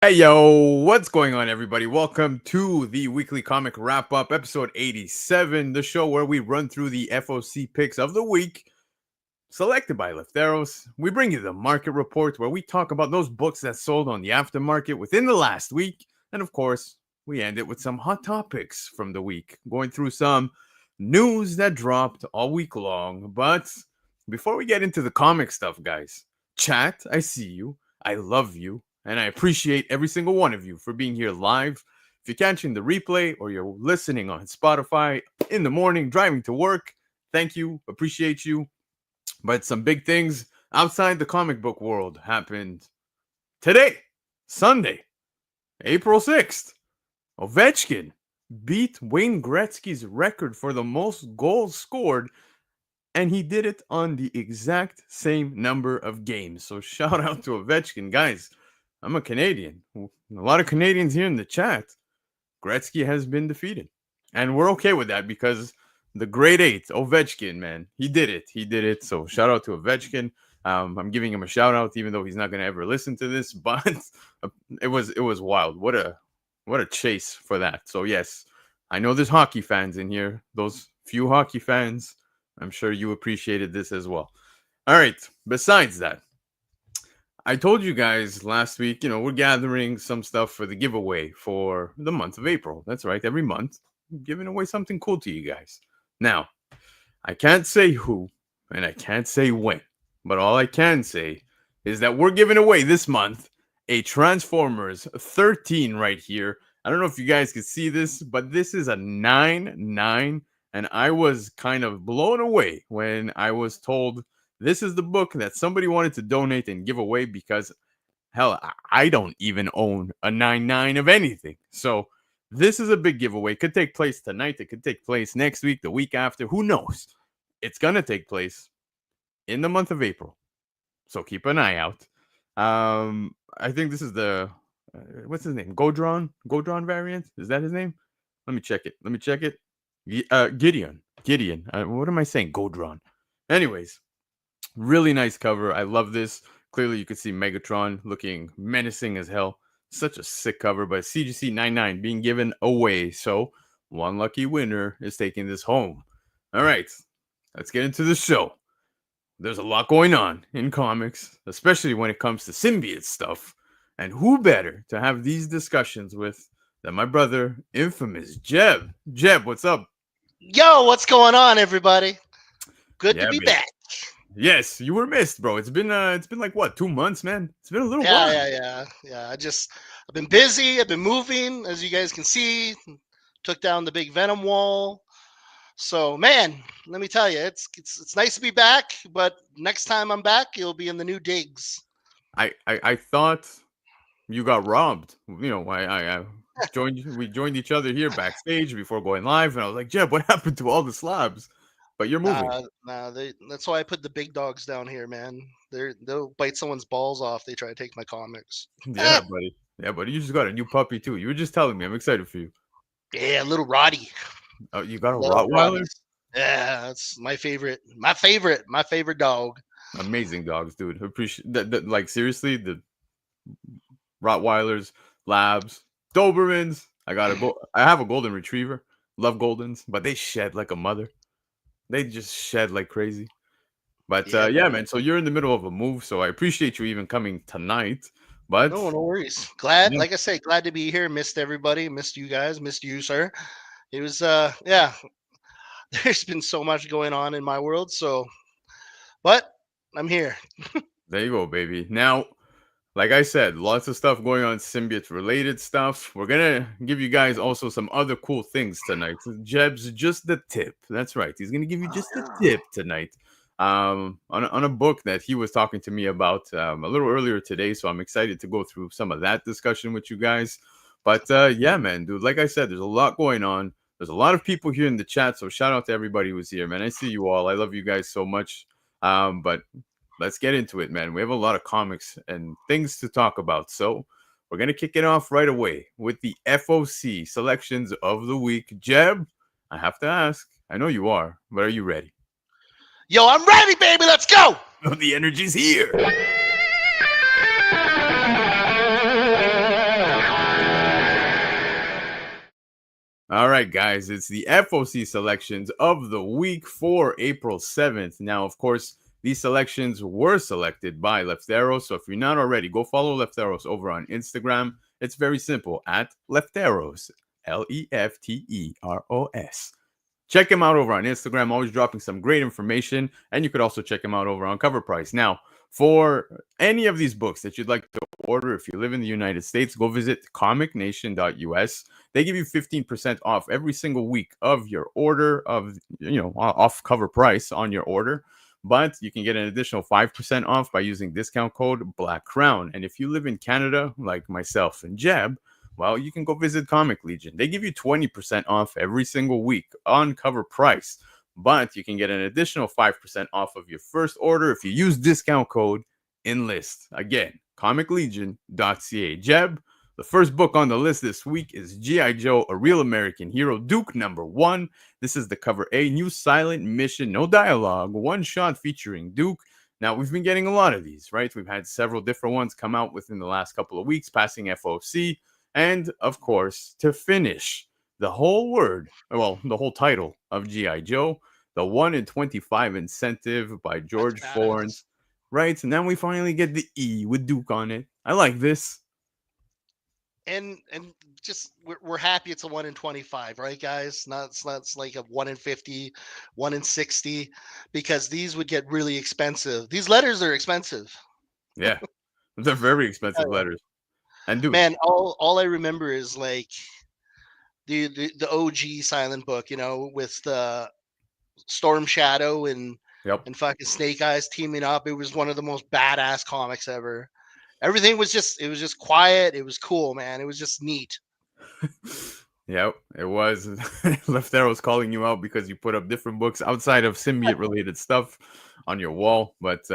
Hey yo, what's going on, everybody? Welcome to the weekly comic wrap up, episode 87, the show where we run through the FOC picks of the week, selected by Lefteros. We bring you the market report where we talk about those books that sold on the aftermarket within the last week, and of course, we end it with some hot topics from the week, going through some news that dropped all week long. But before we get into the comic stuff, guys, chat, I see you, I love you, and I appreciate every single one of you for being here live. If you're catching the replay or you're listening on Spotify in the morning, driving to work, thank you, appreciate you. But some big things outside the comic book world happened today, Sunday, April 6th. Ovechkin beat Wayne Gretzky's record for the most goals scored, and he did it on the exact same number of games. So shout out to Ovechkin, guys. I'm a Canadian. A lot of Canadians here in the chat. Gretzky has been defeated. And we're okay with that because the grade 8, Ovechkin, man, he did it. He did it. So shout out to Ovechkin. I'm giving him a shout out, even though he's not going to ever listen to this. But it was wild. What a chase for that. So yes, I know there's hockey fans in here. Those few hockey fans, I'm sure you appreciated this as well. All right. Besides that, I told you guys last week, we're gathering some stuff for the giveaway for the month of April. That's right. Every month, I'm giving away something cool to you guys. Now, I can't say who and I can't say when, but all I can say is that we're giving away this month a Transformers 13 right here. I don't know if you guys can see this, but this is a 9.9, and I was kind of blown away when I was told this is the book that somebody wanted to donate and give away because, hell, I don't even own a 9.9 of anything. So this is a big giveaway. It could take place tonight. It could take place next week, the week after. Who knows? It's going to take place in the month of April. So keep an eye out. I think this is the, what's his name? Godron variant? Is that his name? Let me check it. Gideon. What am I saying? Godron. Anyways. Really nice cover. I love this. Clearly, you can see Megatron looking menacing as hell. Such a sick cover, but CGC 99 being given away. So, one lucky winner is taking this home. All right, let's get into the show. There's a lot going on in comics, especially when it comes to symbiote stuff. And who better to have these discussions with than my brother, infamous Jeb. Jeb, what's up? Yo, what's going on, everybody? Good to be baby. back. Yes, you were missed, bro. It's been like what, 2 months, man? It's been a little while. Yeah. I've been busy. I've been moving, as you guys can see. Took down the big Venom wall. So, man, let me tell you, it's nice to be back. But next time I'm back, it'll be in the new digs. I thought you got robbed. I we joined each other here backstage before going live, and I was like, Jeb, what happened to all the slabs? But you're moving. That's why I put the big dogs down here, man. They'll bite someone's balls off. They try to take my comics. Yeah, buddy. Yeah, buddy. You just got a new puppy too. You were just telling me. I'm excited for you. Yeah, little Roddy. Oh, you got a Love Rottweiler? Roddies. Yeah, that's my favorite. My favorite dog. Amazing dogs, dude. Appreciate that. Like seriously, the Rottweilers, Labs, Dobermans. I have a golden retriever. Love Goldens, but they shed like a mother. They just shed like crazy. But yeah, man. So you're in the middle of a move, so I appreciate you even coming tonight. But No worries. Glad, yeah, like I say, glad to be here. Missed everybody. Missed you guys. Missed you, sir. It was, there's been so much going on in my world. So, but I'm here. there you go, baby. Now, like I said, lots of stuff going on, symbiote related stuff. We're gonna give you guys also some other cool things tonight. Jeb's just the tip. That's right. He's gonna give you just the tip tonight. On a book that he was talking to me about a little earlier today. So I'm excited to go through some of that discussion with you guys. But yeah, man, dude, like I said, there's a lot going on. There's a lot of people here in the chat. So shout out to everybody who's here, man. I see you all. I love you guys so much. But let's get into it, man. We have a lot of comics and things to talk about. So we're going to kick it off right away with the FOC selections of the week. Jeb, I have to ask. I know you are, but are you ready? Yo, I'm ready, baby. Let's go. The energy's here. All right, guys, it's the FOC selections of the week for April 7th. Now, of course, these selections were selected by Lefteros. So if you're not already, go follow Lefteros over on Instagram. It's very simple at Lefteros, Lefteros. Check him out over on Instagram, always dropping some great information. And you could also check him out over on Covrprice. Now, for any of these books that you'd like to order, if you live in the United States, go visit comicnation.us. They give you 15% off every single week of your order of, off cover price on your order. But you can get an additional 5% off by using discount code Black Crown. And if you live in Canada, like myself and Jeb, well, you can go visit Comic Legion. They give you 20% off every single week on cover price, but you can get an additional 5% off of your first order if you use discount code ENLIST. Again, comiclegion.ca. Jeb, the first book on the list this week is G.I. Joe, A Real American Hero, Duke #1. This is the cover A, new silent mission, no dialogue, one shot featuring Duke. Now, we've been getting a lot of these, right? We've had several different ones come out within the last couple of weeks, passing FOC. And, of course, to finish the whole title of G.I. Joe, the 1 in 25 incentive by George Fornes. Right? And then we finally get the E with Duke on it. I like this. And just we're happy it's a 1 in 25, right, guys? It's not like a 1 in 50, 1 in 60, because these would get really expensive. These letters are expensive. Yeah, they're very expensive letters. And dude, man, all I remember is like the OG silent book, with the Storm Shadow and fucking Snake Eyes teaming up. It was one of the most badass comics ever. Everything was just quiet. It was cool, man. It was just neat. Yep, it was. Leftero's calling you out because you put up different books outside of symbiote related stuff on your wall. But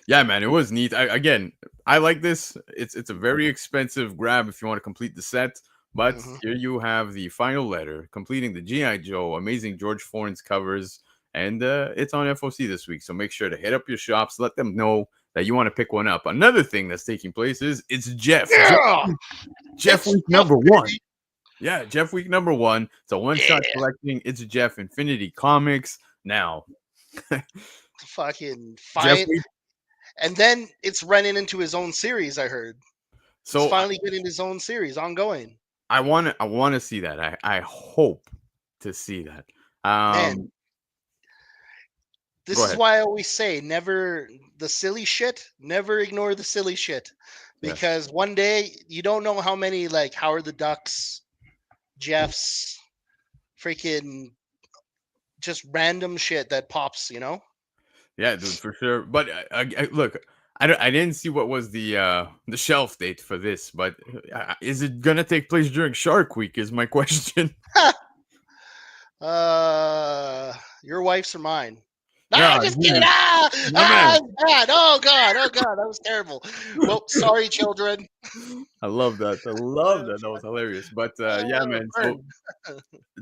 yeah, man, it was neat. I like this. It's a very expensive grab if you want to complete the set. But here you have the final letter completing the G.I. Joe Amazing George Fornes covers. And it's on FOC this week. So make sure to hit up your shops. Let them know that you want to pick one up. Another thing that's taking place is it's Jeff. Yeah! Jeff week #1. Yeah, Jeff week #1. It's a one-shot collecting. It's Jeff Infinity Comics. Now, fucking fight. And then it's running into his own series, I heard. So he's finally getting his own series ongoing. I want to see that. I hope to see that. Man, this is why I always say never ignore the silly shit, because one day you don't know how many like Howard the Ducks, Jeffs, freaking just random shit that pops, Yeah, dude, for sure. But look, I didn't see what was the shelf date for this, but is it gonna take place during Shark Week? Is my question. Your wife's or mine? No, I'm just kidding. Bad. Oh god, that was terrible. Well, sorry, children. I love that. That was hilarious. But yeah, man. So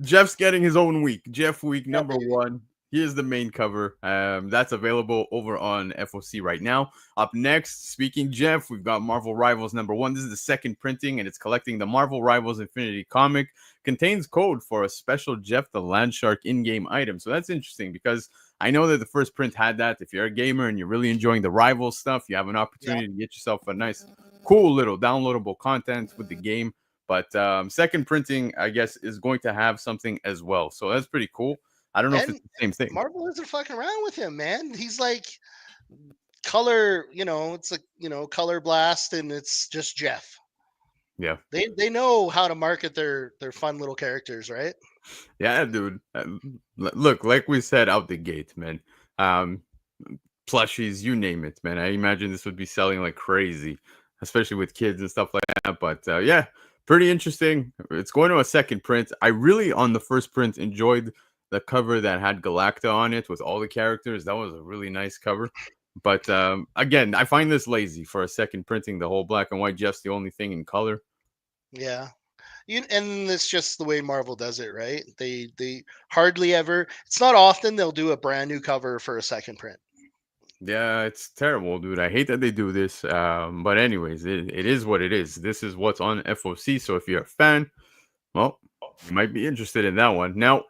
Jeff's getting his own week. Jeff week #1. Here's the main cover. That's available over on FOC right now. Up next, speaking Jeff, we've got Marvel Rivals #1. This is the second printing, and it's collecting the Marvel Rivals Infinity comic. Contains code for a special Jeff the Landshark in-game item. So that's interesting because I know that the first print had that. If you're a gamer and you're really enjoying the Rivals stuff, you have an opportunity to get yourself a nice, cool little downloadable content with the game. But second printing, I guess, is going to have something as well. So that's pretty cool. I don't know if it's the same thing. Marvel isn't fucking around with him, man. He's like color, it's like, color blast, and it's just Jeff. Yeah. They know how to market their fun little characters, right? Yeah, dude. Look, like we said out the gate, man. Plushies, you name it, man. I imagine this would be selling like crazy, especially with kids and stuff like that. But yeah, pretty interesting. It's going to a second print. I really, on the first print, enjoyed the cover that had Galacta on it with all the characters. That was a really nice cover. But again, I find this lazy for a second printing. The whole black and white Jeff's the only thing in color. Yeah. And it's just the way Marvel does it, right? They hardly ever, it's not often they'll do a brand new cover for a second print. Yeah, it's terrible, dude. I hate that they do this. But anyways, it is what it is. This is what's on FOC. So if you're a fan, well, You might be interested in that one. Now,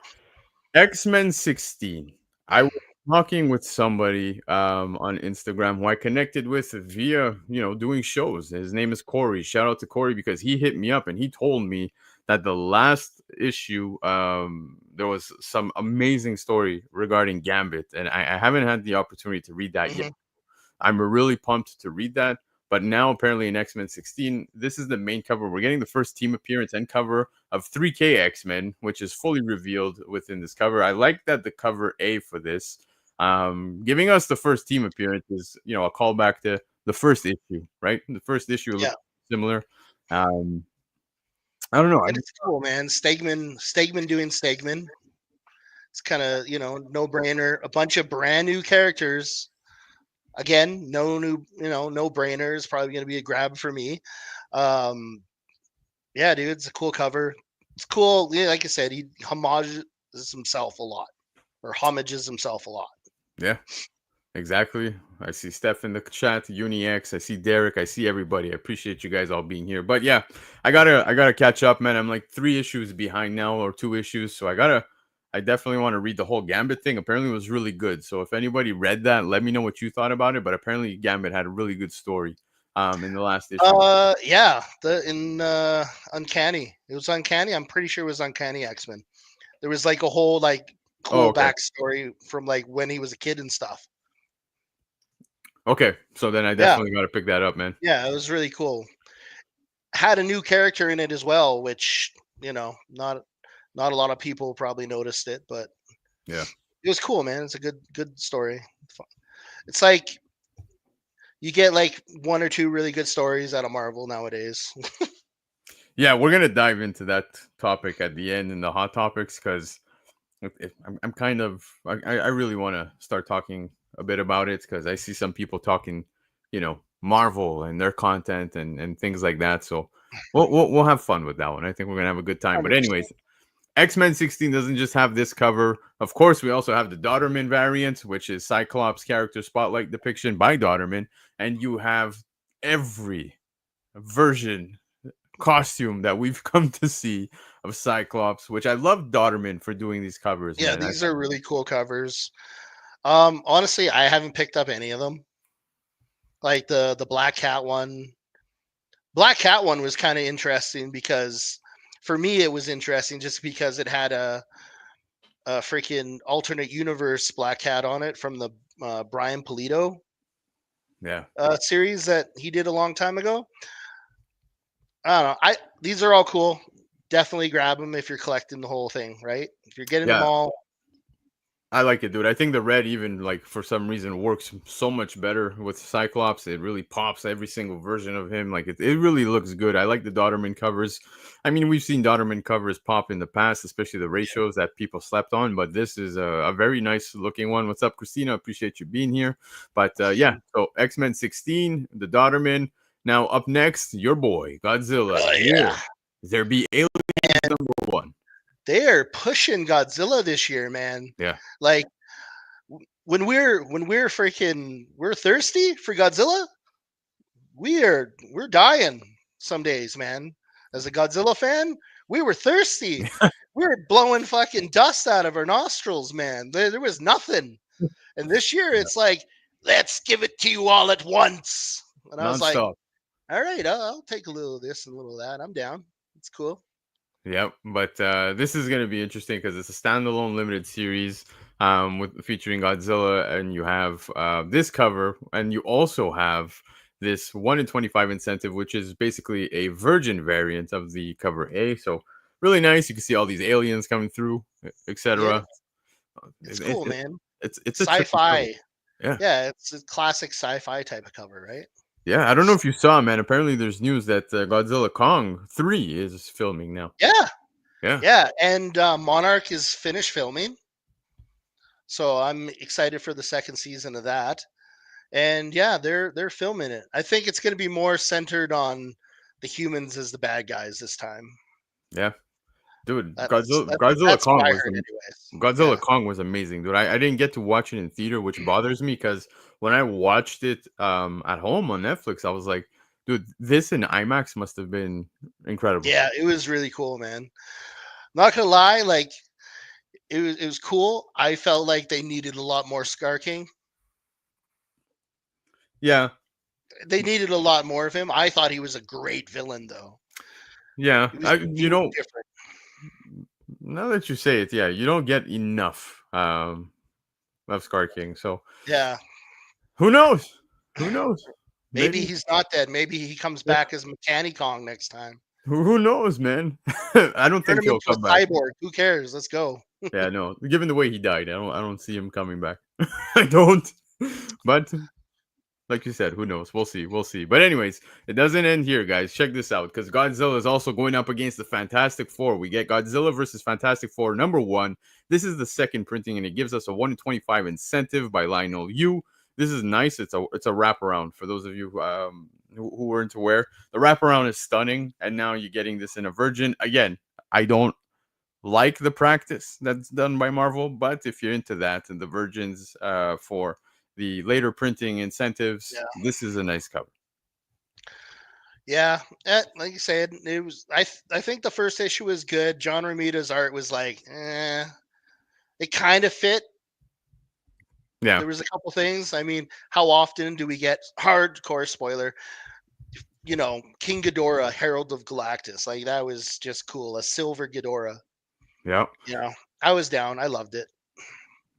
X-Men 16. I was talking with somebody on Instagram who I connected with via, doing shows. His name is Corey. Shout out to Corey because he hit me up and he told me that the last issue, there was some amazing story regarding Gambit, and I haven't had the opportunity to read that yet. Hmm. I'm really pumped to read that. But now, apparently, in X Men 16, this is the main cover. We're getting the first team appearance and cover of 3K X Men, which is fully revealed within this cover. I like that the cover A for this, giving us the first team appearance is, a callback to the first issue, right? The first issue Yeah, looks similar. Um, I don't know. and it's cool, man. Stegman doing Stegman. It's kind of no brainer. A bunch of brand new characters. Again, no new, no brainers. Probably going to be a grab for me. Um, yeah, dude, it's a cool cover. It's cool. Yeah, like I said, he homages himself a lot, or homages himself a lot. Yeah. Exactly. I see Steph in the chat, UniX. I see Derek. I see everybody. I appreciate you guys all being here. But yeah, I gotta catch up, man. I'm like 3 issues behind now, or 2 issues. So I definitely want to read the whole Gambit thing. Apparently it was really good. So if anybody read that, let me know what you thought about it. But apparently Gambit had a really good story in the last issue. Yeah, the in Uncanny. It was Uncanny. I'm pretty sure it was Uncanny X-Men. There was like a whole like Oh, cool okay. backstory from like when he was a kid and stuff. Okay. So then I Yeah, definitely gotta pick that up, man. yeah, it was really cool. Had a new character in it as well, which not a lot of people probably noticed it, but Yeah. it was cool, man. It's a good story. It's like you get like one or two really good stories out of Marvel nowadays. Yeah, we're gonna dive into that topic at the end in the hot topics because I'm kind of I really want to start talking a bit about it because I see some people talking, Marvel and their content and things like that. So we'll have fun with that one. I think we're gonna have a good time. But 100%. anyways, X Men 16 doesn't just have this cover. Of course, we also have the Daughterman variant, which is Cyclops character spotlight depiction by Daughterman, and you have every version costume that we've come to see of Cyclops, which I love Daughterman for doing these covers, Yeah, man. these are really cool covers. Honestly, I haven't picked up any of them. Like the Black Cat one. Black Cat one was kind of interesting because for me it was interesting just because it had a freaking alternate universe Black Cat on it from the Brian Polito Yeah. series that he did a long time ago. I don't know. These are all cool. Definitely grab them if you're collecting the whole thing, right? If you're getting them Yeah. all, I like it, dude. I think the red even like for some reason works so much better with Cyclops. It really pops every single version of him. Like it really looks good. I like the Daughterman covers. I mean, we've seen Daughterman covers pop in the past, especially the ratios that people slept on. But this is a very nice looking one. What's up, Christina? Appreciate you being here. But yeah, so X Men 16, the Daughterman. Now up next, your boy Godzilla. oh yeah, Will there be aliens number one? they are pushing Godzilla this year, man. Yeah. Like when we're freaking we're thirsty for Godzilla, we're dying some days, man. As a Godzilla fan, we were thirsty. We were blowing fucking dust out of our nostrils, man. There was nothing. And this year Yeah. it's like, let's give it to you all at once. And I was like, Nonstop. all right, I'll take a little of this and a little of that. I'm down. It's cool. Yep, but this is going to be interesting because it's a standalone limited series with featuring Godzilla, and you have this cover, and you also have this 1 in 25 incentive, which is basically a virgin variant of the cover A. So really nice. You can see all these aliens coming through, Yeah, etc. it's It, it, cool, it, man. it's a trippy cover. Sci-fi. Yeah. Yeah, it's a classic sci-fi type of cover, right? Yeah, I don't know if you saw, man. Apparently, there's news that Godzilla Kong 3 is filming now. Yeah, Yeah. yeah. And Monarch is finished filming, so I'm excited for the second season of that. And yeah, they're filming it. I think it's going to be more centered on the humans as the bad guys this time. Yeah. Dude, That's Godzilla that's Godzilla that's what Kong I was heard, anyways. Godzilla Yeah, Kong was amazing, dude. I didn't get to watch it in theater, which bothers me because when I watched it at home on Netflix, I was like, dude, this in IMAX must have been incredible. yeah. It was really cool, man. Not gonna lie, like it was cool. I felt like they needed a lot more Scar King. Yeah, They needed a lot more of him. I thought he was a great villain, though. yeah. He was different. Now that you say it, yeah, you don't get enough of Scar King. So Yeah, who knows? Who knows? maybe Maybe he's not dead. Maybe he comes yeah. back as Mechanic Kong next time. Who knows, man? I don't Turn think him he'll into come a back. cyborg. Who cares? Let's go. Yeah, no. Given the way he died, I don't see him coming back. I don't. But like you said, who knows? We'll see. We'll see. But anyways, it doesn't end here, guys. Check this out, because Godzilla is also going up against the Fantastic Four. We get Godzilla versus Fantastic Four #1. This is the second printing, and it gives us a 1 in 25 incentive by Lionel Yu. This is nice. It's a wraparound for those of you who weren't aware. The wraparound is stunning, and now you're getting this in a virgin. Again, I don't like the practice that's done by Marvel, but if you're into that and the virgins for the later printing incentives, Yeah, this is a nice cover. yeah. Like you said, it was. I think the first issue was good. John Romita's art was like, it kind of fit. Yeah, There was a couple things. I mean, how often do we get hardcore spoiler? King Ghidorah, Herald of Galactus. Like that was just cool. A silver Ghidorah. yeah. You know, I was down. I loved it.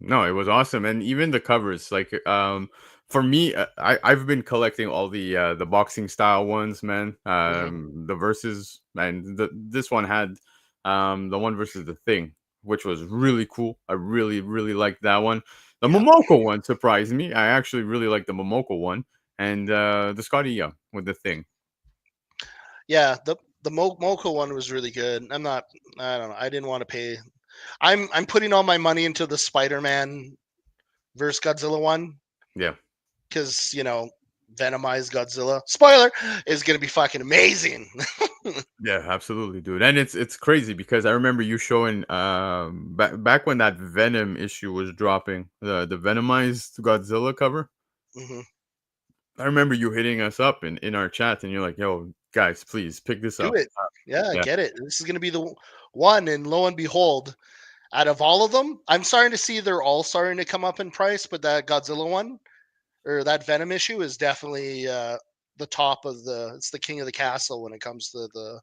No, it was awesome, and even the covers. Like, for me, I've been collecting all the boxing style ones, man. Hmm. The verses, and this one had the one versus the Thing, which was really cool. I really liked that one. The Yeah, Momoko one surprised me. I actually really like the Momoko one, and the Scotty Young with the Thing. yeah. The Mocha one was really good. I'm not. I don't know. I didn't want to pay. I'm putting all my money into the Spider-Man versus Godzilla one Yeah. because Venomized Godzilla. Spoiler is gonna be fucking amazing. Yeah, absolutely, dude. And it's crazy because I remember you showing back when that Venom issue was dropping, the Venomized Godzilla cover. Hmm. I remember you hitting us up in our chat and you're like, "Yo, guys, please pick this Do up." it. Yeah, Yeah. get it. This is gonna be the one, and lo and behold, out of all of them, I'm starting to see they're all starting to come up in price, but that Godzilla one or that Venom issue is definitely the top of it's the king of the castle when it comes to the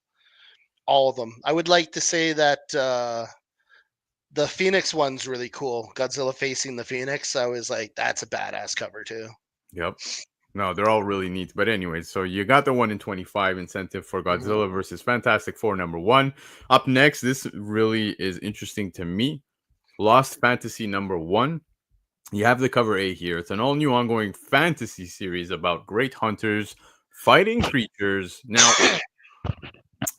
all of them. I would like to say that the Phoenix one's really cool. Godzilla facing the Phoenix. I was like, that's a badass cover too. Yep. No, they're all really neat. But anyways, so you got the 1 in 25 incentive for Hmm. Godzilla versus Fantastic Four #1. Up next, this really is interesting to me. Lost Fantasy #1. You have the cover A here. It's an all new ongoing fantasy series about great hunters fighting creatures. Now,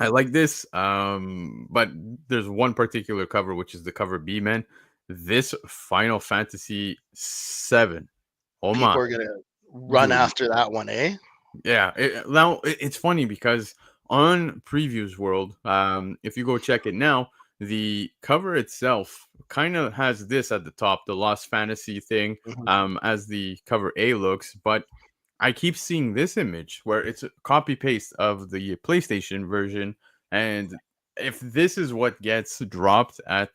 I like this, but there's one particular cover, which is the cover B, man. This Final Fantasy 7 People homage, are gonna run dude. after that one, eh? Yeah, it's funny because on Previews World, if you go check it now, the cover itself kind of has this at the top, the Lost Fantasy thing, Mhm. as the cover A looks, but I keep seeing this image where it's a copy paste of the PlayStation version, and if this is what gets dropped at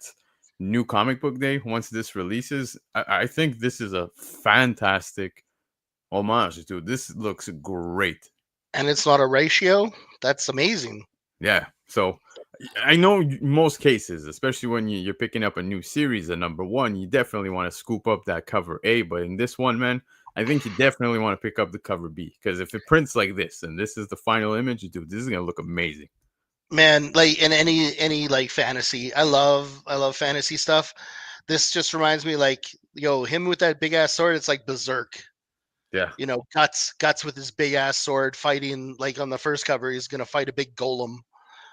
New Comic Book Day once this releases, I think this is a fantastic homage, dude. This looks great. And it's not a ratio. That's amazing. Yeah. So I know most cases, especially when you're picking up a new series at #1, you definitely want to scoop up that cover A. But in this one, man, I think you definitely want to pick up the cover B, because if it prints like this and this is the final image, dude, this is gonna look amazing. Man, like in any like fantasy, I love fantasy stuff. This just reminds me like, him with that big ass sword, it's like Berserk. Yeah. Guts with his big ass sword fighting like on the first cover, he's gonna fight a big golem.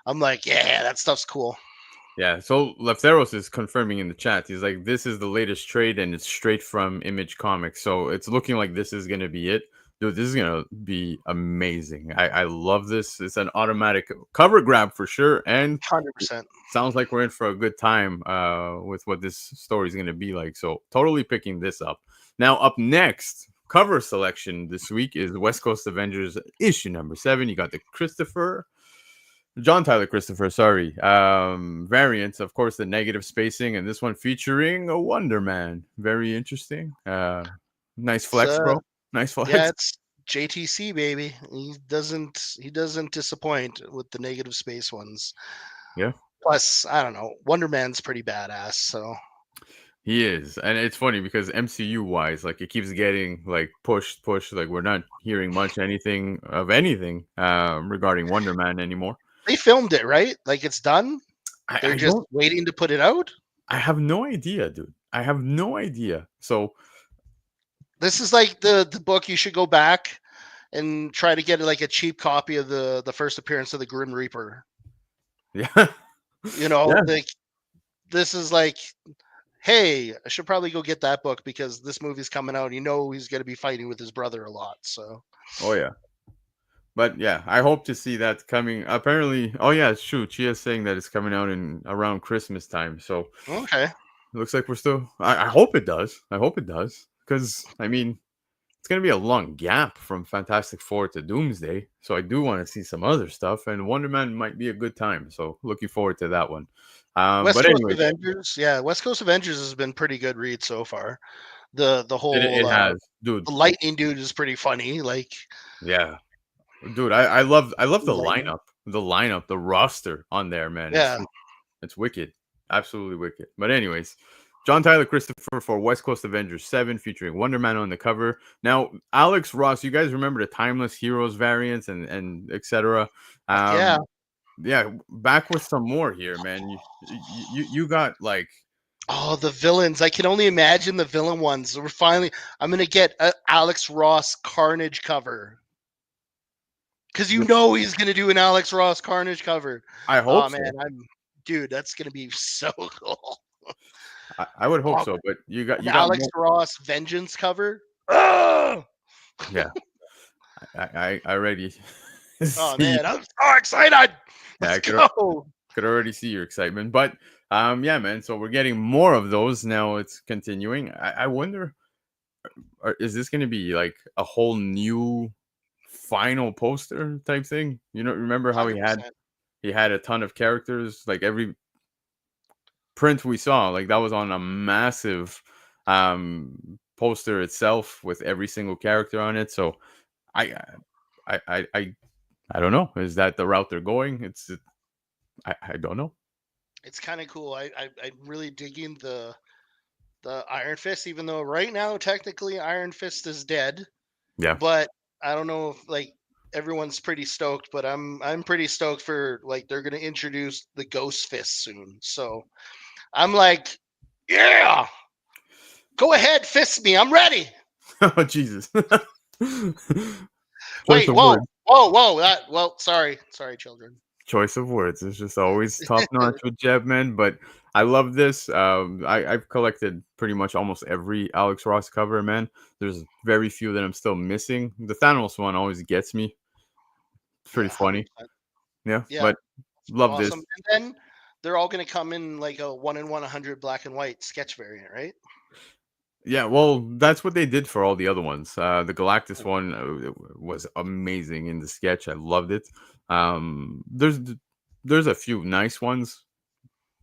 I'm like, yeah, that stuff's cool. Yeah, so Lefteros is confirming in the chat. He's like, "This is the latest trade, and it's straight from Image Comics." So it's looking like this is gonna be it, dude. This is gonna be amazing. I love this. It's an automatic cover grab for sure, and 100%. sounds like we're in for a good time with what this story is gonna be like. So totally picking this up. Now up next, cover selection this week is West Coast Avengers issue #7. You got the Christopher. John Tyler Christopher, sorry. Variants, of course, the negative spacing, and this one featuring a Wonder Man. Very interesting. Nice It's flex, bro. Nice yeah, flex. it's JTC baby. He doesn't disappoint with the negative space ones. Yeah, Plus, I don't know, Wonder Man's pretty badass. So he is. And it's funny because MCU wise, like it keeps getting like pushed. Like we're not hearing much anything of anything regarding Wonder Man anymore. they filmed it, right? Like it's done. They're I just don't waiting to put it out. I have no idea, dude. I have no idea. So This is like the book you should go back and try to get like a cheap copy of the first appearance of the Grim Reaper. yeah. Yeah. Like this is like, hey, I should probably go get that book because this movie's coming out. He's going to be fighting with his brother a lot. So Oh yeah. But yeah, I hope to see that coming. Apparently, oh yeah, shoot, she is saying that it's coming out in around Christmas time. So it okay, looks like we're still. I hope it does. I hope it does because I mean it's gonna be a long gap from Fantastic Four to Doomsday. So I do want to see some other stuff, and Wonder Man might be a good time. So looking forward to that one. West But Coast anyway, Avengers. Yeah, West Coast Avengers has been pretty good read so far. The it whole has, dude. the Lightning dude is pretty funny. Like Yeah, dude. I love the Lightning. lineup, the roster on there, man. Yeah. It's wicked. Absolutely wicked. But anyways, John Tyler Christopher for West Coast Avengers 7 featuring Wonder Man on the cover. Now, Alex Ross, you guys remember the Timeless Heroes variants and etc. Fuck yeah. Yeah, back with some more here, man. You got like Oh, the villains! I can only imagine the villain ones. We're finally. I'm gonna get a Alex Ross Carnage cover because he's gonna do an Alex Ross Carnage cover. I hope Oh man, so. dude, that's gonna be so cool. I would hope Oh, so, but you got an you got Alex more. Ross Vengeance cover. Oh, Yeah, I already oh see. man, I'm so excited. Yeah, Let's go. could already see your excitement. But yeah, man. So we're getting more of those now. It's continuing. I wonder, is this going to be like a whole new final poster type thing? You know, remember how 100%. he had a ton of characters. Like every print we saw, like that was on a massive poster itself with every single character on it. So I I I I, I don't know. Is that the route they're going? I don't know. It's kind of cool. I'm really digging the Iron Fist, even though right now technically Iron Fist is dead. Yeah. But I don't know if like everyone's pretty stoked, but I'm pretty stoked for like they're gonna introduce the Ghost Fist soon. So I'm like, yeah, go ahead, fist me. I'm ready. Oh Jesus. Choice Wait, of whoa, words. whoa. Sorry, children. Choice of words. It's just always top notch with Jeb, man. But I love this. I've collected pretty much almost every Alex Ross cover, man. There's very few that I'm still missing. The Thanos one always gets me. It's pretty Yeah, funny. 100%. Yeah, Yeah, but love this. awesome. And then they're all gonna come in like a 1 in 100 black and white sketch variant, right? Yeah, well, that's what they did for all the other ones. The Galactus one was amazing in the sketch. I loved it. There's a few nice ones,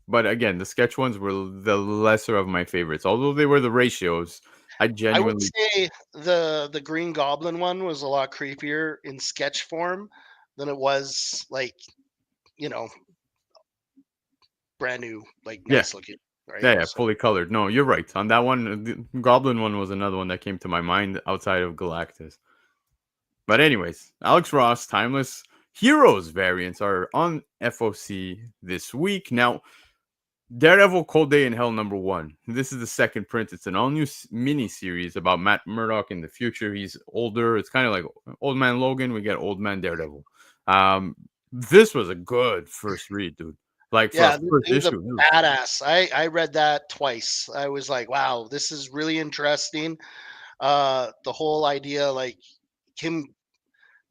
but again, the sketch ones were the lesser of my favorites. Although they were the ratios, I I would genuinely say the Green Goblin one was a lot creepier in sketch form than it was like, you know, brand new, like yeah, nice looking, right? yeah, So fully colored. No, you're right on that one. The Goblin one was another one that came to my mind outside of Galactus. But anyways, Alex Ross Timeless Heroes variants are on FOC this week. Now, Daredevil Cold Day in Hell #1. This is the second print. It's an all new mini series about Matt Murdock in the future. He's older. It's kind of like Old Man Logan. We get Old Man Daredevil. This was a good first read, dude. Like for a yeah, first it was a issue, it was badass. I read that twice. I was like, wow, this is really interesting. The whole idea, like him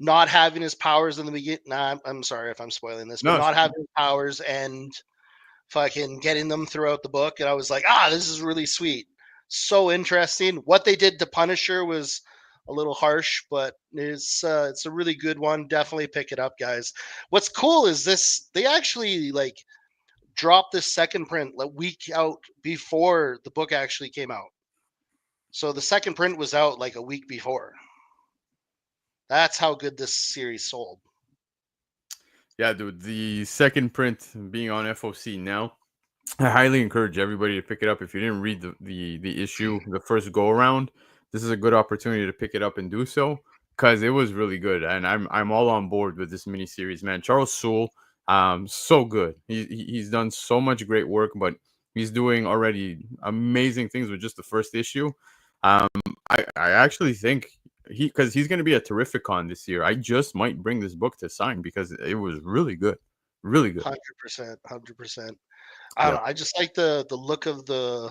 not having his powers in the beginning. Nah, I'm sorry if I'm spoiling this, but no, not having his powers and fucking getting them throughout the book. And I was like, this is really sweet. So interesting. What they did to Punisher was a little harsh, but it's a really good one. Definitely pick it up, guys. What's cool is this they actually like dropped this second print a week out before the book actually came out. So the second print was out like a week before. That's how good this series sold. Yeah, dude. The second print being on FOC now, I highly encourage everybody to pick it up. If you didn't read the issue the first go around, this is a good opportunity to pick it up and do so because it was really good, and I'm all on board with this miniseries, man. Charles Soule, so good. He's done so much great work, but he's doing already amazing things with just the first issue. Um, I actually think because he's going to be at Terrificon this year. I just might bring this book to sign because it was really good, really good. 100%, 100%. I don't Yep. know. I just like the look of the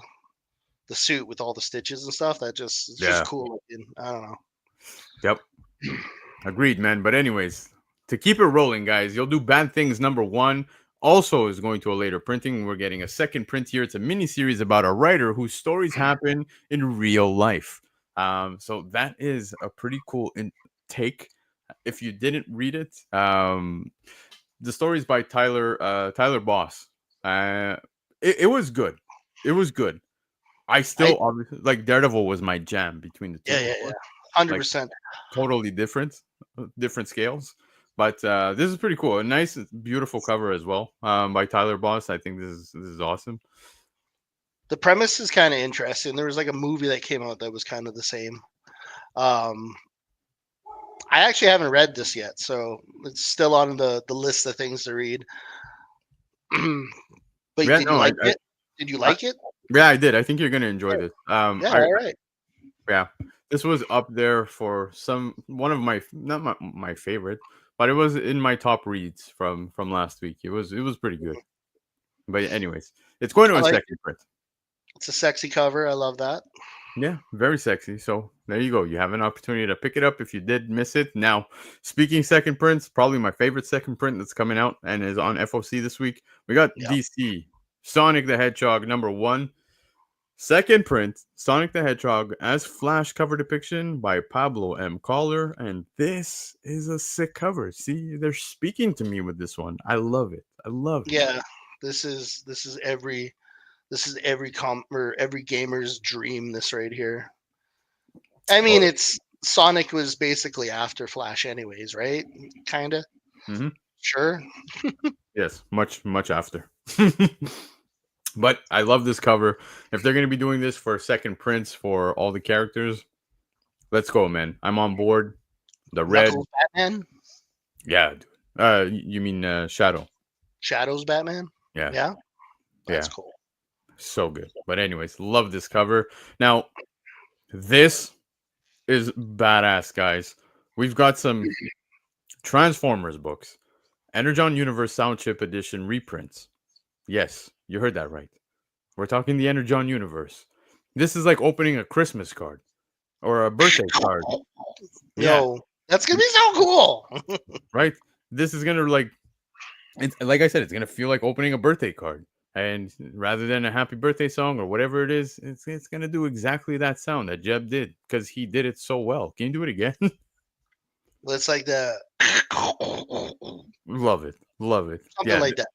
suit with all the stitches and stuff. It's just Yeah. cool looking. I don't know. Yep. Agreed, man. But anyways, to keep it rolling, guys, you'll do Bad Things #1. Also is going to a later printing. We're getting a second print here. It's a mini series about a writer whose stories happen in real life. So that is a pretty cool take. If you didn't read it, the story's by Tyler Boss. It was good. It was good. I I still obviously like Daredevil was my jam between the two, Yeah, of yeah, yeah. course. Like 100%. totally different scales. But this is pretty cool. A nice, beautiful cover as well by Tyler Boss. I think this is awesome. The premise is kind of interesting. There was like a movie that came out that was kind of the same. Um, I actually haven't read this yet, so it's still on the list of things to read. But Yeah, did you no, like it? Did you I like it? yeah, I did. I think you're gonna enjoy this. Yeah, all right. Yeah, this was up there for one of my not my favorite, but it was in my top reads from last week. It was pretty good. But anyways, it's going to I a like second print. it's a sexy cover. I love that. Yeah, very sexy. So there you go. You have an opportunity to pick it up if you did miss it. Now, speaking second prints, probably my favorite second print that's coming out and is on FOC this week. We got Yeah. DC Sonic the Hedgehog #1. Second print, Sonic the Hedgehog as Flash cover depiction by Pablo M. Collar. And this is a sick cover. See, they're speaking to me with this one. I love it. I love it. Yeah. This is every or every gamer's dream. This right here. I mean, it's Sonic was basically after Flash, anyways, right? Kind of. Mhm. Sure. Yes, much after. But I love this cover. If they're going to be doing this for second prints for all the characters, let's go, man. I'm on board. The red, Knuckles Batman. yeah. Dude. You mean Shadow? Shadows Batman. Yeah, Yeah. That's yeah. cool. So good. But anyways, love this cover. Now, this is badass, guys. We've got some Transformers books, Energon Universe Sound Chip Edition reprints. Yes, you heard that right. We're talking the Energon Universe. This is like opening a Christmas card or a birthday card. Yeah, Yo, that's gonna be so cool. right. This is gonna it's like I said, it's gonna feel like opening a birthday card. And rather than a happy birthday song or whatever it is, it's gonna do exactly that sound that Jeb did because he did it so well. Can you do it again? It's like the Love it, love it. something Yeah, like that.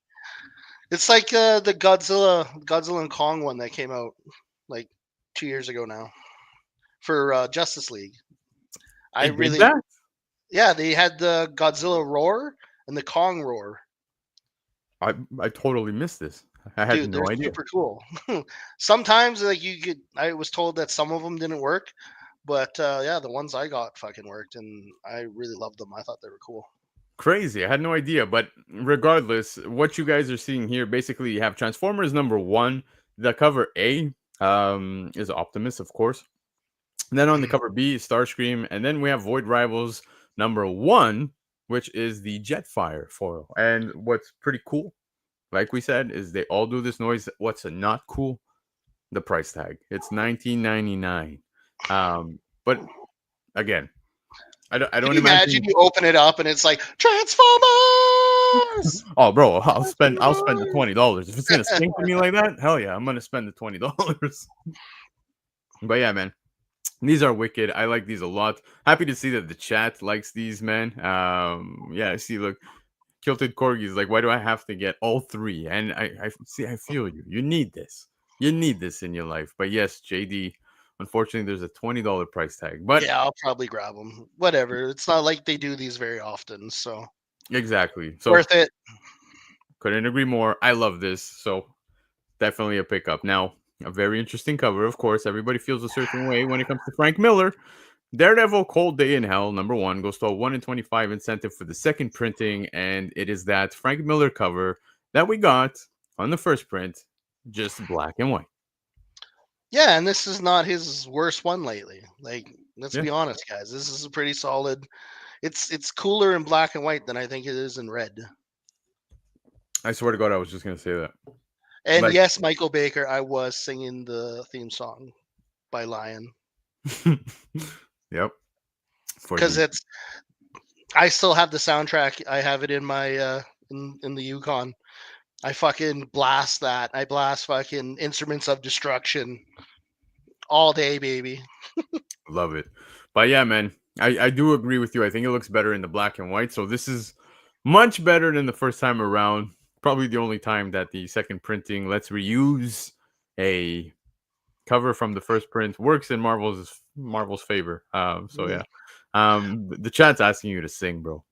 It's like the Godzilla and Kong one that came out like 2 years ago now for Justice League. I they did really, that. yeah, they had the Godzilla roar and the Kong roar. I totally missed this. I had Dude, they're no idea. super cool. Sometimes like I was told that some of them didn't work, but yeah, the ones I got fucking worked, and I really loved them. I thought they were cool. Crazy. I had no idea. But regardless, what you guys are seeing here, basically, you have Transformers #1. The cover A is Optimus, of course. And then on the cover B is Starscream. And then we have Void Rivals #1, which is the Jetfire foil. And what's pretty cool, like we said, is they all do this noise. What's not cool? The price tag. It's $19.99. But again, I Can don't you imagine you open it up and it's like Transformers? Oh, bro, I'll spend the $20 if it's gonna stink to me like that. Hell yeah, I'm gonna spend the $20. But yeah, man, These are wicked. I like these a lot. Happy to see that the chat likes these, man. Yeah, I see. Look, Kilted Corgi is like, why do I have to get all three? And I see. I feel you. You need this. You need this in your life. But yes, JD. Unfortunately, there's a $20 price tag. But Yeah, I'll probably grab them. Whatever. It's not like they do these very often, so exactly. So worth it. couldn't agree more. I love this. So definitely a pickup. Now, a very interesting cover. Of course, everybody feels a certain way when it comes to Frank Miller. Daredevil Cold Day in Hell, number one, goes to a 1 in 25 incentive for the second printing, and it is that Frank Miller cover that we got on the first print, just black and white. Yeah, and this is not his worst one lately. Like, let's Yeah, be honest, guys. This is a pretty solid. It's cooler in black and white than I think it is in red. I swear to God, I was just gonna say that. And Like, yes, Michael Baker, I was singing the theme song by Lion yep, for because the it's. I still have the soundtrack. I have it in my in the Yukon. I fucking blast that. I blast fucking Instruments of Destruction all day, baby. love it. But yeah, man, I do agree with you. I think it looks better in the black and white. So this is much better than the first time around. Probably the only time that the second printing lets reuse a cover from the first print works in Marvel's favor. So yeah. The chat's asking you to sing, bro.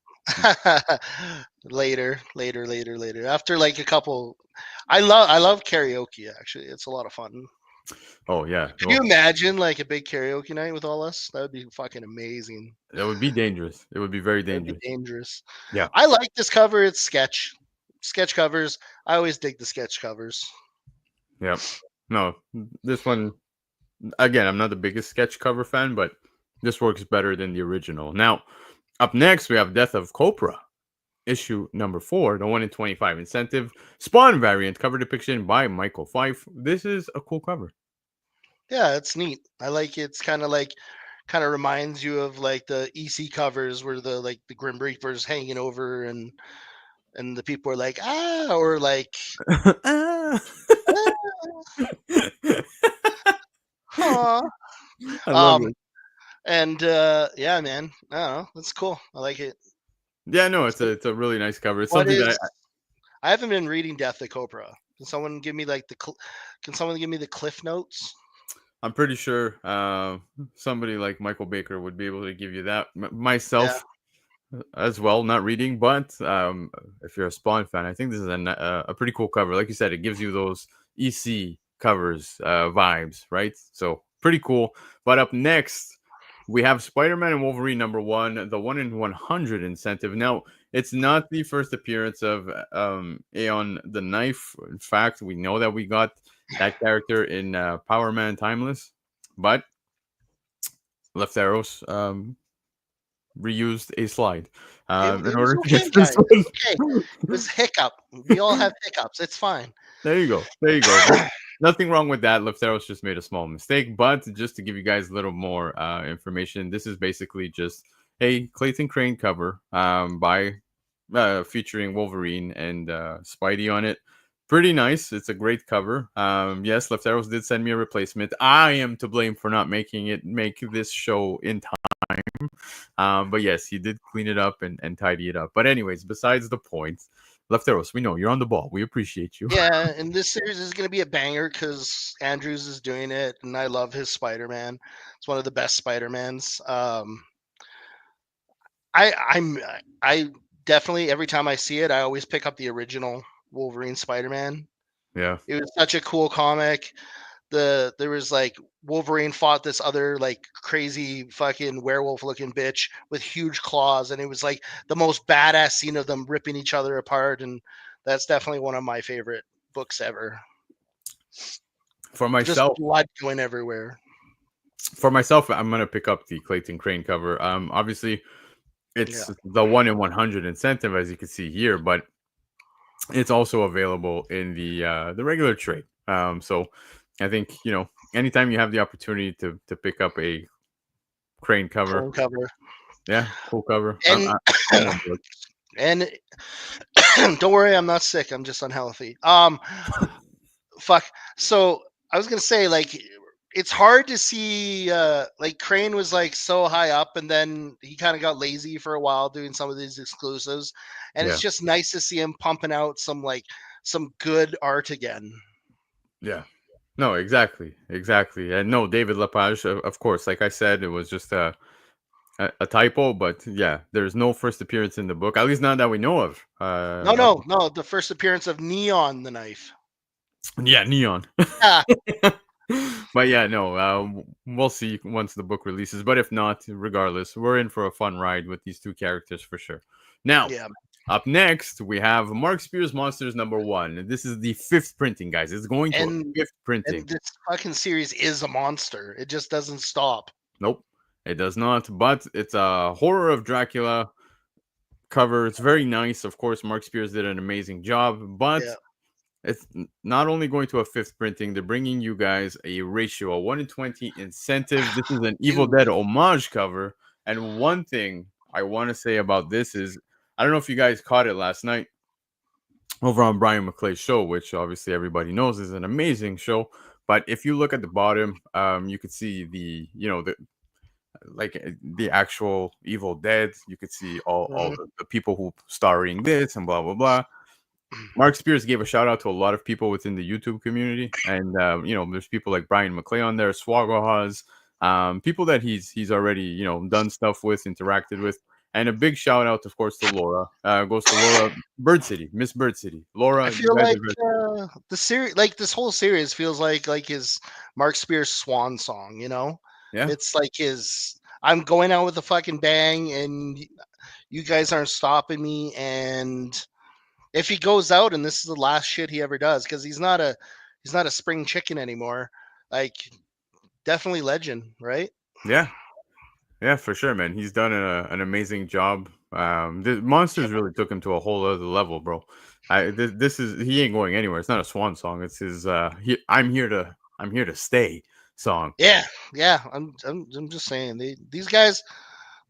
Later. After like a couple, I love karaoke. Actually, it's a lot of fun. Oh yeah. Can you Well, imagine like a big karaoke night with all us? That would be fucking amazing. that would be dangerous. It would be very That'd be dangerous. dangerous. Yeah. I like this cover. It's sketch covers. I always dig the sketch covers. Yeah. No, this one again, I'm not the biggest sketch cover fan, but this works better than the original. Now, up next we have Death of Copra, issue number 4, the 1 in 25 incentive Spawn variant cover depiction by Michael Fife. This is a cool cover. Yeah, it's neat. I like it. It's kind of reminds you of like the EC covers where the Grim Reaper's hanging over and the people are like or like Ah. huh. I love Um it. and yeah, man. I don't know. That's cool. I like it. Yeah, no, So it's a really nice cover. It's what something is that I haven't been reading Death of Cobra. Can someone give me like can someone give me the cliff notes? I'm pretty sure somebody like Michael Baker would be able to give you that. Yeah. Myself as well, not reading, but if you're a Spawn fan, I think this is a pretty cool cover. Like you said, it gives you those EC covers vibes, right? So pretty cool. But up next, we have Spider-Man and Wolverine number 1, the 1 in 100 incentive. Now, it's not the first appearance of Aeon the Knife. In fact, we know that we got that character in Power Man Timeless, but Left Arrows reused a slide in It was order to okay, get this guys. It's okay. one. It was hiccup. We all have hiccups. It's fine. There you go. There you go. Nothing wrong with that. Lefteros just made a small mistake, but just to give you guys a little more information, this is basically just a Clayton Crane cover by featuring Wolverine and Spidey on it. Pretty nice. It's a great cover. Yes, Lefteros did send me a replacement. I am to blame for not make this show in time. But yes, he did clean it up and tidy it up. But anyways, besides the point, Lefteros, we know you're on the ball. We appreciate you. Yeah, and this series is going to be a banger because Andrews is doing it, and I love his Spider-Man. It's one of the best Spider-Mans. I definitely every time I see it, I always pick up the original Wolverine Spider-Man. Yeah. It was such a cool comic. There was like Wolverine fought this other like crazy fucking werewolf looking bitch with huge claws, and it was like the most badass scene of them ripping each other apart, and that's definitely one of my favorite books ever. For Just myself, blood going everywhere. I'm gonna pick up the Clayton Crane cover. Obviously, Yeah. it's the 1 in 100 incentive, as you can see here, but it's also available in the regular trade. So I think anytime you have the opportunity to pick up a Crane cover, Phone cover. yeah, cool cover. And I'm on board. and don't worry, I'm not sick. I'm just unhealthy. Fuck. So I was gonna say, like, it's hard to see like Crane was like so high up, and then he kind of got lazy for a while doing some of these exclusives, and Yeah. it's just nice to see him pumping out some good art again. Yeah. No, exactly. Exactly. And no, David Lepage, of course, like I said, it was just a typo, but yeah, there's no first appearance in the book, at least not that we know of. No, no, no. The first appearance of Neon the Knife. Yeah, Neon. Ah, But yeah, no, we'll see once the book releases. But if not, regardless, we're in for a fun ride with these two characters for sure. Now, yeah. up next, we have Mark Spears Monsters #1. And this is the 5th printing, guys. It's going to a And 5th printing. and this fucking series is a monster. It just doesn't stop. Nope, it does not. But it's a Horror of Dracula cover. It's very nice. Of course, Mark Spears did an amazing job. But Yeah. it's not only going to a 5th printing, they're bringing you guys a ratio, a 1 in 20 incentive. This is an Evil Dude. Dead homage cover. And one thing I want to say about this is, I don't know if you guys caught it last night over on Brian McClay's show, which obviously everybody knows is an amazing show. But if you look at the bottom, you could see the actual Evil Dead. You could see all Mhm. the people who starring this and blah blah blah. Mark Spears gave a shout out to a lot of people within the YouTube community, and there's people like Brian McClay on there, Swaggle people that he's already done stuff with, interacted with, and a big shout out, of course, to Laura. Goes to Laura Bird City, Miss Bird City. I Laura, you feel guys like are the series, like this whole series, feels like his Mark Spears swan song. You know, yeah, it's like his. I'm going out with a fucking bang, and you guys aren't stopping me. And if he goes out and this is the last shit he ever does, because he's not a spring chicken anymore. Like definitely legend, right? yeah, yeah, for sure, man. He's done an amazing job. The Monsters Yeah. really took him to a whole other level, bro. This is he ain't going anywhere. It's not a swan song. It's his I'm here to stay song. Yeah, yeah. I'm just saying these guys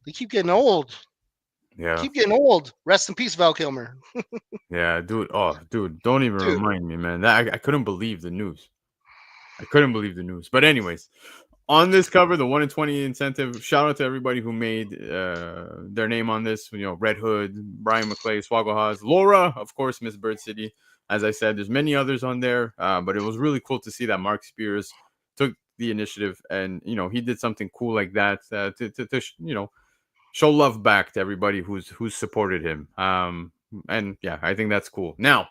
they keep getting old. Yeah. Keep getting old. Rest in peace, Val Kilmer. Yeah, dude. Oh, dude, don't even Dude. remind me, man. I couldn't believe the news. I couldn't believe the news. But anyways, on this cover, the 1 in 20 incentive. Shout out to everybody who made their name on this. Red Hood, Brian McClay, Swaggle Laura, of course, Miss Bird City. As I said, there's many others on there, but it was really cool to see that Mark Spears took the initiative and he did something cool like that to show love back to everybody who's supported him. And yeah, I think that's cool. Now,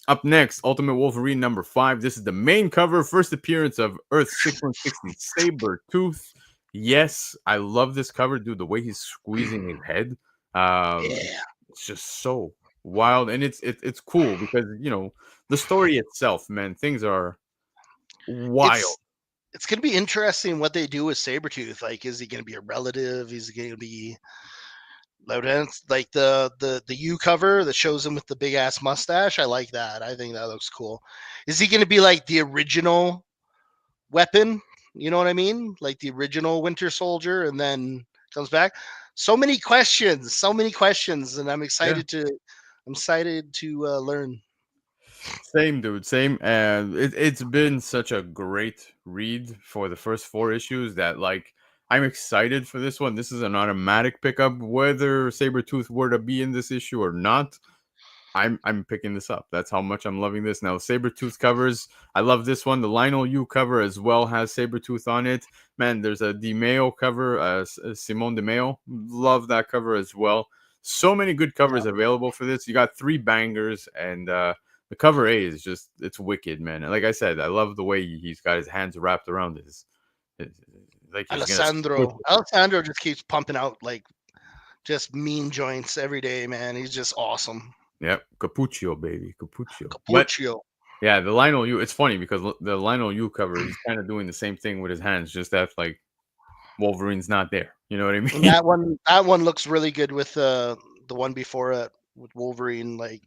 up next, Ultimate Wolverine #5. This is the main cover, first appearance of Earth 6160 Sabretooth. Yes, I love this cover, dude. The way he's squeezing his head, Yeah. it's just so wild, and it's cool because the story itself, man. Things are wild. It's it's gonna be interesting what they do with Sabretooth. Like, is he gonna be a relative? Is he gonna be like the U cover that shows him with the big ass mustache? I like that. I think that looks cool. Is he gonna be like the original weapon? You know what I mean? Like the original Winter Soldier, and then comes back. So many questions, and Yeah. I'm excited to learn. Same, dude. Same. And it's been such a great read for the first 4 issues that, like, I'm excited for this one. This is an automatic pickup, whether Sabretooth were to be in this issue or not. I'm picking this up. That's how much I'm loving this. Now, Sabretooth covers. I love this one. The Lionel U cover as well has Sabretooth on it. Man, there's a DeMeo cover, Simone DeMeo. Love that cover as well. So many good covers available for this. You got 3 bangers, and the cover A is just, it's wicked, man. And like I said, I love the way he's got his hands wrapped around like he's gonna squish Alessandro. it. Alessandro just keeps pumping out like just mean joints every day, man. He's just awesome. Yep, Capuccio, baby, Capuccio. But Capuccio. yeah, the Lionel U. It's funny because the Lionel U cover, he's kind of doing the same thing with his hands, just that like Wolverine's not there. You know what I And mean? that one looks really good with the one before it with Wolverine. Like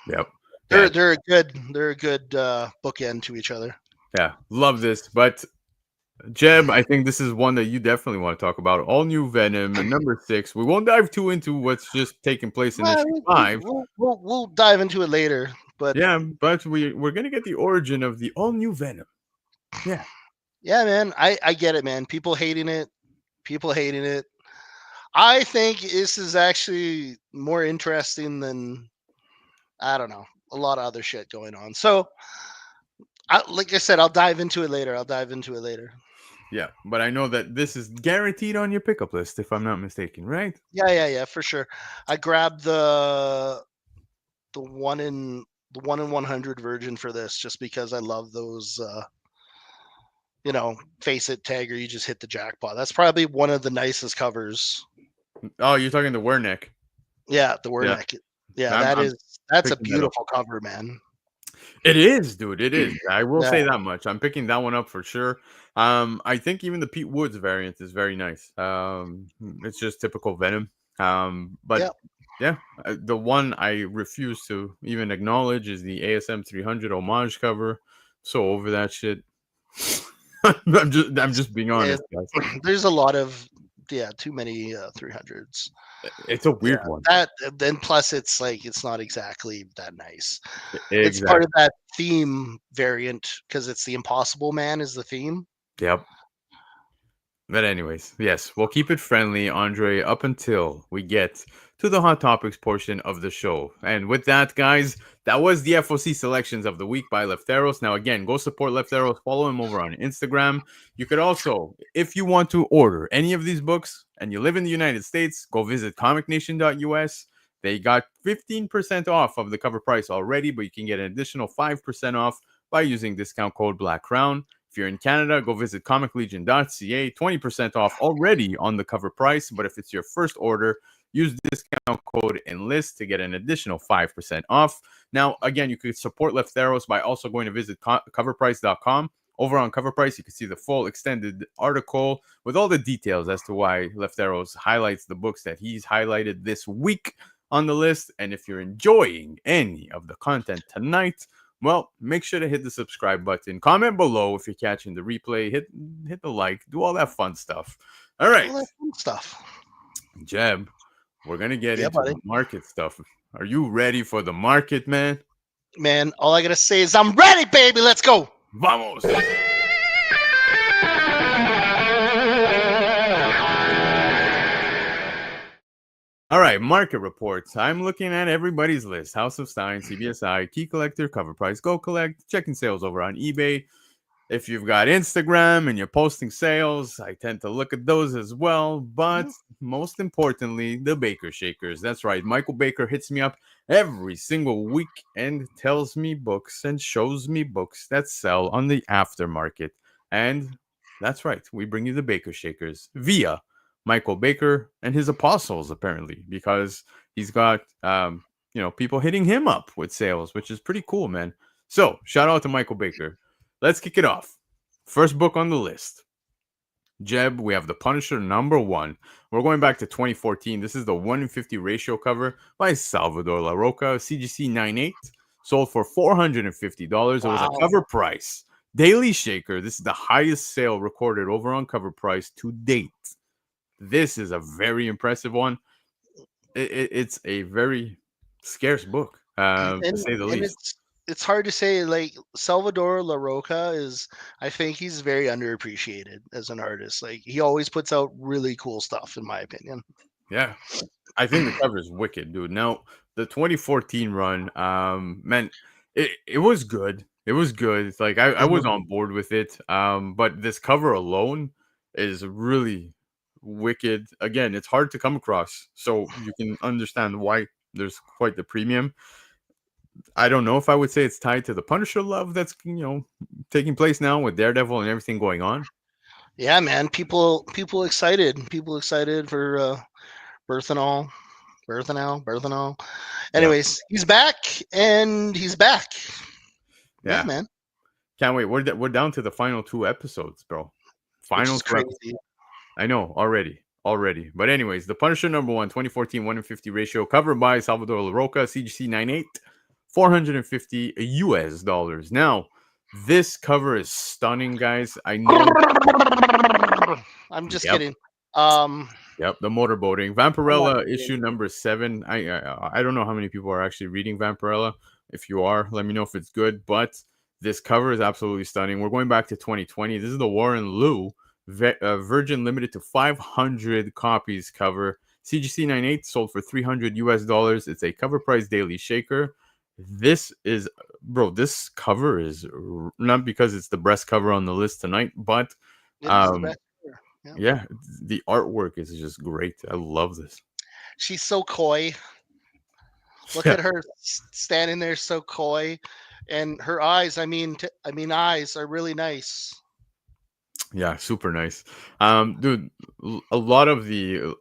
Yep. they're Yeah. they're a good bookend to each other. Yeah. Love this. But Jeb, I think this is one that you definitely want to talk about. All new Venom #6. We won't dive too into what's just taking place in issue 5. We'll dive into it later, but Yeah, but we're gonna get the origin of the all new Venom. Yeah. Yeah, man. I get it, man. People hating it. People hating it. I think this is actually more interesting than, I don't know, a lot of other shit going on. So, like I said, I'll dive into it later. I'll dive into it later. Yeah, but I know that this is guaranteed on your pickup list, if I'm not mistaken, right? Yeah, for sure. I grabbed the one in 100 version for this just because I love those. Face it tagger. You just hit the jackpot. That's probably one of the nicest covers. Oh, you're talking the Wernick. Yeah, the Yeah, Wernick. Yeah, I'm that's a picking that up. beautiful cover, man. It is, dude. It is. I will Yeah, say that much. I'm picking that one up for sure. I think even the Pete Woods variant is very nice. It's just typical Venom. But yeah. yeah, the one I refuse to even acknowledge is the ASM 300 homage cover. So over that shit. I'm just being It, honest, guys. there's a lot of too many 300s. It's a Yeah, weird one. that then plus it's not exactly that nice. It's part Exactly. of that theme variant because it's the Impossible Man is the theme. Yep. But anyways, yes, we'll keep it friendly, Andre, up until we get to the hot topics portion of the show. And with that, guys, that was the FOC selections of the week by Lefteros. Now, again, go support Lefteros. Follow him over on Instagram. You could also, if you want to order any of these books and you live in the United States, go visit comicnation.us. They got 15% off of the cover price already, but you can get an additional 5% off by using discount code Black Crown. If you're in Canada, go visit comiclegion.ca. 20% off already on the cover price. But if it's your first order, use discount code ENLIST to get an additional 5% off. Now, again, you could support Lefteros by also going to visit coverprice.com. Over on Coverprice, you can see the full extended article with all the details as to why Lefteros highlights the books that he's highlighted this week on the list. And if you're enjoying any of the content tonight, well, make sure to hit the subscribe button. Comment below if you're catching the replay. Hit the like. Do all that fun stuff. All right, All that fun stuff. Jeb, we're going to get Yeah, into buddy. the market stuff. Are you ready for the market, man? Man, all I gotta say is I'm ready, baby. Let's go. Vamos! All right, market reports. I'm looking at everybody's list. House of Stein, CBSI, Key Collector, Cover Price, Go Collect, checking sales over on eBay. If you've got Instagram and you're posting sales, I tend to look at those as well. But most importantly, the Baker Shakers. That's right. Michael Baker hits me up every single week and tells me books and shows me books that sell on the aftermarket. And that's right. We bring you the Baker Shakers via Michael Baker and his apostles, apparently, because he's got people hitting him up with sales, which is pretty cool, man. So shout out to Michael Baker. Let's kick it off. First book on the list. Jeb, we have The Punisher #1. We're going back to 2014. This is the 1:50 ratio cover by Salvador La Roca, CGC 98. Sold for $450. It was a Wow. cover price. Daily Shaker. This is the highest sale recorded over on Cover Price to date. This is a very impressive one. It's a very scarce book, to say the And least. it's hard to say. Like Salvador La Roca I think he's very underappreciated as an artist. Like he always puts out really cool stuff, in my opinion. Yeah, I think the cover is wicked, dude. Now, the 2014 run, man, it was good. It was good. It's like I was on board with it. But this cover alone is really wicked. Again, it's hard to come across, so you can understand why there's quite the premium. I don't know if I would say it's tied to the Punisher love that's taking place now with Daredevil and everything going on. Yeah, man. People excited. People excited for Berthanol. Berthanol. Yeah, Anyways, he's back and he's back. Yeah, yeah. man. Can't wait. We're down to the final 2 episodes, bro. Which Final is 2 episodes. crazy. I know already. But anyways, The Punisher #1, 2014 1:50 ratio, covered by Salvador La Roca, CGC 98, $450 US. Now, this cover is stunning, guys. I know. I'm just Yep. kidding. Yep, the motorboating. I'm not Vampirella kidding. issue #7. I don't know how many people are actually reading Vampirella. If you are, let me know if it's good. But This cover is absolutely stunning. We're going back to 2020. This is the Warren Liu Virgin limited to 500 copies cover. CGC 98 sold for $300 US. It's a cover price daily shaker. This is, bro, this cover is not because it's the best cover on the list tonight, but It is the best. Yeah. yeah, the artwork is just great. I love this. She's so coy. Look Yeah, at her standing there, so coy, and her eyes. Eyes are really nice. yeah, super nice. Dude, a lot of the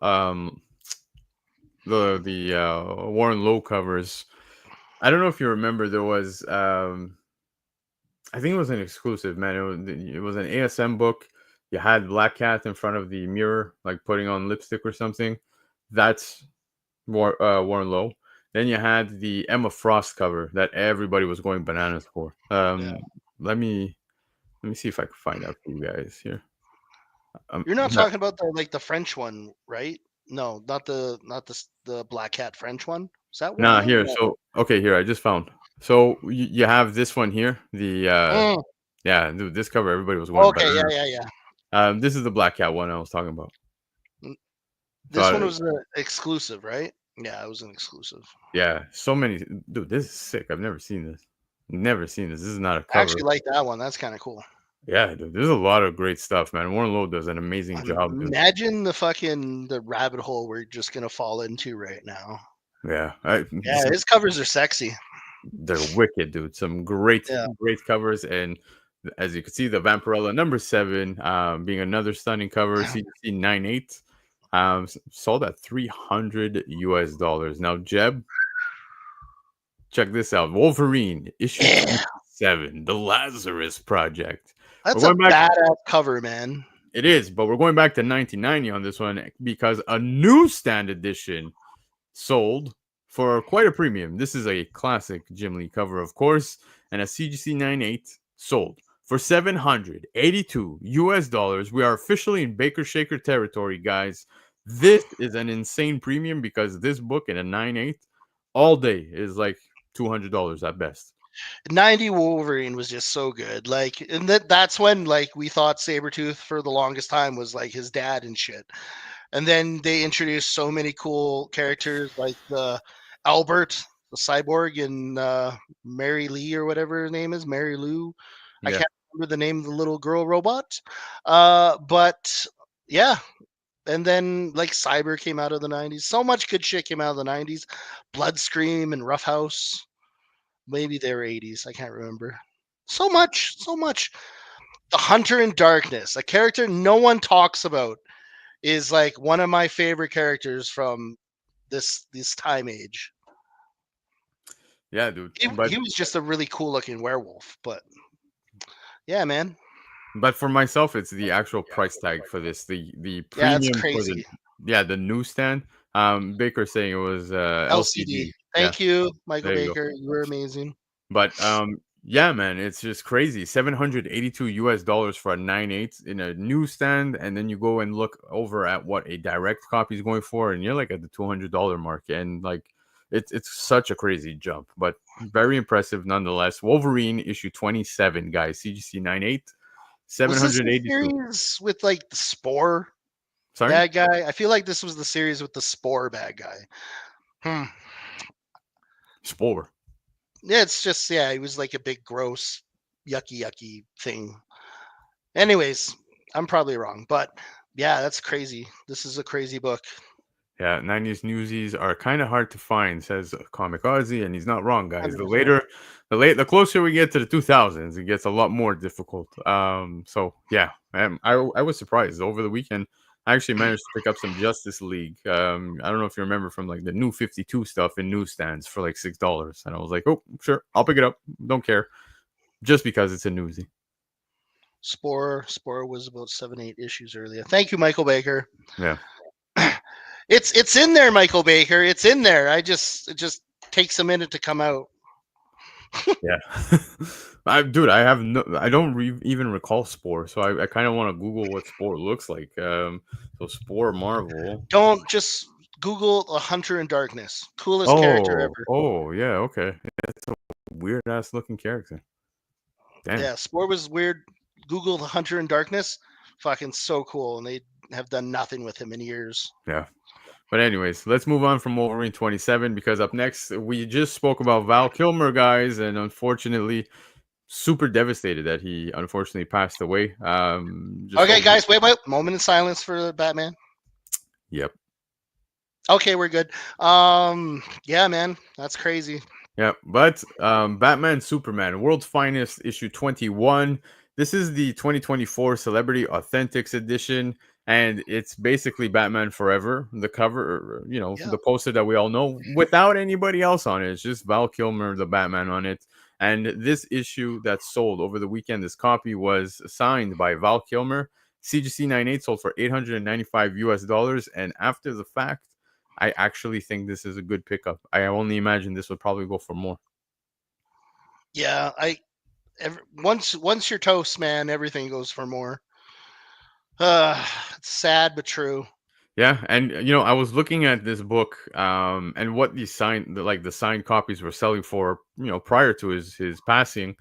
Warren Lowe covers. I don't know if you remember. There was I think it was an exclusive, man. It was an ASM book. You had Black Cat in front of the mirror, like putting on lipstick or something. That's Warren Lowe. Then you had the Emma Frost cover that everybody was going bananas for. Yeah. Let me see if I can find out for you guys here. You're not No, talking about the French one, right? No, not the Black Hat French one. Is that Warren nah, Lowe? here. No. So okay, here I just found. So you have this one here. The Mm, yeah, dude, this cover everybody was going okay, yeah, bananas. yeah, yeah. This is the Black Cat one I was talking about. Mm, This one So was an exclusive, right? Yeah, it was an exclusive. yeah, so many. Dude, this is sick. I've never seen this. Never seen this. This is not a I actually cover. like that one. That's kind of cool. Yeah, dude, there's a lot of great stuff, man. Warren Lowe does an amazing job, dude. Imagine the rabbit hole we're just gonna fall into right now. Yeah, Yeah, his covers are sexy. they're wicked, dude. Some great, Yeah. great covers, and as you can see, the Vampirella #7, being another stunning cover. CGC 98, sold at $300 US. Now, Jeb, check this out. Wolverine issue Yeah. 27, The Lazarus Project. We're That's a going back. badass cover, man. It is, but we're going back to 1990 on this one because a newsstand edition sold for quite a premium. This is a classic Jim Lee cover, of course, and a CGC 98 sold for $782 US. We are officially in Baker Shaker territory, guys. This is an insane premium because this book in a 98 all day is like $200 at best. 90 Wolverine was just so good. Like, and that's when like we thought Sabretooth for the longest time was like his dad and shit. And then they introduced so many cool characters like the Albert, the cyborg, and Mary Lee or whatever her name is, Mary Lou. I Yeah. can't remember the name of the little girl robot. But yeah. And then like Cyber came out of the 90s. So much good shit came out of the 90s. Bloodscream and Rough House. Maybe they were 80s. I can't remember. So much, so much. The Hunter in Darkness, a character no one talks about, is like one of my favorite characters from this time age. Yeah, dude. He was just a really cool looking werewolf, but yeah, man. But for myself, it's the actual price tag for this. The Yeah, it's premium for crazy. the newsstand. Baker saying it was LCD. LCD. Yeah, Thank you, Michael there you go. Baker. You were amazing. But yeah, man, it's just crazy. $782 for a 9/8 in a newsstand, and then you go and look over at what a direct copy is going for, and you're like at the $200 mark, and like it's such a crazy jump, but very impressive nonetheless. Wolverine issue 27, guys. CGC 98, Was this the 782. series with like the Spore Sorry, bad guy? I feel like this was the series with the Spore bad guy. Spore. Yeah, it's just he was like a big gross yucky thing. Anyways, I'm probably wrong, but yeah, that's crazy. This is a crazy book. Yeah, 90s newsies are kind of hard to find, says Comic Ozzy, and he's not wrong, guys. 100%. The closer we get to the 2000s, it gets a lot more difficult. So yeah, I was surprised over the weekend. I actually managed to pick up some Justice League. I don't know if you remember from like the new 52 stuff in newsstands for like $6, and I was like, oh, sure, I'll pick it up. Don't care, just because it's a newsie. Spore was about 7-8 issues earlier. Thank you, Michael Baker. Yeah. It's in there, Michael Baker. It's in there. It just takes a minute to come out. Yeah, I don't even recall Spore, so I kind of want to Google what Spore looks like. So Spore Marvel. Don't just Google a Hunter in Darkness. Coolest character ever. Oh, yeah, okay. It's a weird ass looking character. Damn. Yeah, Spore was weird. Google the Hunter in Darkness, fucking so cool, and they have done nothing with him in years. Yeah. But anyways, let's move on from Wolverine 27 because up next we just spoke about Val Kilmer, guys, and unfortunately, super devastated that he unfortunately passed away. Just Okay, hope. guys, wait, moment of silence for Batman. Yep. Okay, we're good. Yeah, man, that's crazy. Yeah, but Batman Superman, World's Finest, issue 21. This is the 2024 Celebrity Authentics edition, and it's basically Batman Forever. The cover, Yeah, the poster that we all know, without anybody else on it. It's just Val Kilmer, the Batman on it. And this issue that sold over the weekend, this copy was signed by Val Kilmer. CGC 98 sold for $895 US, and after the fact, I actually think this is a good pickup. I only imagine this would probably go for more. yeah. Once you're toast, man, everything goes for more. It's sad but true. Yeah, and I was looking at this book, and what the signed copies were selling for, prior to his passing.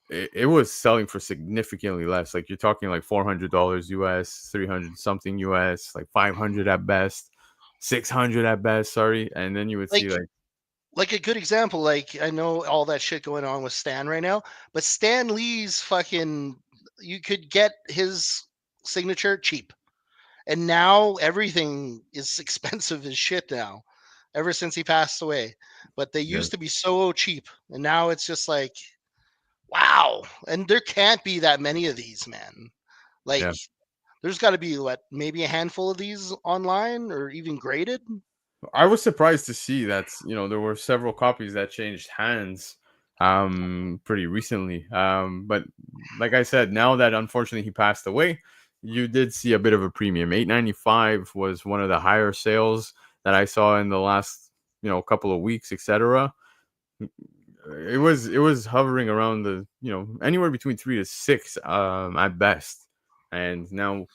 It was selling for significantly less. Like you're talking like $400 US, 300 something US, like 500 at best, 600 at best. Sorry, and then you would see Like like. like a good example. Like I know all that shit going on with Stan right now, but Stan Lee's fucking. You could get his signature cheap. And now everything is expensive as shit now, ever since he passed away. But they Yeah, used to be so cheap, and now it's just like, wow. And there can't be that many of these, man. Like, yeah. there's got to be what, maybe a handful of these online or even graded. I was surprised to see that there were several copies that changed hands pretty recently. But like I said, now that unfortunately he passed away, you did see a bit of a premium. 895 was one of the higher sales that I saw in the last couple of weeks, etc. It was hovering around the anywhere between 3 to 6 at best, and now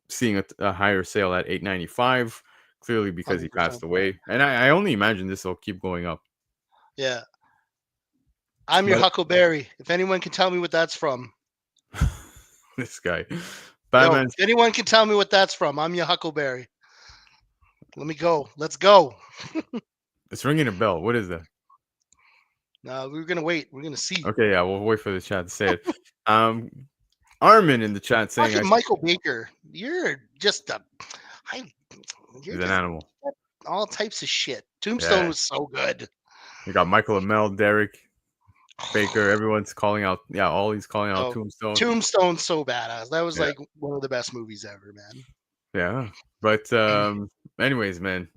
seeing a higher sale at 895, clearly because he passed 100%. away. And I only imagine this will keep going up. Yeah. I'm your But Huckleberry. If anyone can tell me what that's from. this guy, Yo, Batman's, if anyone can tell me what that's from, I'm your Huckleberry. Let me go. Let's go. it's ringing a bell. What is that? No, we're gonna wait. We're gonna see. Okay, yeah, we'll wait for the chat to say it. Um, Armin in the chat saying Fucking Michael Baker, you're just a, I, you're he's an just animal. all types of shit. Tombstone Yeah, was so good. you got Michael Amell, Derek Baker. Everyone's calling out. Yeah, Ollie's calling out Oh, Tombstone. Tombstone's so badass. That was Yeah, like one of the best movies ever, man. yeah. But anyways, man,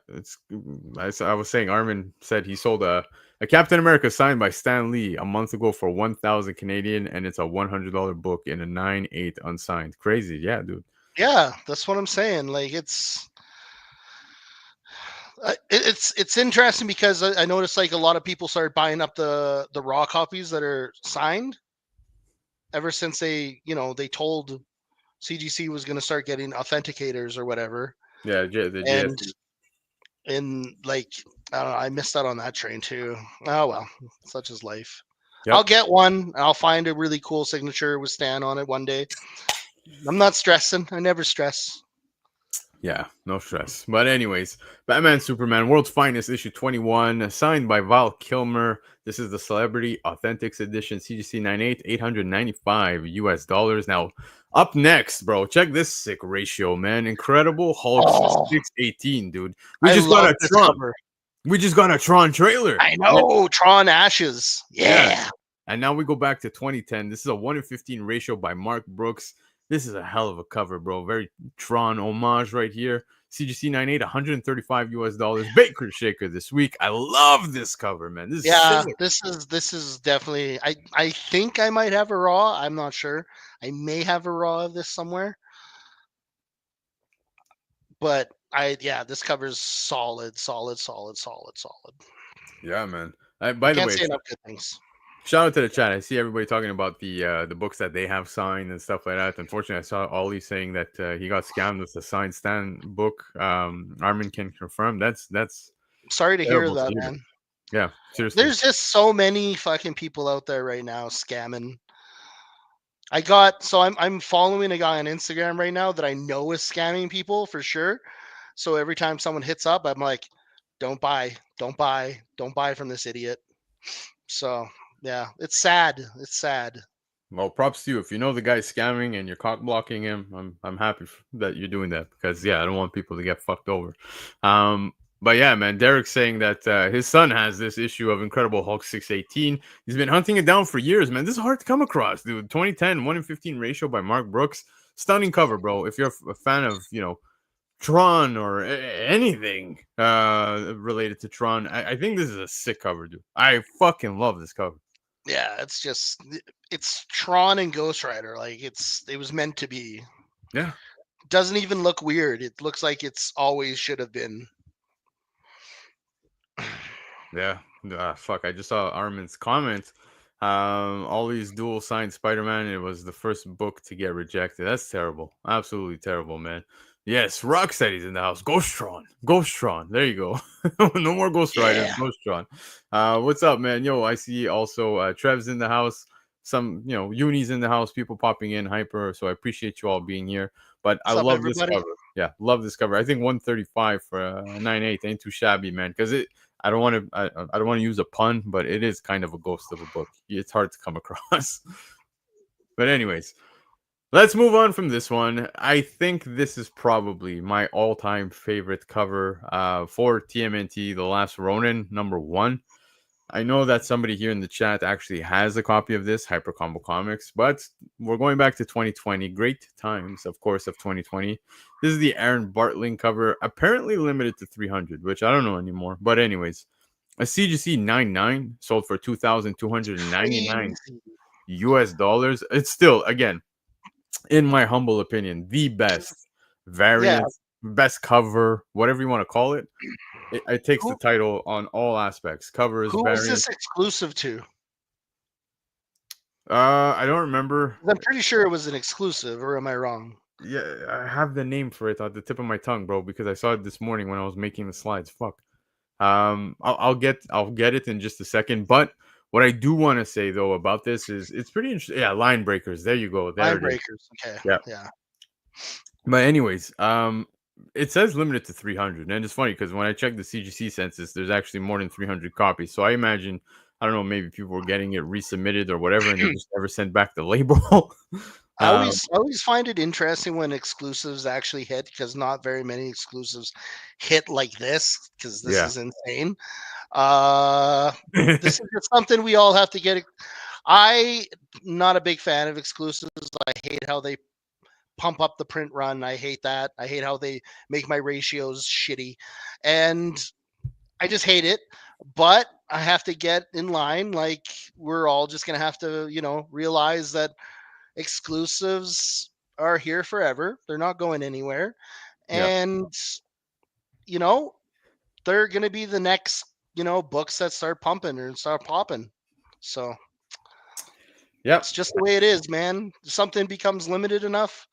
it's I was saying Armin said he sold a Captain America signed by Stan Lee a month ago for 1,000 Canadian, and it's a $100 book in a 9/8 unsigned. Crazy, yeah, dude. Yeah, that's what I'm saying. Like it's interesting because I noticed like a lot of people started buying up the raw copies that are signed ever since they told CGC was going to start getting authenticators or whatever. Yeah, the And JSC. like I don't know, I missed out on that train too. Oh well, such is life. I'll Yep. get one. I'll find a really cool signature with Stan on it one day. I'm not stressing. I never stress. Yeah, no stress. But anyways, Batman Superman World's Finest issue 21, signed by Val Kilmer. This is the Celebrity Authentics Edition, CGC 98, $895 US. Now, up next, bro, check this sick ratio, man. Incredible Hulk Oh, 618, dude. We I just got love a this Tron. cover. We just got a Tron trailer. I know Tron Ashes. Yeah. Yeah. And now we go back to 2010. This is a 1 in 15 ratio by Mark Brooks. This is a hell of a cover, bro. Very Tron homage right here. CGC 98, $135 US. Baker Shaker this week. I love this cover, man. This is Yeah, sick. this is definitely I think I might have a raw. I'm not sure. I may have a raw of this somewhere. But this cover's solid, solid, solid, solid, solid. Yeah, man. I By the can't way, say enough good things. shout out to the chat. I see everybody talking about the books that they have signed and stuff like that. Unfortunately, I saw Ollie saying that he got scammed with the signed Stan book. Armin can confirm that's Sorry to hear terrible to that, hear. man. Yeah, seriously. There's just so many fucking people out there right now scamming. I'm following a guy on Instagram right now that I know is scamming people for sure. So every time someone hits up, I'm like, don't buy, don't buy, don't buy from this idiot. So yeah, it's sad. It's sad. Well, props to you. If you know the guy's scamming and you're cock blocking him, I'm happy that you're doing that because yeah, I don't want people to get fucked over. Um, but yeah, man, Derek's saying that his son has this issue of Incredible Hulk 618. He's been hunting it down for years, man. This is hard to come across, dude. 2010, 1 in 15 ratio by Mark Brooks. Stunning cover, bro. If you're a fan of, Tron or anything related to Tron, I think this is a sick cover, dude. I fucking love this cover. Yeah, it's Tron and Ghost Rider. Like it was meant to be. Yeah. Doesn't even look weird. It looks like it's always should have been. Yeah. Fuck. I just saw Armin's comment. All these dual signed Spider-Man. It was the first book to get rejected. That's terrible. Absolutely terrible, man. Yes, Rocksteady's in the house. Ghosttron. Ghosttron. There you go. No more Ghost Riders. Yeah. Ghosttron. What's up, man? Yo, I see also Trev's in the house. Some, Uni's in the house. People popping in. Hyper. So I appreciate you all being here. But I What's up, love this everybody? cover. Yeah, love this cover. I think 135 for 9.8 ain't too shabby, man. Because I don't want to. I don't want to use a pun, but it is kind of a ghost of a book. It's hard to come across. But anyways, let's move on from this one. I think this is probably my all-time favorite cover for TMNT: The Last Ronin, #1. I know that somebody here in the chat actually has a copy of this, Hyper Combo Comics, but we're going back to 2020. Great times, of course, of 2020. This is the Aaron Bartling cover, apparently limited to 300, which I don't know anymore. But anyways, a CGC 99 sold for 2,299 Crazy. US dollars. It's still, again, in my humble opinion, the best Yeah. variant, best cover, whatever you want to call it. It takes the Who title on all aspects. Covers, who was variants. this exclusive to? I don't remember. I'm pretty sure it was an exclusive, or am I wrong? Yeah, I have the name for it at the tip of my tongue, bro, because I saw it this morning when I was making the slides. Fuck. I'll get it in just a second. But what I do want to say though about this is it's pretty interesting. Yeah, line breakers. There you go. There Line it is. breakers. Okay. Yeah. Yeah. But anyways, it says limited to 300, and it's funny because when I checked the CGC census, there's actually more than 300 copies. So I imagine, I don't know, maybe people were getting it resubmitted or whatever, and they just never sent back the label. I um, always find it interesting when exclusives actually hit because not very many exclusives hit like this because this yeah, is insane. This is just something we all have to get. I not a big fan of exclusives. I hate how they pump up the print run. I hate that. I hate how they make my ratios shitty, and I just hate it. But I have to get in line. Like we're all just gonna have to, realize that exclusives are here forever. They're not going anywhere. yeah, And, you know, they're going to be the next, books that start pumping or start popping. So yep. it's just the way it is, man. If something becomes limited enough,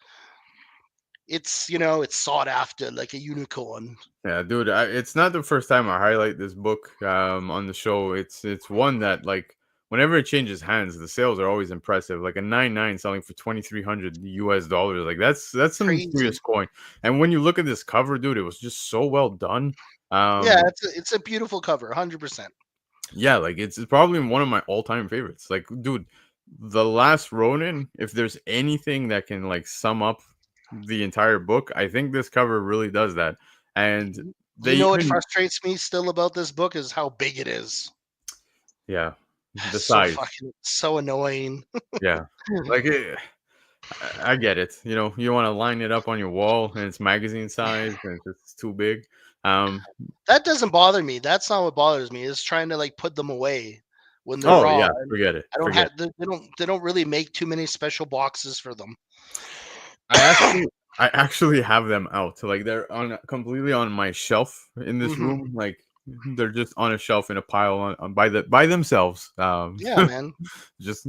it's sought after like a unicorn. Yeah, dude, it's not the first time I highlight this book on the show. It's one that, like, whenever it changes hands, the sales are always impressive. Like a 9.9 selling for 2,300 US dollars, like that's some Crazy. serious coin. And when you look at this cover, dude, it was just so well done. Yeah, it's a beautiful cover, 100%. Yeah, like it's probably one of my all-time favorites. Like, dude, The Last Ronin, if there's anything that can like sum up the entire book, I think this cover really does that. And they You know what even, frustrates me still about this book is how big it is. yeah, the So size. fucking so annoying. Yeah. Like I get it. You want to line it up on your wall and it's magazine size and it's too big. Um That doesn't bother me. That's not what bothers me. Is trying to like put them away when they're oh raw. yeah, And forget it. I don't Forget have it. they don't really make too many special boxes for them. I actually I actually have them out. Like they're on completely on my shelf in this Hmm. room. Like they're just on a shelf in a pile on by themselves. Yeah, man. Just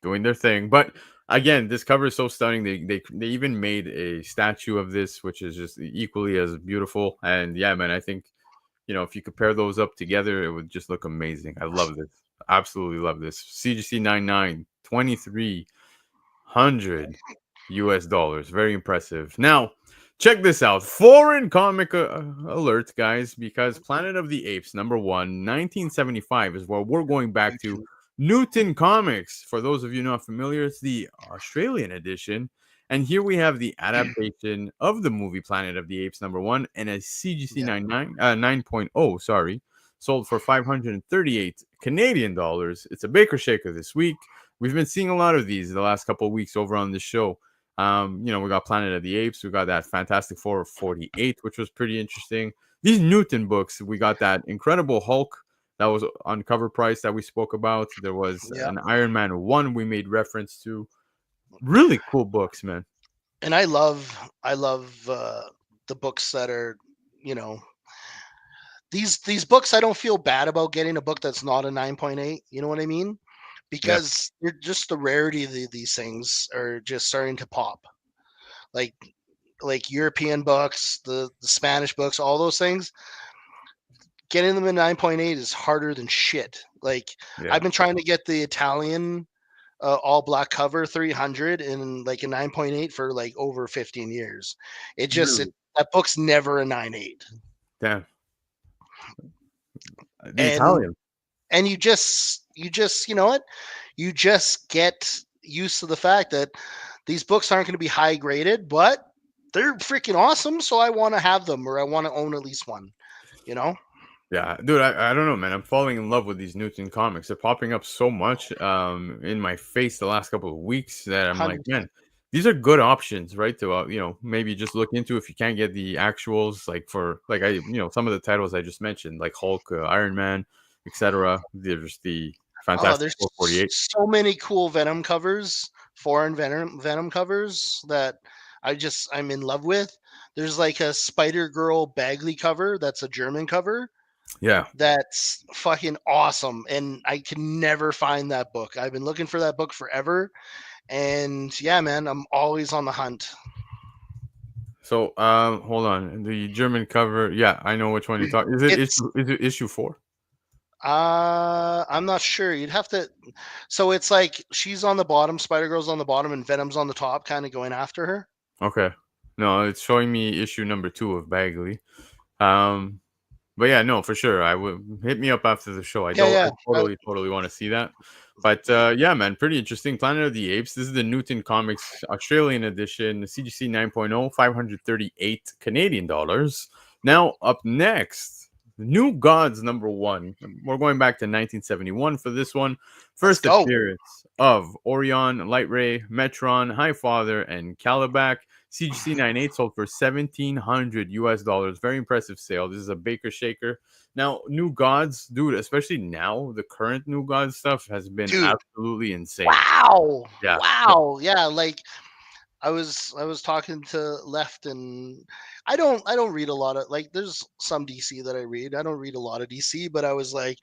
doing their thing. But again, this cover is so stunning. They even made a statue of this, which is just equally as beautiful. And yeah, man, I think if you compare those up together, it would just look amazing. I love this. Absolutely love this. CGC 99, 2,300 US dollars. Very impressive. Now, check this out. Foreign comic alert, guys, because Planet of the Apes, number one, 1975 is where we're going back to. Newton Comics. For those of you not familiar, it's the Australian edition. And here we have the adaptation of the movie Planet of the Apes number one and a CGC Yeah. 9.0, sorry, sold for 538 Canadian dollars. It's a Baker Shaker this week. We've been seeing a lot of these the last couple of weeks over on the show. We got Planet of the Apes. We got that Fantastic Four 48, which was pretty interesting. These Newton books, we got that Incredible Hulk that was on Covrprice that we spoke about. There was Yeah. an Iron Man 1 we made reference to. Really cool books, man. And I love the books that are, you know, these books. I don't feel bad about getting a book that's not a 9.8. You know what I mean? Yeah. Because they're just the rarity of these things are just starting to pop. Like European books, the Spanish books, all those things. Getting them in 9.8 is harder than shit. Like Yeah. I've been trying to get the Italian all black cover 300 in like a 9.8 for like over 15 years. Really? That book's never a 9.8. Damn. The And Italian. you just you know what? You just get used to the fact that these books aren't going to be high graded, but they're freaking awesome, so I want to have them or I want to own at least one, you know? Yeah, dude, I don't know, man. I'm falling in love with these Newton comics. They're popping up so much in my face the last couple of weeks that I'm like, 100%. man, these are good options, right? To maybe just look into if you can't get the actuals, like for like some of the titles I just mentioned, like Hulk, Iron Man, etc. There's the Oh, Fantastic there's 448. so many cool Venom covers, foreign Venom covers that I'm in love with. There's like a Spider Girl Bagley cover that's a German cover Yeah. that's fucking awesome, and I can never find that book. I've been looking for that book forever, and yeah, man, I'm always on the hunt. So hold on. The German cover, yeah, I know which one you're talking. It's Is it issue 4? I'm not sure. You'd have to. So it's like she's on the bottom, Spider Girl's on the bottom, and Venom's on the top, kind of going after her. Okay. No, it's showing me issue number 2 of Bagley. Um But yeah, no, for sure. I would hit me up after the show. Yeah, I yeah. totally want to see that. But yeah, man, pretty interesting. Planet of the Apes. This is the Newton Comics Australian edition, CGC 9.0, 538 Canadian dollars. Now, up next, New Gods number one. We're going back to 1971 for this one. Let's First go. appearance of Orion, Lightray, Metron, Highfather, and Calabac. CGC 98 sold for 1,700 US dollars. Very impressive sale. This is a Baker Shaker. Now, New Gods, dude, especially now, the current New Gods stuff has been Dude. absolutely insane. Wow. Yeah. Wow. Yeah, like I was talking to Left, and I don't read a lot of, like, there's some DC that I read. I don't read a lot of DC, but I was like,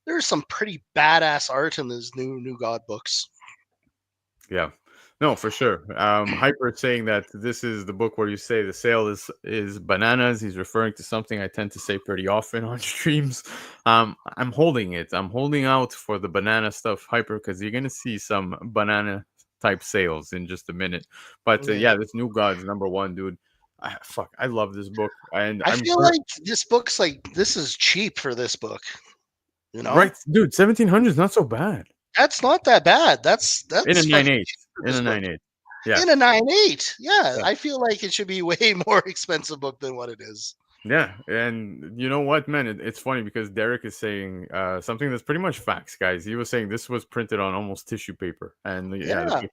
there's some pretty badass art in these new God books. Yeah. No, for sure. Hyper is saying that this is the book where you say the sale is bananas. He's referring to something I tend to say pretty often on streams. I'm holding it. I'm holding out for the banana stuff, Hyper, because you're gonna see some banana type sales in just a minute. But Yeah. yeah, this New Gods number one, dude. I love this book, and I feel like this book's like, this is cheap for this book, you know? right, dude. 1,700 is not so bad That's not that bad. That's in a fucking 9.8. cheap for In this a book. 9.8. Yeah. In a 9.8. Yeah, Yeah. I feel like it should be way more expensive book than what it is. Yeah, and you know what, man? It's funny because Derek is saying something that's pretty much facts, guys. He was saying this was printed on almost tissue paper, and yeah, the Yeah.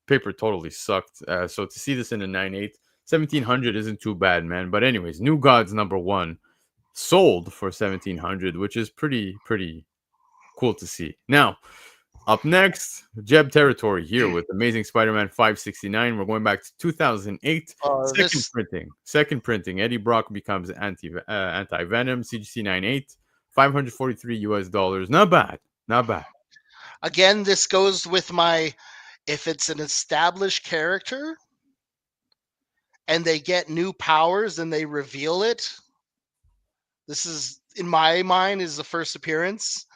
paper totally sucked. So to see this in a 9.8, 1,700 isn't too bad, man. But anyways, New Gods number one sold for 1,700, which is pretty cool to see. Now, up next, Jeb territory here with Amazing Spider-Man 569. We're going back to 2008. This Second printing. Eddie Brock becomes anti-venom. CGC 98. 543 US dollars. Not bad. Not bad. again, this goes with my, if it's an established character and they get new powers and they reveal it, in my mind, is the first appearance.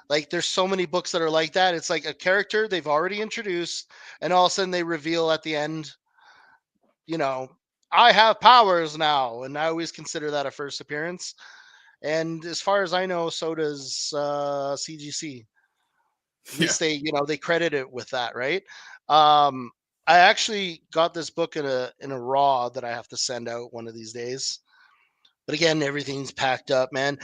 Like there's so many books that are like that. It's like a character they've already introduced, and all of a sudden they reveal at the end, you know, I have powers now, and I always consider that a first appearance. And as far as I know, so does CGC. At Yeah. least they credit it with that, right? Um, I actually got this book in a raw that I have to send out one of these days. But again, everything's packed up, man.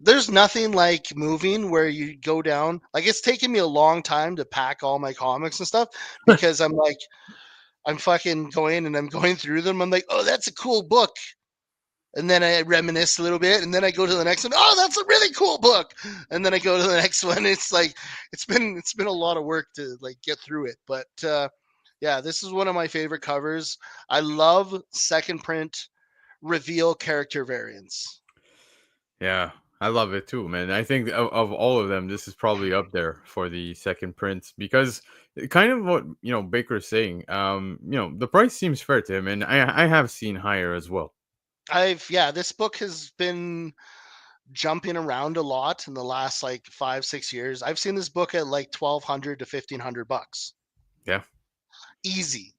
There's nothing like moving where you go down. Like it's taken me a long time to pack all my comics and stuff because I'm fucking going and I'm going through them. I'm like, oh, that's a cool book. And then I reminisce a little bit, and then I go to the next one. Oh, that's a really cool book. And then I go to the next one. It's like it's been a lot of work to like get through it. But yeah, this is one of my favorite covers. I love second print reveal character variants. Yeah, I love it too, man. I think of all of them, this is probably up there for the second print because kind of what Baker's saying. The price seems fair to him, and I have seen higher as well. This book has been jumping around a lot in the last like 5-6 years. I've seen this book at like 1,200 to 1,500 bucks, Yeah, easy.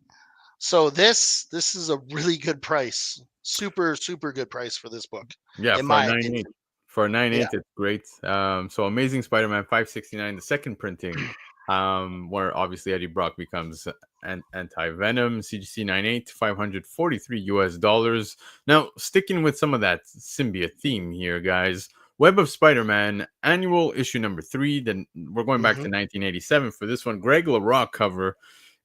So this is a really good price, super super good price for this book, yeah, in for a my 9.8. opinion. For a nine Yeah. eight, it's great. So Amazing Spider-Man 569, the second printing, where obviously Eddie Brock becomes an anti-venom. CGC 98, $543. Now, sticking with some of that symbiote theme here, guys. Web of Spider-Man annual issue number 3. Then we're going back to Hmm. 1987 for this one. Greg LaRock cover.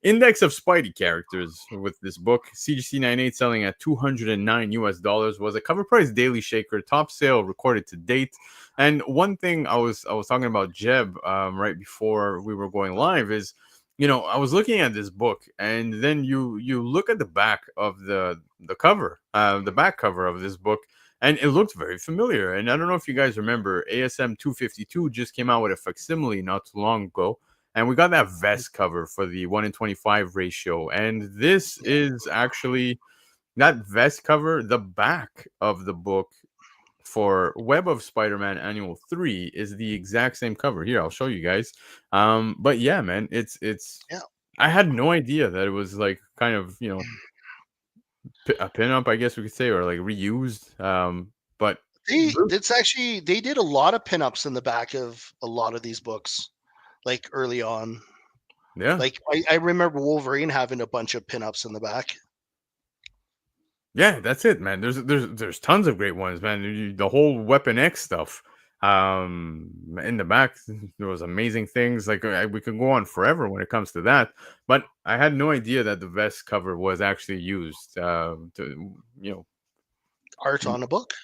Index of Spidey characters with this book. CGC 98 selling at $209 was a cover price daily shaker, top sale recorded to date. And one thing I was talking about Jeb right before we were going live is, I was looking at this book, and then you look at the back of the cover, the back cover of this book, and it looked very familiar. And I don't know if you guys remember, ASM 252 just came out with a facsimile not too long ago, and we got that vest cover for the 1 in 25 ratio. And this Yeah. is actually that vest cover, the back of the book for Web of Spider-Man Annual 3 is the exact same cover. Here, I'll show you guys. But yeah, man, it's Yeah. I had no idea that it was like kind of, a pinup, I guess we could say, or like reused. But They did a lot of pinups in the back of a lot of these books, like early on. yeah. Like I remember Wolverine having a bunch of pinups in the back. Yeah, that's it, man. There's tons of great ones, man. The whole Weapon X stuff. In the back, there was amazing things. Like we could go on forever when it comes to that. But I had no idea that the vest cover was actually used to, Art on a book.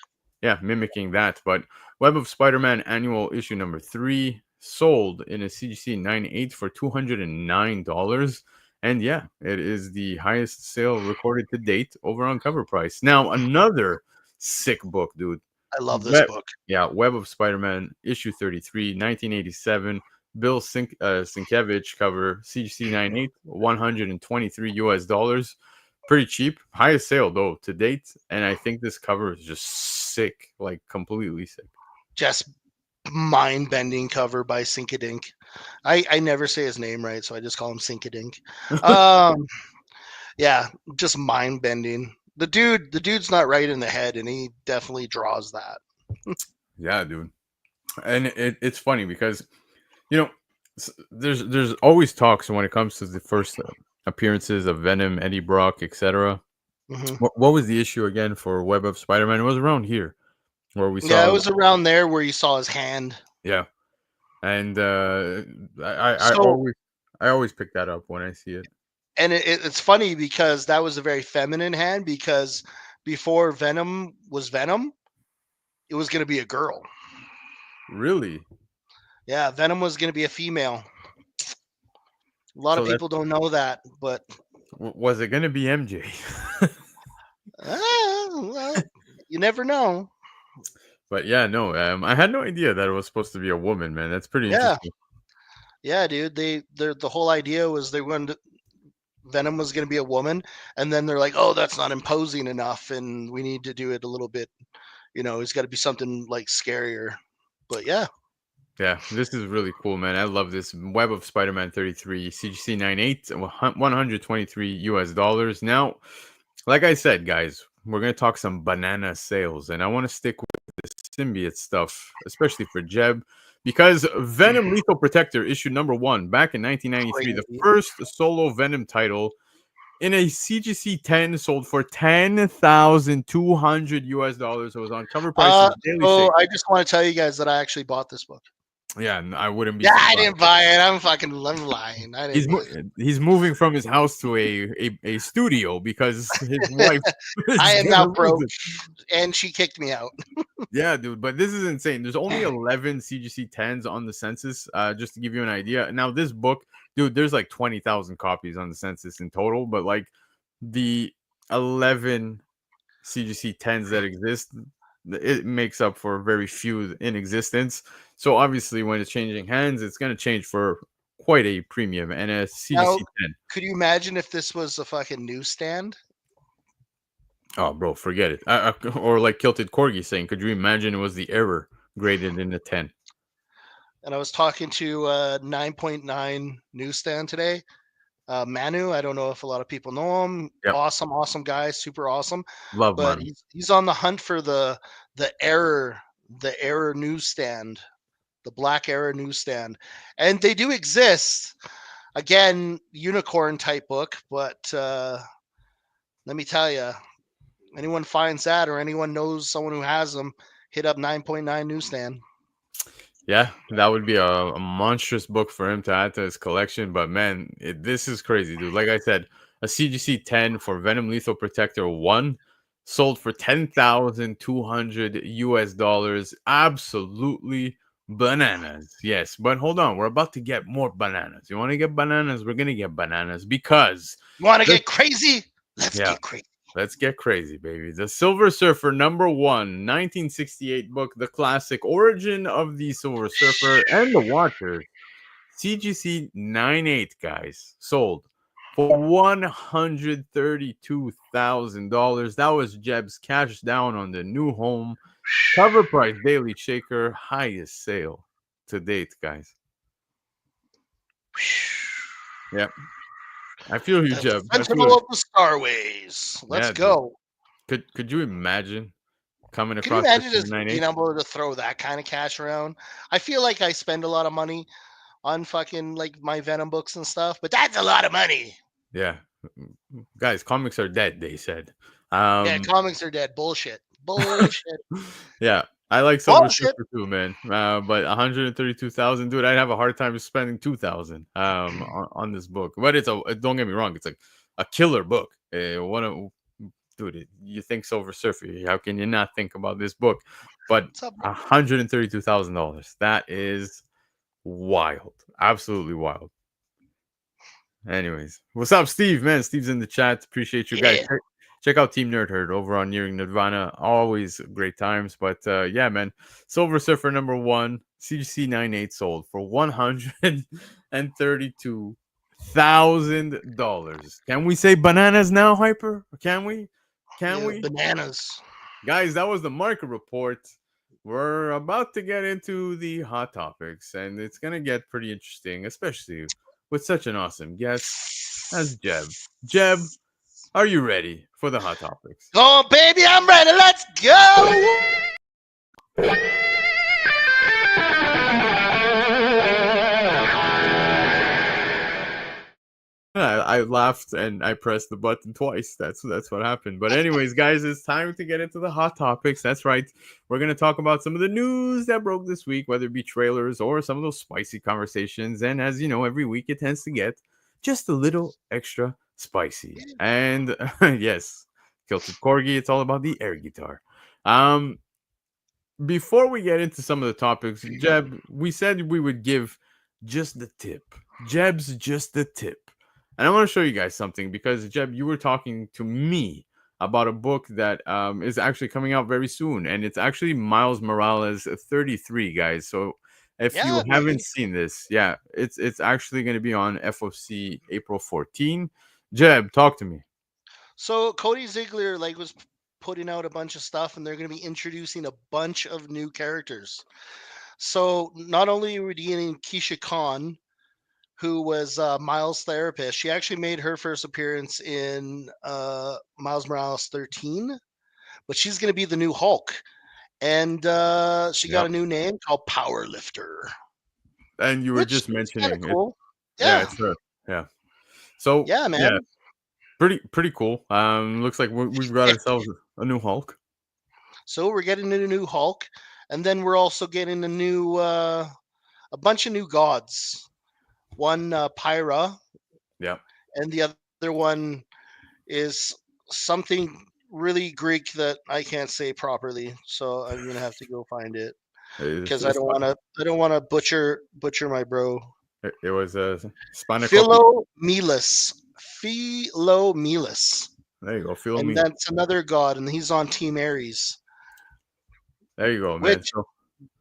yeah, mimicking that. But Web of Spider-Man Annual Issue number 3 sold in a CGC 98 for $209. And yeah, it is the highest sale recorded to date over on Covrprice. Now, another sick book, dude. I love this Web, book. yeah, Web of Spider-Man issue 33, 1987. Bill Sienkiewicz cover, CGC 98, $123. Pretty cheap. Highest sale though to date, and I think this cover is just sick, like completely sick. Just mind bending cover by Sinkadink. I never say his name right, so I just call him Sinkadink. Um, yeah, just mind bending. The dude's not right in the head, and he definitely draws that. Yeah, dude. And it's funny because there's always talks when it comes to the first appearances of Venom, Eddie Brock, etc. Hmm. What was the issue again for Web of Spider-Man? It was around here where we Yeah, saw, it was around there where you saw his hand. yeah. And So, I always pick that up when I see it. and it's funny because that was a very feminine hand because before Venom was Venom, it was going to be a girl. Really? Yeah, Venom was going to be a female. A lot of So that people don't know that, but was it going to be MJ? well, you never know. But yeah, no, I had no idea that it was supposed to be a woman, man. That's pretty Yeah, interesting. yeah, dude. The whole idea was they wanted Venom was going to be a woman, and then they're like, oh, that's not imposing enough, and we need to do it a little bit, it's got to be something like scarier. But yeah, Yeah, this is really cool, man. I love this Web of Spider-Man 33 CGC 98 $123 US. Now, like I said, guys, we're gonna talk some banana sales, and I want to stick with the symbiote stuff, especially for Jeb, because Venom Lethal Protector issued number one back in 1993, the crazy. first solo Venom title in a CGC 10 sold for $10,200 US. It was on Cover Price's Daily So Shake. I just want to tell you guys that I actually bought this book. Yeah, I wouldn't be Yeah, I surprised. didn't buy it. I'm lying. I didn't He's buy mo- he's moving from his house to a studio because his wife it. I is am gonna now lose broke, it. and she kicked me out. Yeah, dude, but this is insane. There's only 11 CGC 10s on the census, just to give you an idea. Now, this book, dude, there's like 20,000 copies on the census in total, but like the 11 CGC 10s that exist, it makes up for very few in existence. So obviously, when it's changing hands, it's going to change for quite a premium. And a Now, CGC 10, could you imagine if this was a fucking newsstand? oh, bro, forget it. Or like Kilted Corgi saying, could you imagine it was the error graded in a 10? And I was talking to 9.9 newsstand today. Manu, I don't know if a lot of people know him. Yep, Awesome, awesome guy, super awesome. love But man. he's on the hunt for the error newsstand, the black error newsstand, and they do exist. Again, unicorn type book, but let me tell you, anyone finds that or anyone knows someone who has them, hit up 9.9 newsstand. Yeah, that would be a monstrous book for him to add to his collection. But man, this is crazy, dude. Like I said, a CGC 10 for Venom Lethal Protector 1 sold for $10,200 US. Absolutely bananas. Yes, but hold on. We're about to get more bananas. You want to get bananas? We're going to get bananas because, You want to the- get crazy? Let's yeah, get crazy. let's get crazy, baby. The Silver Surfer number one, 1968 book, the classic Origin of the Silver Surfer and the Watchers. CGC 98, guys, sold for $132,000. That was Jeb's cash down on the new home. Cover price Daily Shaker, highest sale to date, guys. Yep. I feel you, As the Jeb. I feel sentinel it. of the Starways. Let's Yeah, dude. go. Could you imagine coming Can you across this imagine in the just being 98? able to throw that kind of cash around? I feel like I spend a lot of money on fucking like my Venom books and stuff, but that's a lot of money. Yeah. Guys, comics are dead, they said. Yeah, Um comics are dead. Bullshit. Bullshit. yeah, I like Silver Bullshit. Surfer too, man. But 132,000, dude, I'd have a hard time spending 2,000 on this book. But don't get me wrong, it's like a killer book. One of dude, you think Silver Surfer? How can you not think about this book? But What's up, man? $132,000, that is wild, absolutely wild. Anyways, what's up, Steve? Man, Steve's in the chat. Appreciate you guys. Yeah. Check out Team Nerd Herd over on Nearing Nirvana. Always great times. But yeah, man, Silver Surfer number one, CGC 98 sold for $132,000. Can we say bananas now, Hyper? Can we? Can Yeah, we? bananas. Guys, that was the market report. We're about to get into the hot topics, and it's gonna get pretty interesting, especially with such an awesome guest as Jeb. Jeb, are you ready for the hot topics? Oh, baby, I'm ready. Let's go. I laughed and I pressed the button twice. That's what happened. But anyways, guys, it's time to get into the hot topics. That's right. We're gonna talk about some of the news that broke this week, whether it be trailers or some of those spicy conversations. And as you know, every week it tends to get just a little extra spicy. And yes, Kilted Corgi, it's all about the air guitar. Um, Before we get into some of the topics, Jeb, we said we would give just the tip. Jeb's just the tip. And I want to show you guys something because, Jeb, you were talking to me about a book that is actually coming out very soon. And it's actually Miles Morales 33, guys. So if you Yeah, haven't baby. seen this, yeah, it's actually going to be on FOC April 14. Jeb, talk to me. So Cody Ziegler like was putting out a bunch of stuff, and they're going to be introducing a bunch of new characters. So not only are we getting Keisha Khan, who was Miles' therapist, she actually made her first appearance in Miles Morales 13, but she's going to be the new Hulk. And she got Yep. a new name called Power Lifter, And you were which just is kind of mentioning it. cool. Yeah, Yeah, it's her. Yeah. So yeah, yeah, man. pretty cool. Looks like we've got Thick. ourselves a new Hulk. So we're getting a new Hulk, and then we're also getting a bunch of new gods. One Pyra, Yeah. and the other one is something really Greek that I can't say properly. So I'm gonna have to go find it It's, because I it's, don't want to. I don't want to butcher my bro. it was a Spanakopoulos. Philomelis. Philomelis. There you go. Feel And me. that's another god, and he's on Team Ares. There you go, man. Which, So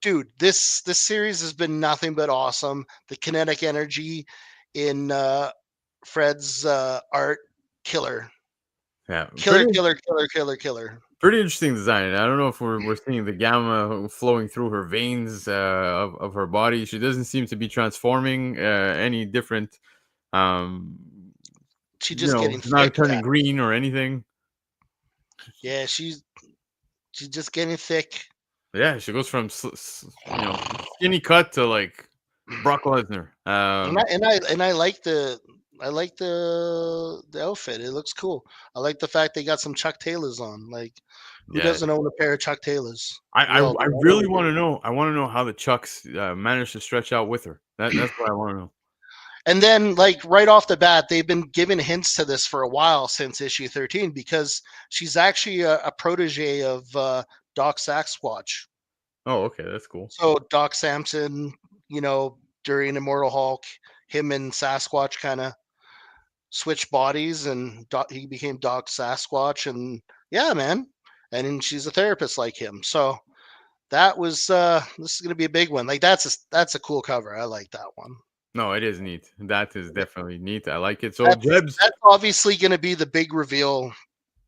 dude, this series has been nothing but awesome. The kinetic energy in Fred's art, killer, yeah, killer, killer, killer, killer, killer. pretty interesting design. I don't know if we're seeing the gamma flowing through her veins of her body. She doesn't seem to be transforming any different. Um, She's just getting she's not thick. turning green or anything. Yeah, she's just getting thick. Yeah, she goes from skinny cut to like Brock Lesnar. And I like the outfit. It looks cool. I like the fact they got some Chuck Taylors on. Like, who Yeah, doesn't own a pair of Chuck Taylors? I We I, all I do. really want to know. I want to know how the Chucks managed to stretch out with her. That's what I want to know. And then, like, right off the bat, they've been giving hints to this for a while since issue 13 because she's actually a protege of Doc Sasquatch. Oh, okay, that's cool. So Doc Samson, during Immortal Hulk, him and Sasquatch kind of switched bodies, and he became Doc Sasquatch. And yeah, man, and then she's a therapist like him. So that was this is gonna be a big one. Like that's a cool cover. I like that one. No, it is neat. That is definitely neat. I like it. So, That's Jebs, that's obviously going to be the big reveal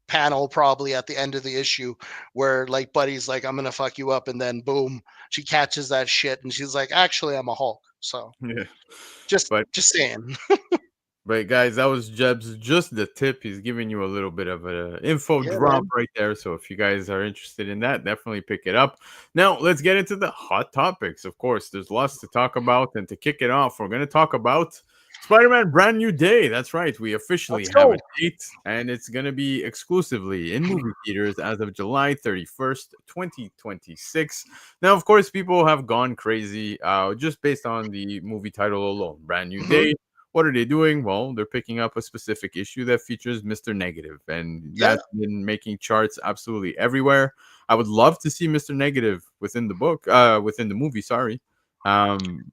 panel probably at the end of the issue where like Buddy's like, I'm gonna fuck you up, and then boom, she catches that shit and she's like, actually I'm a Hulk. So yeah, just but just saying. But guys, that was Jeb's just the tip. He's giving you a little bit of an info Yeah, drop man. right there. So if you guys are interested in that, definitely pick it up. Now let's get into the hot topics. Of course, there's lots to talk about, and to kick it off, we're going to talk about Spider-Man Brand New Day. That's right, we officially Let's have a go. date, and it's going to be exclusively in movie theaters as of July 31st, 2026. Now, of course, people have gone crazy just based on the movie title alone, Brand New Mhm. Day. What are they doing? Well, they're picking up a specific issue that features Mr. Negative, and Yeah. that's been making charts absolutely everywhere. I would love to see Mr. Negative within the book, within the movie. Sorry, um,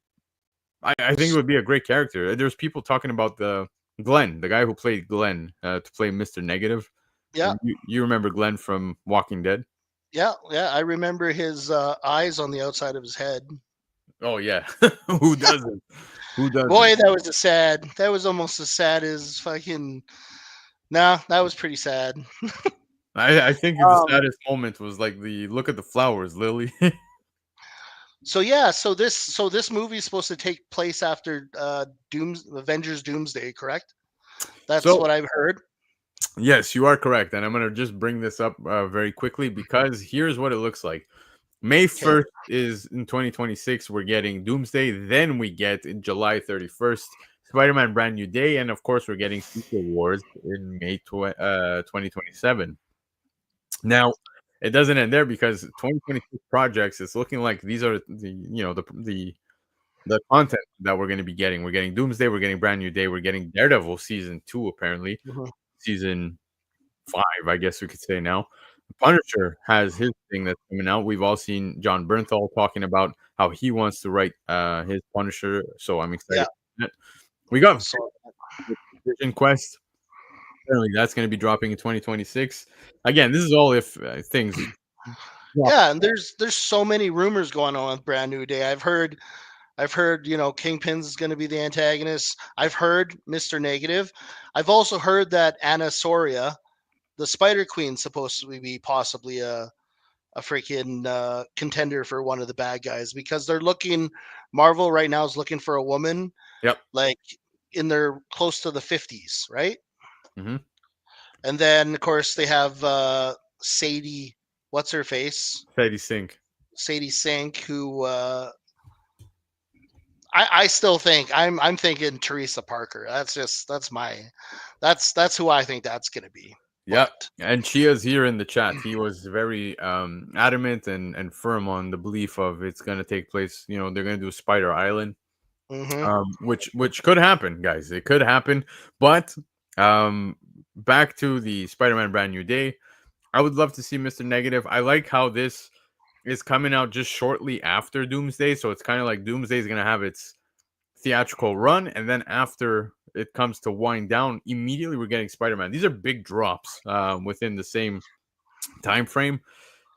I think it would be a great character. There's people talking about the Glenn, the guy who played Glenn, to play Mr. Negative. Yeah. You remember Glenn from Walking Dead? Yeah. Yeah. I remember his eyes on the outside of his head. Oh yeah, who doesn't? Who doesn't? Boy, that was that was almost as sad as fucking. Nah, that was pretty sad. I think the Um, saddest moment was like the look at the flowers, Lily. So yeah, so this movie is supposed to take place after Avengers Doomsday, correct? That's So what I've heard. yes, you are correct, and I'm gonna just bring this up very quickly because here's what it looks like. May Okay. 1st is in 2026. We're getting Doomsday. Then we get in July 31st Spider-Man Brand New Day, and of course we're getting Secret Wars in May 2027. Now it doesn't end there because 2026 projects. It's looking like these are the content that we're going to be getting. We're getting Doomsday. We're getting Brand New Day. We're getting Daredevil season 2 apparently. Mhm. Season 5, I guess we could say now. Punisher has his thing that's coming out. We've all seen John Bernthal talking about how he wants to write his Punisher, so I'm excited. Yeah. For that. We got So Vision Quest. Apparently, that's going to be dropping in 2026. Again, this is all if things drop. yeah, and there's so many rumors going on with Brand New Day. I've heard Kingpin's going to be the antagonist. I've heard Mr. Negative. I've also heard that Anna Soria, the Spider Queen's supposed to be possibly a freaking contender for one of the bad guys because they're looking. Marvel right now is looking for a woman Yep. like in their close to the 50s, right? Mm-hmm. And then of course they have Sadie, what's her face? Sadie Sink. Sadie Sink, who I still think I'm thinking Teresa Parker. That's who I think that's gonna be. Yep. But And Chia's here in the chat. He was very adamant and firm on the belief of it's gonna take place. They're gonna do Spider Island. mhm. Which could happen, guys. It could happen. But um back to the Spider-Man Brand New Day. I would love to see Mr. Negative. I like how this is coming out just shortly after Doomsday, so it's kind of like Doomsday is gonna have its theatrical run, and then after it comes to wind down, immediately we're getting Spider-Man. These are big drops within the same time frame.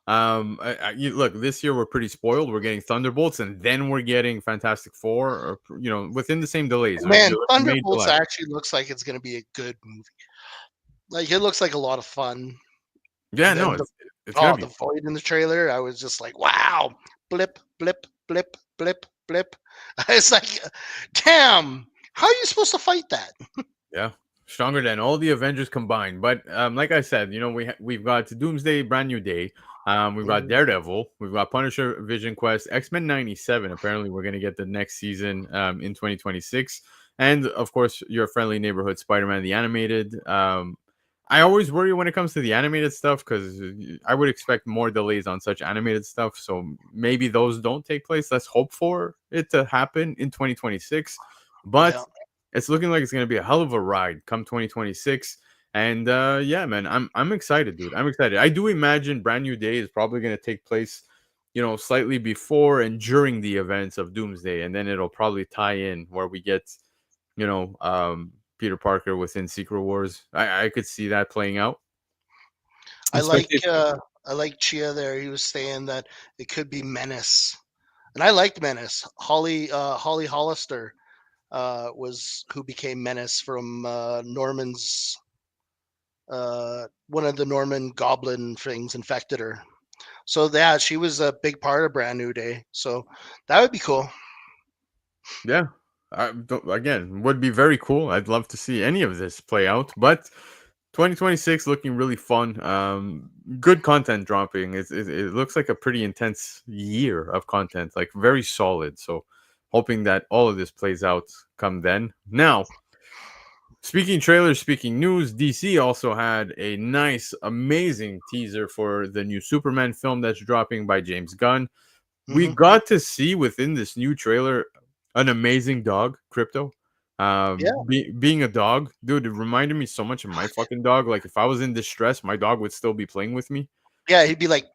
Look, this year we're pretty spoiled. We're getting Thunderbolts, and then we're getting Fantastic Four, or within the same delays. Man, May, Thunderbolts July. actually looks like it's gonna be a good movie. Like it looks like a lot of fun. Yeah, And no, then it's gonna the be. void in the trailer, I was just like, wow, blip, blip, blip, blip, blip. It's like, damn, how are you supposed to fight that? Yeah, stronger than all the Avengers combined. But like I said, we've got Doomsday, Brand New Day. We've got Mhm. Daredevil. We've got Punisher, Vision Quest, X-Men '97. Apparently, we're gonna get the next season in 2026, and of course, your friendly neighborhood Spider-Man the animated. I always worry when it comes to the animated stuff because I would expect more delays on such animated stuff. So maybe those don't take place. Let's hope for it to happen in 2026. But Yeah, it's looking like it's gonna be a hell of a ride come 2026. And yeah, man, I'm excited, dude. I'm excited. I do imagine Brand New Day is probably gonna take place, slightly before and during the events of Doomsday, and then it'll probably tie in where we get, Peter Parker within Secret Wars. I could see that playing out, I like especially. uh, I like Chia there. He was saying that it could be Menace, and I liked Menace. Holly Hollister was who became Menace from Norman's one of the Norman Goblin things infected her. So yeah, she was a big part of Brand New Day. So that would be cool. Yeah. Again, would be very cool. I'd love to see any of this play out, but 2026 looking really fun. Good content dropping. It looks like a pretty intense year of content, like very solid. So, hoping that all of this plays out come then. Now, speaking trailers, speaking news, DC also had a nice, amazing teaser for the new Superman film that's dropping by James Gunn. We Hmm. got to see within this new trailer an amazing dog, Crypto. Yeah, Being a dog, dude, it reminded me so much of my fucking dog. Like if I was in distress, my dog would still be playing with me. yeah, he'd be like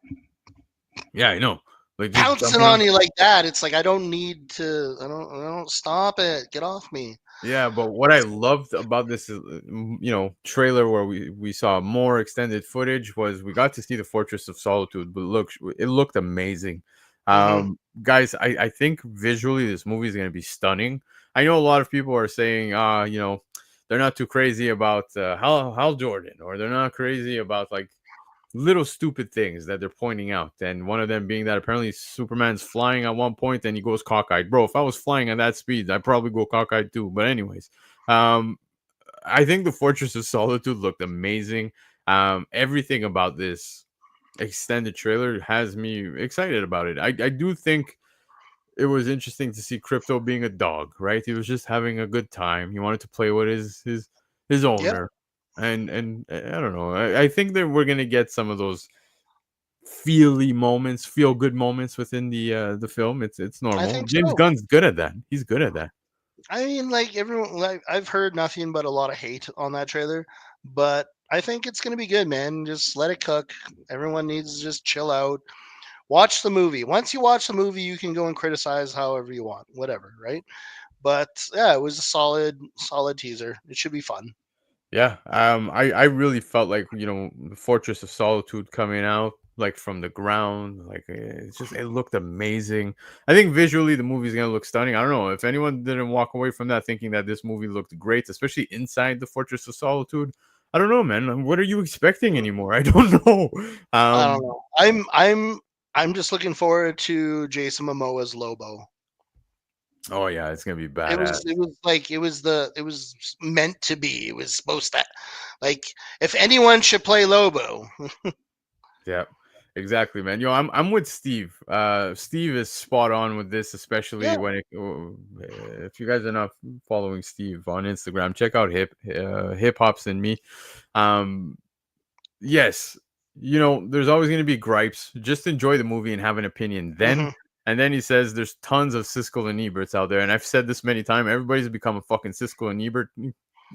Yeah, I know. Like just pouncing jumping on. on you like that. It's like I don't need to. I don't stop it. Get off me. Yeah, but what I loved about this is, trailer where we saw more extended footage was we got to see the Fortress of Solitude, but it looked amazing. Hmm. Guys, I think visually this movie is going to be stunning. I know a lot of people are saying, they're not too crazy about Hal Jordan, or they're not crazy about like little stupid things that they're pointing out. And one of them being that apparently Superman's flying at one point and he goes cockeyed. Bro, if I was flying at that speed, I'd probably go cockeyed too. But anyways, um, I think the Fortress of Solitude looked amazing. Everything about this extended trailer has me excited about it. I do think it was interesting to see Crypto being a dog, right? He was just having a good time. He wanted to play with his Yeah, owner. And I don't know. I think that we're gonna get some of those feel good moments within the film. It's I normal. think James so. Gunn's good at that. He's good at that. I mean, like everyone, like I've heard nothing but a lot of hate on that trailer, but I think it's gonna be good, man. Just let it cook. Everyone needs to just chill out. Watch the movie. Once you watch the movie, you can go and criticize however you want, whatever, right? But yeah, it was a solid teaser. It should be fun. Yeah. I really felt like the Fortress of Solitude coming out like from the ground. Like it looked amazing. I think visually the movie's gonna look stunning. I don't know if anyone didn't walk away from that thinking that this movie looked great, especially inside the Fortress of Solitude. I don't know, man. What are you expecting anymore? I don't know. I don't Um, know. I'm just looking forward to Jason Momoa's Lobo. oh yeah, it's gonna be It badass. was it was like it was meant to be. It was supposed to, like, if anyone should play Lobo. Yeah, exactly, man. I'm with Steve. Steve is spot on with this, Yeah. especially when if you guys are not following Steve on Instagram, check out Hip Hops and Me. Um, yes, there's always going to be gripes. Just enjoy the movie and have an opinion then. Hmm. And then he says there's tons of Siskel and Eberts out there. And I've said this many times. Everybody's become a fucking Siskel and Ebert.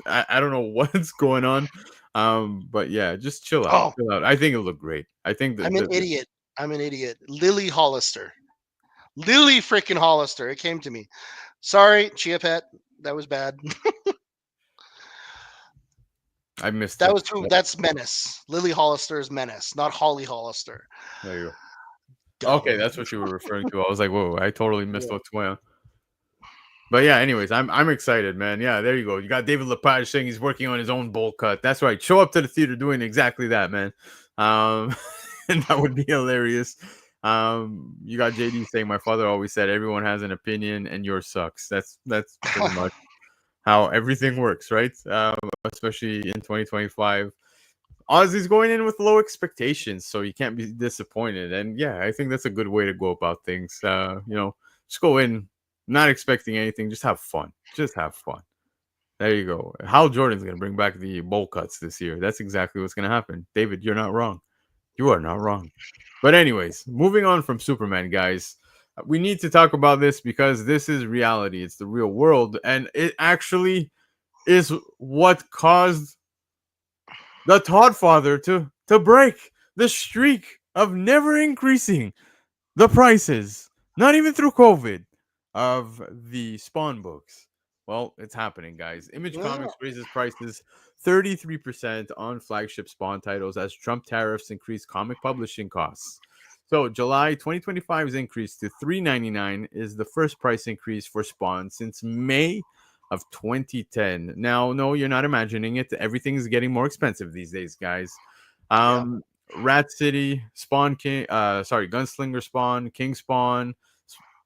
I don't know what's going on. But yeah, just chill out. Oh, Chill out. I think it'll look great. I think I'm an idiot. I'm an idiot. Lily Hollister. Lily freaking Hollister. It came to me. Sorry, Chia Pet. That was bad. I missed That it. was too. That's Menace. Lily Hollister is Menace, not Holly Hollister. There you go. Okay, Dumb. that's what you were referring to. I was like, whoa, I totally missed Yeah. what's going on. But yeah, anyways, I'm excited, man. Yeah, there you go. You got David Lepage saying he's working on his own bowl cut. That's right. Show up to the theater doing exactly that, man. Um, and that would be hilarious. You got JD saying my father always said everyone has an opinion and yours sucks. That's pretty much how everything works, right? Especially in 2025. Ozzy's going in with low expectations, so you can't be disappointed. And yeah, I think that's a good way to go about things. Just go in not expecting anything, just have fun. Just have fun. There you go. Hal Jordan's gonna bring back the bowl cuts this year. That's exactly what's gonna happen. David, you're not wrong. You are not wrong. But anyways, moving on from Superman, guys. We need to talk about this because this is reality. It's the real world, and it actually is what caused the Todd father to break the streak of never increasing the prices, not even through COVID, of the Spawn books. Well, it's happening, guys. Image Yeah. Comics raises prices 33% on flagship Spawn titles as Trump tariffs increase comic publishing costs. So, July 2025's increase to $3.99 is the first price increase for Spawn since May of 2010. Now, no, you're not imagining it. Everything is getting more expensive these days, guys. Yeah. Rat City, Spawn King, Gunslinger Spawn, King Spawn,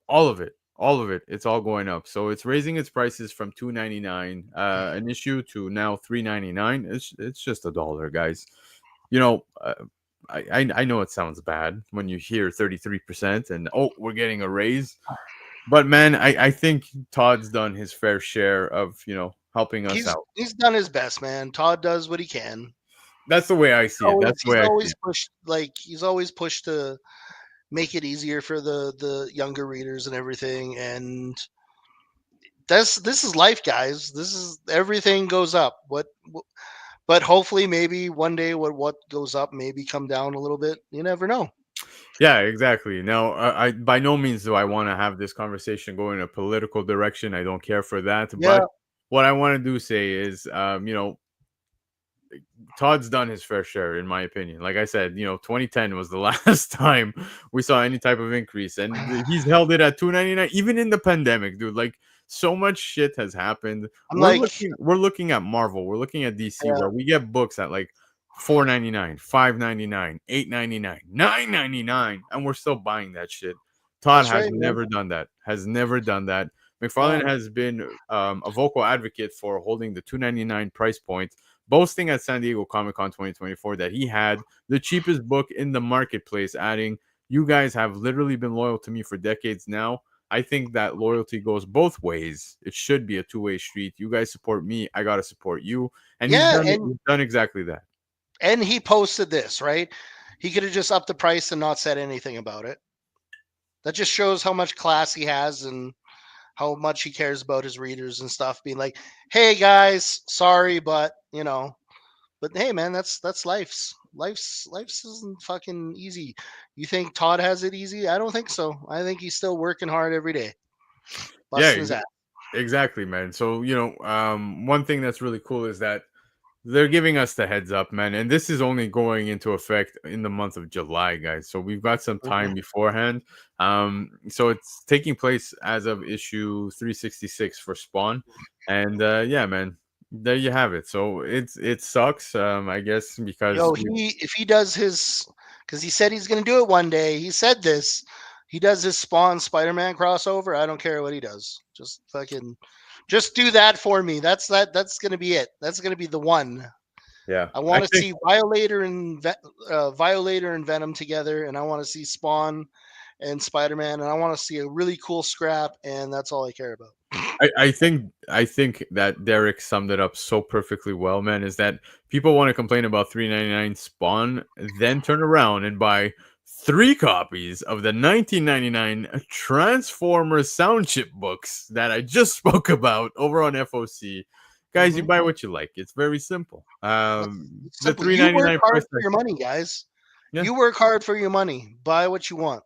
all of it, it's all going up. So it's raising its prices from $2.99 an issue to now $3.99. It's just $1, guys. You know, I know it sounds bad when you hear 33% and oh, we're getting a raise. But man, I think Todd's done his fair share of helping us out. He's done his best, man. Todd does what he can. That's the way I see it. That's the He's way I see always it. pushed, he's always pushed to make it easier for the younger readers and everything. And this is life, guys. This is everything goes up. But hopefully, maybe one day, what goes up maybe come down a little bit. You never know. Yeah, exactly. Now, I by no means do I want to have this conversation go in a political direction. I don't care for that. Yeah, But what I want to do say is, Todd's done his fair share, in my opinion. Like I said, 2010 was the last time we saw any type of increase, and he's held it at 2.99, even in the pandemic, dude. Like so much shit has happened. I'm We're like, looking, we're looking at Marvel, we're looking at DC, yeah, where we get books at like 4.99, 5.99, 8.99, 9.99, and we're still buying that shit. Todd that's has right, man. never done that. Has never done that. No, McFarlane has been a vocal advocate for holding the 2.99 price point, boasting at San Diego Comic-Con 2024 that he had the cheapest book in the marketplace, adding, "You guys have literally been loyal to me for decades now. I think that loyalty goes both ways. It should be a two-way street. You guys support me, I got to support you." And yeah, he's done exactly that. and he posted this, right? He could have just upped the price and not said anything about it. That just shows how much class he has and how much he cares about his readers and stuff. Being like, "Hey guys, sorry, but but hey, man, that's life's isn't fucking easy. You think Todd has it easy? I don't think so. I think he's still working hard every day, Yeah, busting his ass." exactly, man. So, one thing that's really cool is that they're giving us the heads up, man. And this is only going into effect in the month of July, guys. So we've got some Mhm. time beforehand. So it's taking place as of issue 366 for Spawn. And yeah, man, there you have it. So it sucks, I guess, because Yo, he if he does his, because he said he's gonna do it one day. He said this. He does his Spawn Spider-Man crossover. I don't care what he does. Just fucking, just do that for me. That's gonna be it. That's gonna be the one. yeah, I I want to think see Violator and Venom together, and I want to see Spawn and Spider-Man, and I want to see a really cool scrap, and that's all I care about. I think that Derek summed it up so perfectly well, man. Is that people want to complain about 3.99 Spawn, then turn around and buy 3 copies of the 1999 Transformers sound chip books that I just spoke about over on FOC. Guys, you Hmm. buy what you like. It's very simple. It's The simple. You work 3.99 hard price for tag. your money, guys. Yeah, You work hard for your money. Buy what you want.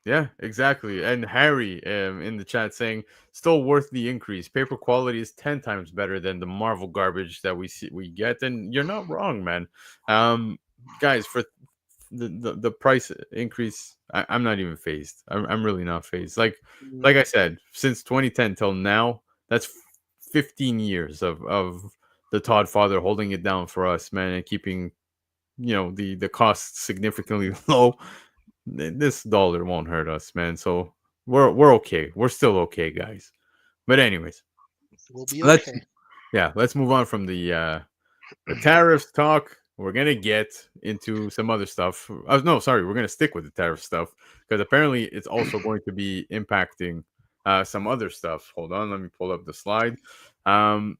yeah, exactly. And Harry in the chat saying still worth the increase. Paper quality is 10 times better than the Marvel garbage that we get, and you're not wrong, man. Um, guys, for the price increase, I'm not even phased. I'm really not phased. Like I said, since 2010 till now, that's 15 years of the Todd father holding it down for us, man, and keeping the costs significantly low. This dollar won't hurt us, man. So we're okay. We're still okay, guys. But anyways, We'll be let's okay. let's move on from the tariffs talk. We're gonna get into some other stuff. No, sorry, we're gonna stick with the tariff stuff because apparently it's also going to be impacting some other stuff. Hold on, let me pull up the slide. Um,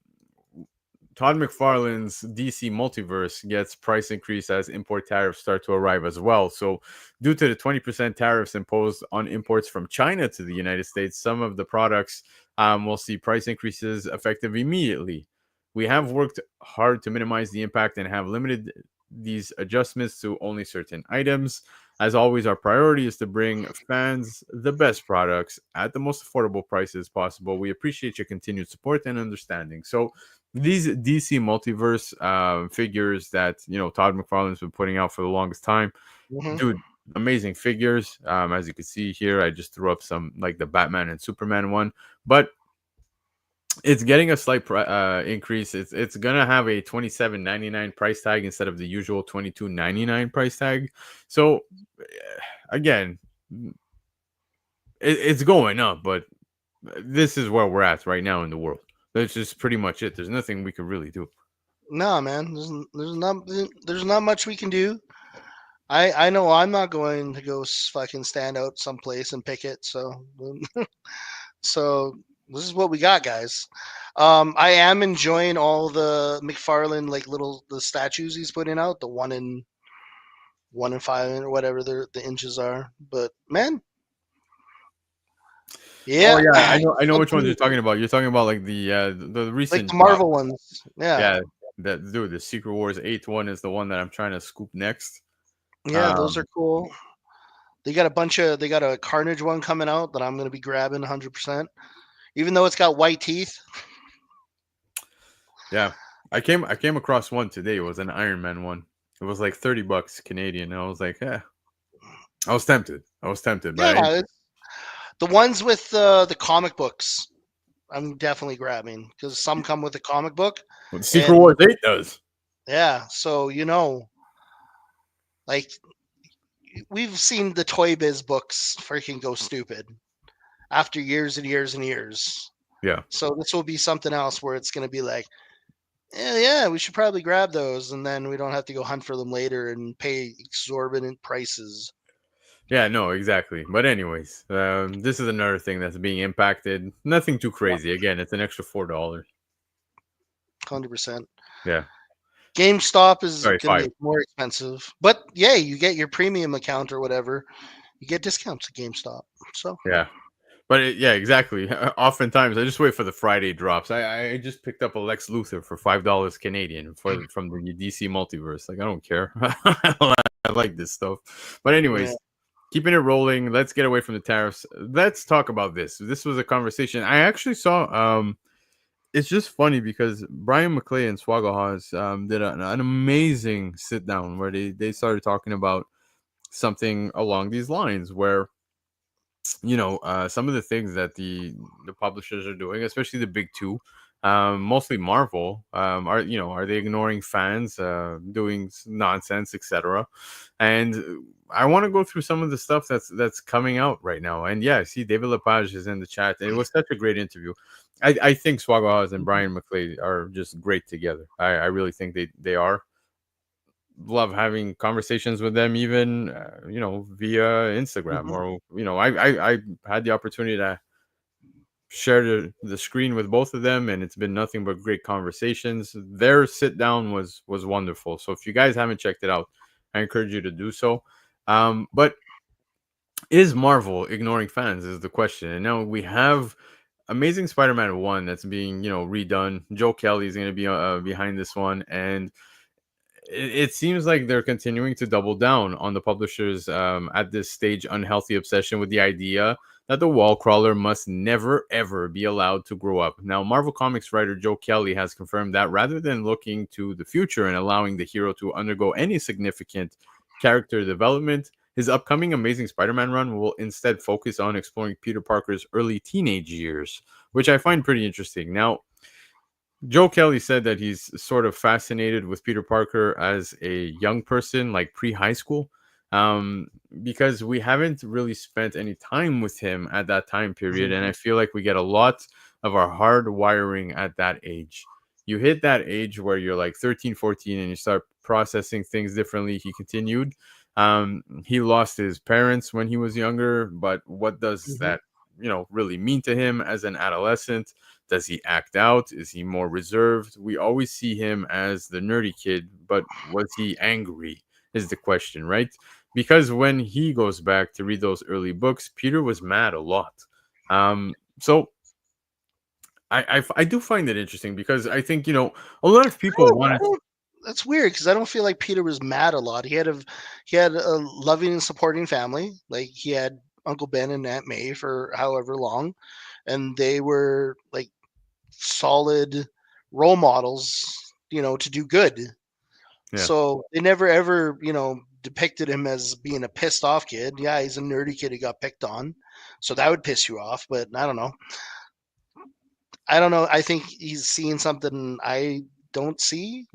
Todd McFarlane's DC Multiverse gets price increase as import tariffs start to arrive as well. So, due to the 20% tariffs imposed on imports from China to the United States, some of the products will see price increases effective immediately. We have worked hard to minimize the impact and have limited these adjustments to only certain items. As always, our priority is to bring fans the best products at the most affordable prices possible. We appreciate your continued support and understanding. So, these DC multiverse figures that Todd McFarlane's been putting out for the longest time, Hmm. dude, amazing figures. As you can see here, I just threw up some like the Batman and Superman one, but it's getting a slight increase. It's gonna have a 27.99 price tag instead of the usual 22.99 price tag. So again, it's going up, but this is where we're at right now in the world. That's just pretty much it. There's nothing we could really do. No, man. There's not much we can do. I know I'm not going to go fucking stand out someplace and pick it. So this is what we got, guys. I am enjoying all the McFarlane like little the statues he's putting out, the 1 in 5 or whatever the inches are. But man, Oh yeah, yeah, I know which ones something you're talking about. You're talking about like the like the recent drop. Marvel ones. Yeah, Yeah, that dude, the Secret Wars 8th one is the one that I'm trying to scoop next. yeah, those Um, are cool. They got a Carnage one coming out that I'm gonna be grabbing 100%. Even though it's got white teeth. yeah, I came across one today. It was an Iron Man one. It was like $30 Canadian. And I was like, yeah, I was tempted. But Yeah, the ones with the comic books. I'm definitely grabbing because some come with a comic book, the Secret and Wars 8 does. yeah, so like we've seen the Toy Biz books freaking go stupid after years and years and years. Yeah, So this will be something else where it's going to be like, yeah, we should probably grab those, and then we don't have to go hunt for them later and pay exorbitant prices. yeah, no, exactly. But anyways, this is another thing that's being impacted. Nothing too crazy. Again, it's an extra $4. 100%. Yeah, GameStop is sorry, going to five. be more expensive, but yeah, you get your premium account or whatever. You get discounts at GameStop. So Yeah. But yeah, exactly. Oftentimes, I just wait for the Friday drops. I just picked up a Lex Luthor for $5 Canadian from the DC Multiverse. Like I don't care. I like this stuff. But yeah, anyways, keeping it rolling. Let's get away from the tariffs. Let's talk about this. This was a conversation I actually saw. It's just funny because Brian McClay and Swaggle did an amazing sit down where they started talking about something along these lines where some of the things that the publishers are doing, especially the big two. mostly Marvel. Are they ignoring fans, doing nonsense, etc.? And I want to go through some of the stuff that's coming out right now. And yeah, I see David Lepage is in the chat. It was such a great interview. I think Swaggle and Mhm. Brian McClay are just great together. I really think they are. Love having conversations with them, even via Instagram, Mhm. or I had the opportunity to share the screen with both of them, and it's been nothing but great conversations. Their sit down was wonderful. So if you guys haven't checked it out, I encourage you to do so. But is Marvel ignoring fans is the question. And now we have Amazing Spider-Man 1 that's being redone. Joe Kelly is going to be behind this one, and it seems like they're continuing to double down on the publisher's at this stage unhealthy obsession with the idea that the wall crawler must never ever be allowed to grow up. Now, Marvel Comics writer Joe Kelly has confirmed that rather than looking to the future and allowing the hero to undergo any significant character development, his upcoming Amazing Spider-Man run will instead focus on exploring Peter Parker's early teenage years, which I find pretty interesting. Now, Joe Kelly said that he's sort of fascinated with Peter Parker as a young person, like pre high school, um, because we haven't really spent any time with him at that time period. And Mhm. I feel like we get a lot of our hard wiring at that age. You hit that age where you're like 13, 14, and you start processing things differently. He continued. He lost his parents when he was younger, but what does Mhm. that, really mean to him as an adolescent? Does he act out? Is he more reserved? We always see him as the nerdy kid, but was he angry? Is the question, right? Because when he goes back to read those early books, Peter was mad a lot. So I do find it interesting because I think a lot of people I want to. don't. That's weird because I don't feel like Peter was mad a lot. He had a loving and supporting family. Like he had Uncle Ben and Aunt May for however long, and they were like solid role models, to do good. Yeah. So they never ever, depicted him as being a pissed off kid. Yeah, he's a nerdy kid who got picked on. So that would piss you off, but I don't know. I don't know. I think he's seeing something I don't see.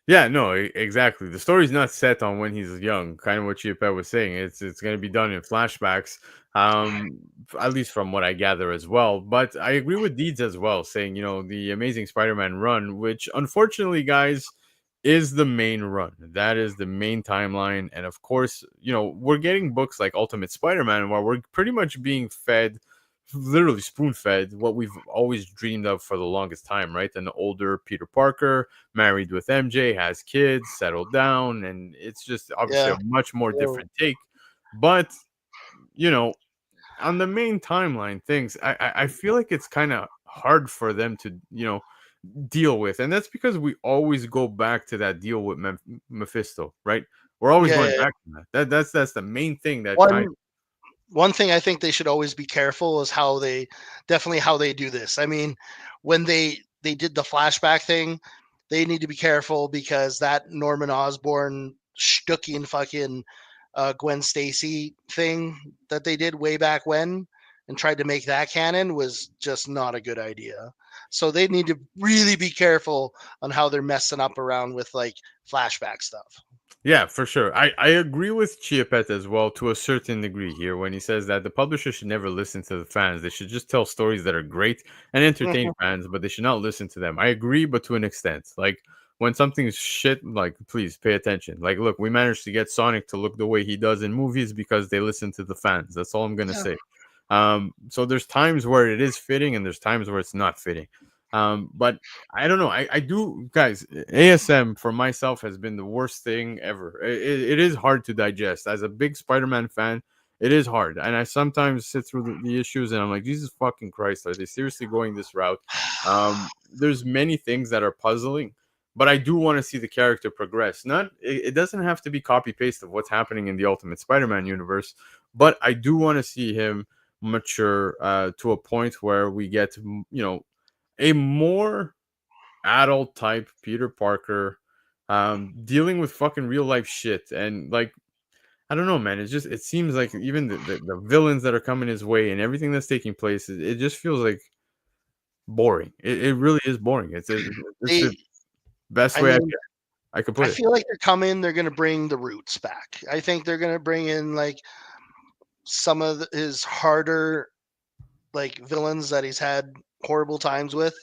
Yeah, no, exactly. The story's not set on when he's young, kind of what Chiapette was saying. It's going to be done in flashbacks, at least from what I gather as well. But I agree with Deeds as well, saying the Amazing Spider-Man run, which unfortunately, guys, is the main run. That is the main timeline, and of course, we're getting books like Ultimate Spider-Man, where we're pretty much being fed, literally spoon fed, what we've always dreamed of for the longest time, right? An older Peter Parker married with MJ, has kids, settled down, and it's just obviously Yeah. a much more So, different take. But you know, on the main timeline things, I feel like it's kind of hard for them to deal with, and that's because we always go back to that deal with Mephisto, right? We're always yeah, going yeah. back to that. That's the main thing that kind. One one thing I think they should always be careful is how they do this. I mean, when they did the flashback thing, they need to be careful because that Norman Osborn Stuckian fucking Gwen Stacy thing that they did way back when and tried to make that canon was just not a good idea. So they need to really be careful on how they're messing up around with like flashback stuff. Yeah, for sure. I agree with Chiapette as well to a certain degree here when he says that the publisher should never listen to the fans. They should just tell stories that are great and entertain fans, but they should not listen to them. I agree, but to an extent. Like when something's shit, like please pay attention. Like, look, we managed to get Sonic to look the way he does in movies because they listen to the fans. That's all I'm gonna Yeah. say. So there's times where it is fitting and there's times where it's not fitting. But I don't know. I do, guys. ASM for myself has been the worst thing ever. It is hard to digest. As a big Spider-Man fan, it is hard, and I sometimes sit through the issues, and I'm like, Jesus fucking Christ, are they seriously going this route? There's many things that are puzzling, but I do want to see the character progress. Not, it doesn't have to be copy paste of what's happening in the Ultimate Spider-Man universe, but I do want to see him mature to a point where we get, a more adult type Peter Parker, dealing with fucking real life shit. And like, I don't know, man. It seems like even the villains that are coming his way and everything that's taking place, it just feels like boring. It really is boring. It's the They, best I way mean, I could I put it. feel like they're coming. They're gonna bring the roots back. I think they're gonna bring in like some of his harder like villains that he's had horrible times with,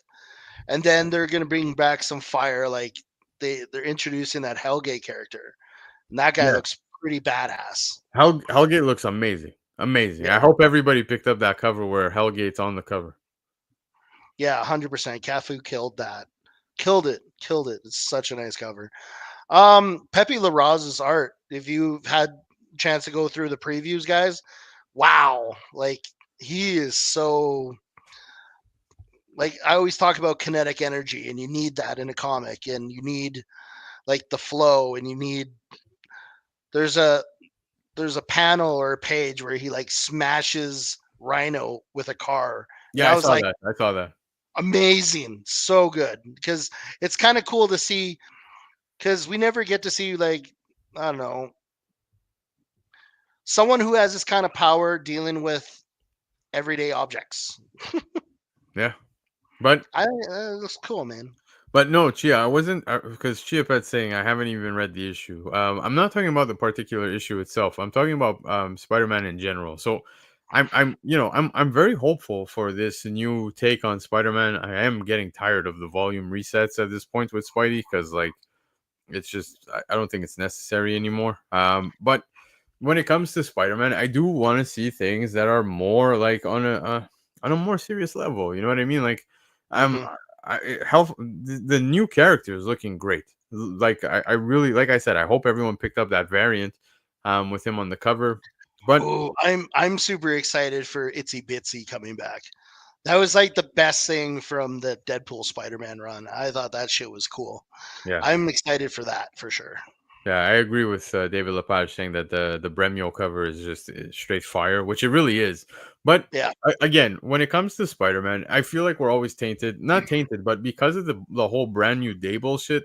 and then they're gonna bring back some fire. Like they're introducing that Hellgate character, and that guy Yeah, looks pretty badass. Hellgate looks amazing, amazing. I Yeah, hope everybody picked up that cover where Hellgate's on the cover. yeah, 100%. Cafu killed that, killed it. It's such a nice cover. Pepe Larraz's art. If you've had a chance to go through the previews, guys, wow, like he is so like I always talk about kinetic energy, and you need that in a comic, and you need like the flow, and you need there's a there's a panel or a page where he like smashes Rhino with a car, and Yeah, I I was saw like, that. I saw that. amazing, so good, because it's kind of cool to see because we never get to see like I don't know someone who has this kind of power dealing with everyday objects. Yeah, but It looks cool, man. no, Chia, I wasn't because Chia Pet's saying I haven't even read the issue. I'm not talking about the particular issue itself. I'm talking about Spider-Man in general. So I'm very hopeful for this new take on Spider-Man. I am getting tired of the volume resets at this point with Spidey because like it's just I don't think it's necessary anymore. But when it comes to Spider-Man, I do want to see things that are more like on a more serious level. You know what I mean? Like I'm Hmm. the new character is looking great. Like I really like I said, I hope everyone picked up that variant with him on the cover. But Oh, I'm super excited for Itsy Bitsy coming back. That was like the best thing from the Deadpool Spider-Man run. I thought that shit was cool. yeah, I'm excited for that for sure. yeah, I agree with David Lepage saying that the Bremio cover is just straight fire, which it really is. But Yeah. again, when it comes to Spider-Man, I feel like we're always tainted, not tainted, but because of the whole brand new day bullshit,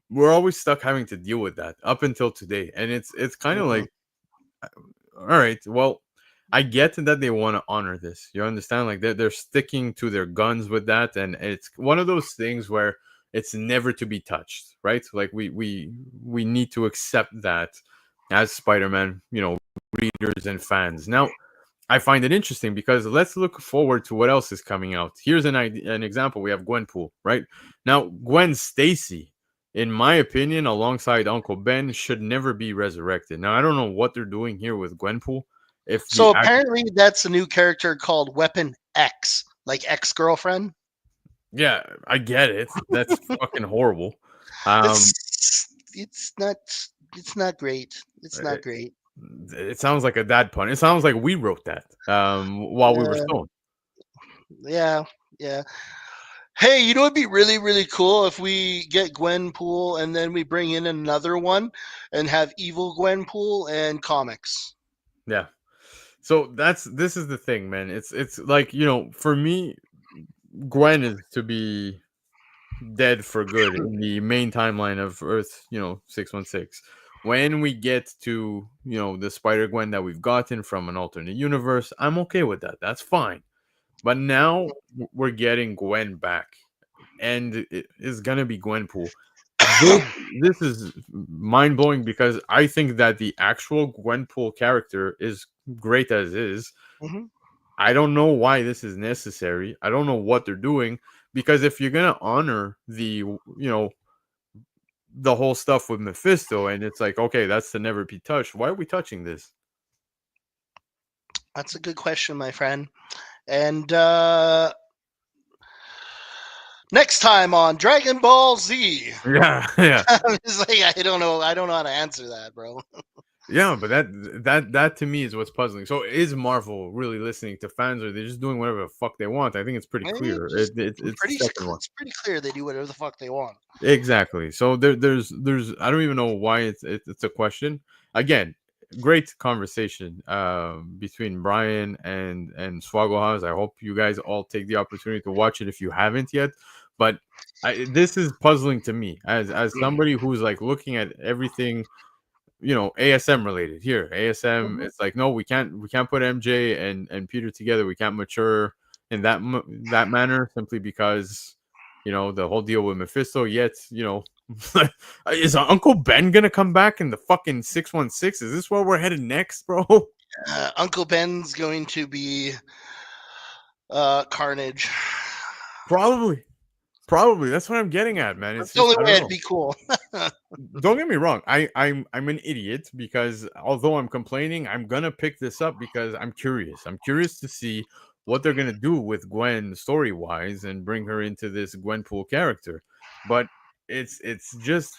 we're always stuck having to deal with that up until today. And it's kind of Hmm. like, all right, well, I get that they want to honor this. You understand? Like they're sticking to their guns with that, and it's one of those things where it's never to be touched, right? Like we need to accept that as Spider-Man, readers and fans. Now, I find it interesting because let's look forward to what else is coming out. Here's an example. We have Gwenpool, right? Now, Gwen Stacy, in my opinion, alongside Uncle Ben, should never be resurrected. Now, I don't know what they're doing here with Gwenpool. If So the act, apparently that's a new character called Weapon X, like ex-girlfriend. yeah, I get it. That's fucking horrible. Um, It's not it's not great. It's not it, great. it sounds like a dad pun. It sounds like we wrote that while we were Uh, stoned. yeah, yeah. Hey, you know it'd be really, really cool if we get Gwenpool and then we bring in another one and have evil Gwenpool and comics. Yeah. So this is the thing, man. It's like for me, Gwen is to be dead for good in the main timeline of Earth, 616. When we get to, the Spider Gwen that we've gotten from an alternate universe, I'm okay with that. That's fine. But now we're getting Gwen back, and it is gonna be Gwenpool. This this is mind blowing because I think that the actual Gwenpool character is great as is. Hmm. I don't know why this is necessary. I don't know what they're doing because if you're gonna honor the whole stuff with Mephisto and it's like okay, that's to never be touched. Why are we touching this? That's a good question, my friend. And next time on Dragon Ball Z, Yeah, yeah, I'm just like I don't know. I don't know how to answer that, bro. yeah. But that to me is what's puzzling. So is Marvel really listening to fans, or they're just doing whatever the fuck they want? I think it's pretty Maybe clear. just It's the pretty. second one. It's pretty clear they do whatever the fuck they want. Exactly. So there's I don't even know why it's a question. Again, great conversation between Brian and Swaggle House. I hope you guys all take the opportunity to watch it if you haven't yet. But this is puzzling to me as somebody who's like looking at everything ASM related here. ASM, Mhm. it's like no, we can't put MJ and Peter together. We can't mature in that manner, simply because the whole deal with Mephisto. Yet, is Uncle Ben gonna come back in the fucking 616? Is this where we're headed next, bro? Uncle Ben's going to be Carnage. Probably. Probably. That's what I'm getting at, man. That's It's the just only I way don't it'd know. be cool. Don't get me wrong. I'm an idiot, because although I'm complaining, I'm gonna pick this up because I'm curious. I'm curious to see what they're gonna do with Gwen story wise and bring her into this Gwenpool character. But it's just,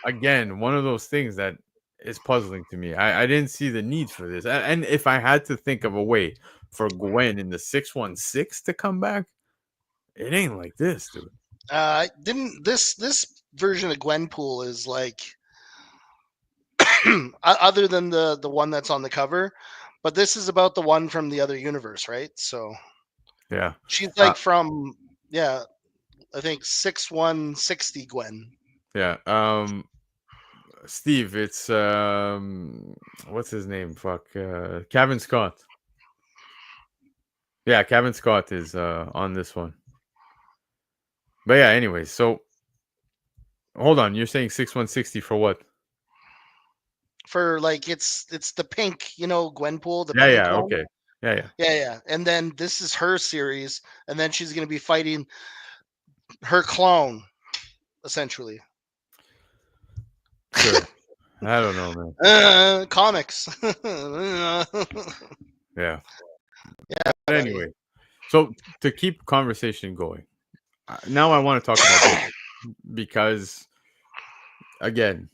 again, one of those things that is puzzling to me. I didn't see the need for this. And if I had to think of a way for Gwen in the 616 to come back, it ain't like this, dude. Didn't this version of Gwenpool is like other than the one that's on the cover, but this is about the one from the other universe, right? So Yeah. she's Uh, like from yeah, I think 6160 Gwen. yeah. Steve, it's what's his name? Fuck. Kevin Scott. Yeah, Kevin Scott is on this one. But yeah, anyways, so hold on, you're saying 6160 for what? For like it's the pink, Gwenpool, the Yeah, pink yeah, one. okay. Yeah, yeah. Yeah, yeah. And then this is her series, and then she's gonna be fighting her clone, essentially. Sure. I don't know, man. Comics. Yeah. Yeah, But buddy. anyway, so to keep conversation going, now I want to talk about this because, again,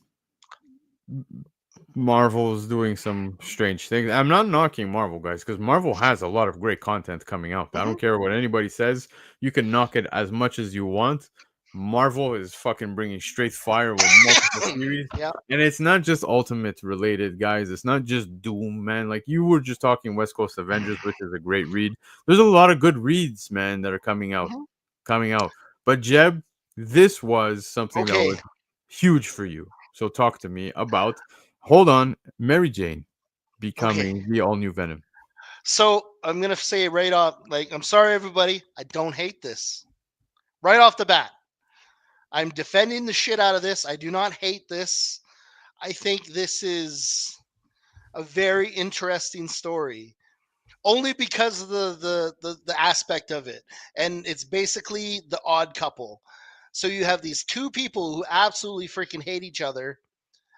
Marvel's doing some strange things. I'm not knocking Marvel, guys, because Marvel has a lot of great content coming out. I Mhm. don't care what anybody says. You can knock it as much as you want. Marvel is fucking bringing straight fire with multiple series. Yeah. And it's not just Ultimate related, guys. It's not just Doom, man. Like, you were just talking West Coast Avengers, which is a great read. There's a lot of good reads, man, that are coming out. Mhm. Coming out. But Jeb, this was something that Okay. was huge for you. So talk to me about, hold on, Mary Jane Okay. becoming the all new Venom. So I'm gonna say right off, like, I'm sorry, everybody. I don't hate this. Right off the bat, I'm defending the shit out of this. I do not hate this. I think this is a very interesting story, only because of the aspect of it, and it's basically the odd couple. So you have these two people who absolutely freaking hate each other,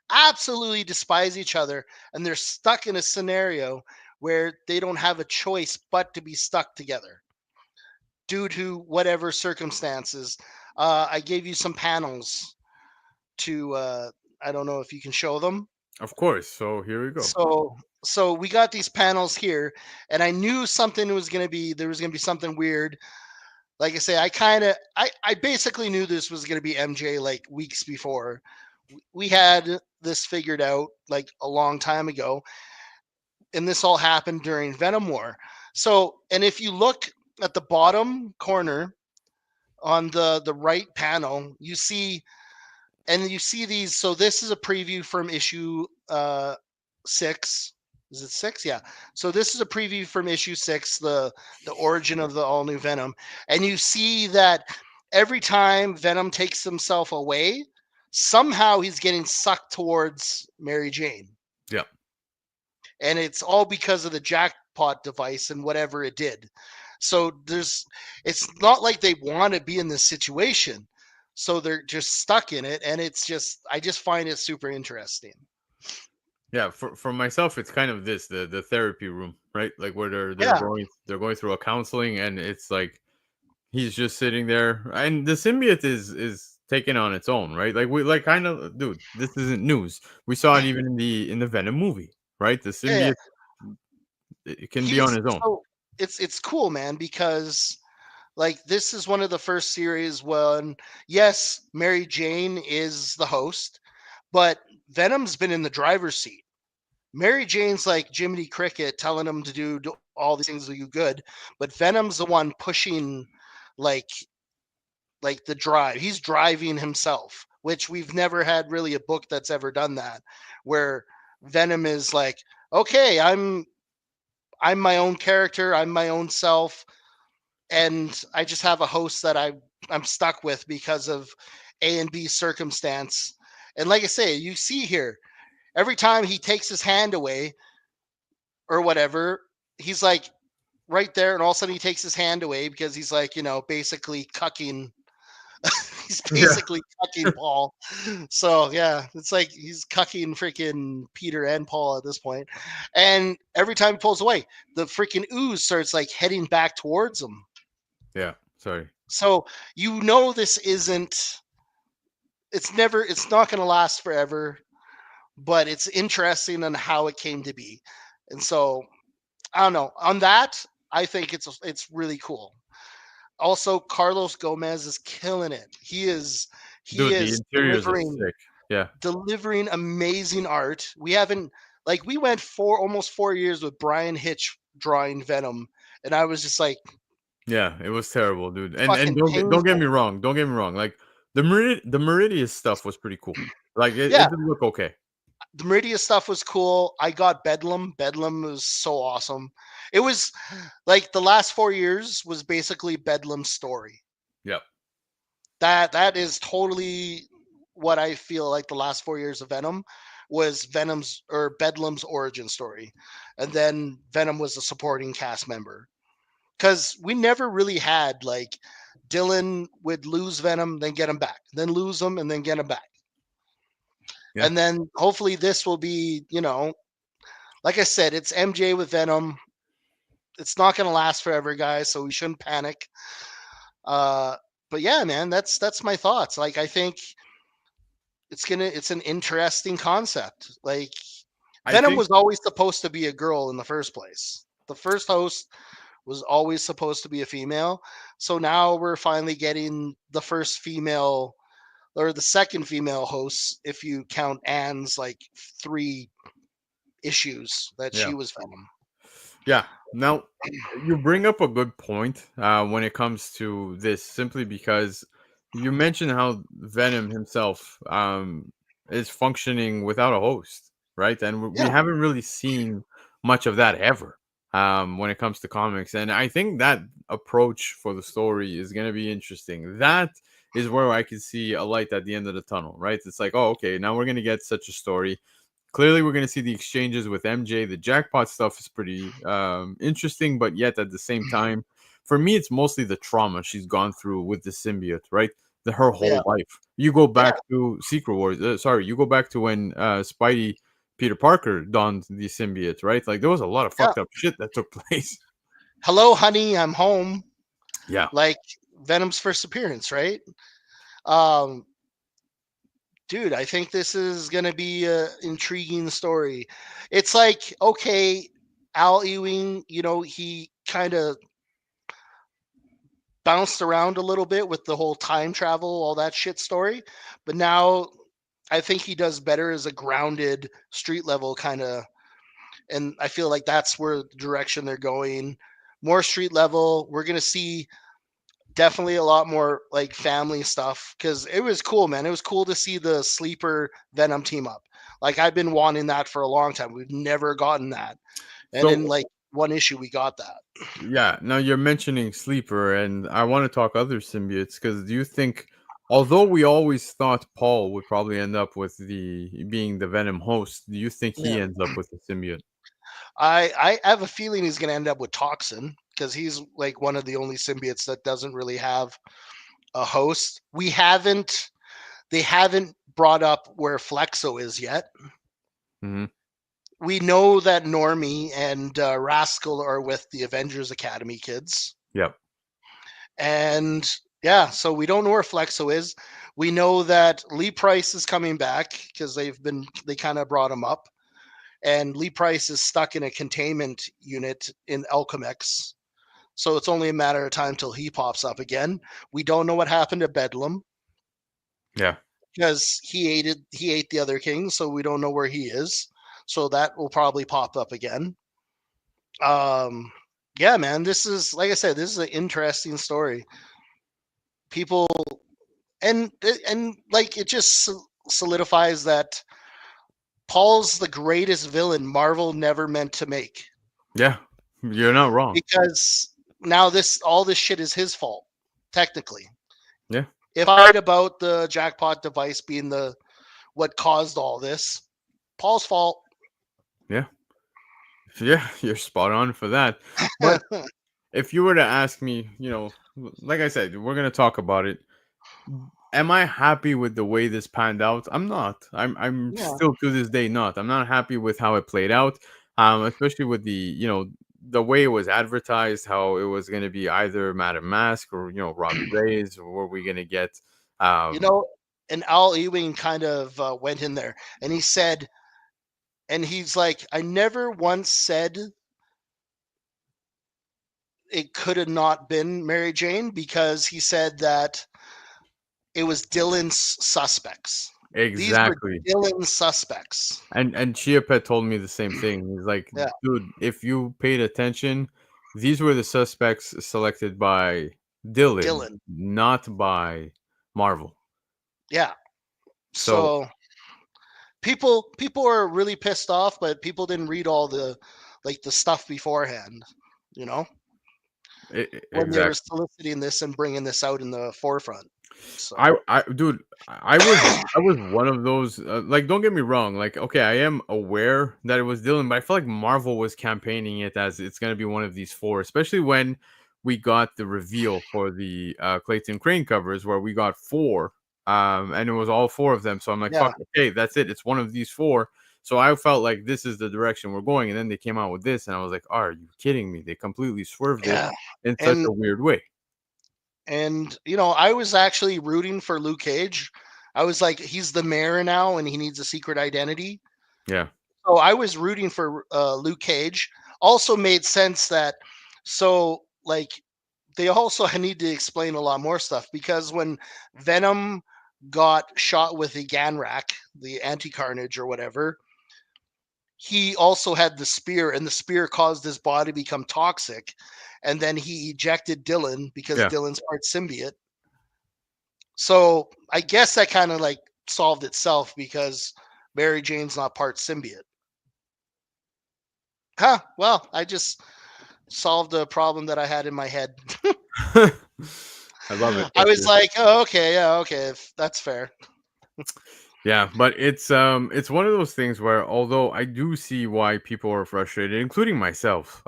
absolutely despise each other, and they're stuck in a scenario where they don't have a choice but to be stuck together due to whatever circumstances. I gave you some panels to I don't know if you can show them. Of course. So here we go. So we got these panels here, and I knew something was going to be there was going to be something weird. Like I say, I basically knew this was going to be MJ like weeks before. We had this figured out like a long time ago, and this all happened during Venom War. So, and if you look at the bottom corner on the right panel, you see these. So this is a preview from issue 6. Is it 6? Yeah. So this is a preview from issue 6, the origin of the all new Venom, and you see that every time Venom takes himself away, somehow he's getting sucked towards Mary Jane, Yeah. and it's all because of the jackpot device and whatever it did. So it's not like they want to be in this situation. So they're just stuck in it, and I just find it super interesting. Yeah, for myself, it's kind of this, the therapy room, right? Like, where Yeah. they're going through a counseling, and it's like he's just sitting there, and the symbiote is taking on its own, right? Like, we like kind of, dude, this isn't news. We saw it even in the Venom movie, right? The Yeah, yeah. symbiote, it can be on He's his own. so it's cool, man, because like this is one of the first series when yes, Mary Jane is the host, but Venom's been in the driver's seat. Mary Jane's like Jiminy Cricket telling him to do all these things will you good, but Venom's the one pushing like the drive. He's driving himself, which we've never had really a book that's ever done that, where Venom is like, okay, I'm my own character, I'm my own self. and I just have a host that I'm stuck with because of A and B circumstance. And like I say, you see here, every time he takes his hand away or whatever, he's like right there, and all of a sudden he takes his hand away because he's like, basically cucking. He's Yeah. basically cucking Paul. So yeah, it's like he's cucking freaking Peter and Paul at this point. And every time he pulls away, the freaking ooze starts like heading back towards him. Yeah. Sorry. So this isn't. It's not going to last forever, but it's interesting on how it came to be. And so I don't know. On that, I think it's really cool. Also, Carlos Gomez is killing it. He Dude, the is interiors are sick. Yeah. delivering amazing art. We haven't like we went for almost 4 years with Brian Hitch drawing Venom, and I was just like Yeah, it was terrible, dude. And fucking don't get painful. me wrong. Don't get me wrong. Like the Meridius stuff was pretty cool. Like Yeah, it did look okay. the Meridia stuff was cool. I got Bedlam. Bedlam was so awesome. It was like the last 4 years was basically Bedlam's story. Yep. That is totally what I feel like the last 4 years of Venom was Venom's or Bedlam's origin story. And then Venom was a supporting cast member. Because we never really had like Dylan would lose Venom, then get him back, then lose him, and then get him back. Yeah. And then hopefully this will be, like I said, it's MJ with Venom. It's not going to last forever, guys, so we shouldn't panic. Uh, but yeah, man, that's my thoughts. Like I think it's an interesting concept. Like I Venom think was always supposed to be a girl in the first place. The first host was always supposed to be a female. So now we're finally getting the first female or the second female host if you count Anne's like 3 issues that yeah. she was Venom. Yeah. Now you bring up a good point when it comes to this, simply because you mentioned how Venom himself is functioning without a host, right? And we Yeah, haven't really seen much of that ever when it comes to comics. And I think that approach for the story is going to be interesting. That is where I can see a light at the end of the tunnel, right? It's like, oh, okay, now we're going to get such a story. Clearly, we're going to see the exchanges with MJ. The jackpot stuff is pretty interesting, but yet at the same time, for me, it's mostly the trauma she's gone through with the symbiote, right? Her yeah, whole life. You go yeah, back to Secret Wars. Sorry, you go back to when Spidey, Peter Parker donned the symbiote, right? Like there was a lot of yeah. fucked up shit that took place. Hello, honey, I'm home. Yeah, Like Venom's first appearance, right? Um, dude, I think this is gonna be a intriguing story. It's like, okay, Al Ewing, he kind of bounced around a little bit with the whole time travel, all that shit story, but now I think he does better as a grounded street level kind of, and I feel like that's where the direction they're going. More street level. We're gonna see definitely a lot more like family stuff because it was cool, man. It was cool to see the sleeper Venom team up. Like I've been wanting that for a long time. We've never gotten that, and in so like one issue we got that. yeah, now you're mentioning Sleeper, and I want to talk other symbiotes, because do you think, although we always thought Paul would probably end up with the being the Venom host, do you think Yeah, he ends up with the symbiote? I have a feeling he's gonna end up with Toxin because he's like one of the only symbiotes that doesn't really have a host. They haven't brought up where Flexo is yet. Hmm. We know that Normie and Rascal are with the Avengers Academy kids. Yep. And yeah, so we don't know where Flexo is. We know that Lee Price is coming back because they kind of brought him up. And Lee Price is stuck in a containment unit in Alchemex. So it's only a matter of time till he pops up again. We don't know what happened to Bedlam Yeah. because he ate the other king, so we don't know where he is. So that will probably pop up again. Um, yeah, man, this is like I said, this is an interesting story. People and like it just solidifies that Paul's the greatest villain Marvel never meant to make Yeah. You're not wrong. because now all this shit is his fault, technically. Yeah. If I read about the jackpot device being the what caused all this, Paul's fault. Yeah. Yeah. You're spot on for that. But if you were to ask me, like I said, we're gonna talk about it. Am I happy with the way this panned out? I'm not. I'm Yeah. still to this day not. I'm not happy with how it played out. Especially with the way it was advertised, how it was gonna be either Madam Mask or Robbie Reyes, or were we gonna get You um know, and Al Ewing kind of went in there and he said, and he's like, I never once said it could have not been Mary Jane because he said that it was Dylan's suspects. These were exactly. Dylan's suspects. And Chiapet told me the same thing. He's like, Yeah, dude, if you paid attention, these were the suspects selected by Dylan, Dylan. not by Marvel. Yeah. So So people are really pissed off, but people didn't read all the stuff beforehand, you know, when they were exactly. soliciting this and bringing this out in the forefront. So Dude, I was one of those. Like, don't get me wrong. Like, okay, I am aware that it was Dylan, but I feel like Marvel was campaigning it as it's going to be one of these four, especially when we got the reveal for the Clayton Crane covers, where we got four, and it was all four of them. So I'm like, yeah, fuck, okay, that's it. It's one of these four. So I felt like this is the direction we're going, and then they came out with this, and I was like, are you kidding me? They completely swerved it yeah, in such and a weird way. I was actually rooting for Luke Cage. I was like, he's the mayor now, and he needs a secret identity. Yeah, So I was rooting for Luke Cage. Also made sense that so like they also need to explain a lot more stuff because when Venom got shot with the Ganrak, the anti-carnage or whatever, he also had the spear, and the spear caused his body to become toxic. And then he ejected Dylan because yeah. Dylan's part symbiote. So I guess that kind of like solved itself because Mary Jane's not part symbiote. Huh. Well, I just solved a problem that I had in my head. I love it. I That's was it. like, oh, okay, yeah, okay, that's fair. Yeah, but it's one of those things where although I do see why people are frustrated, including myself,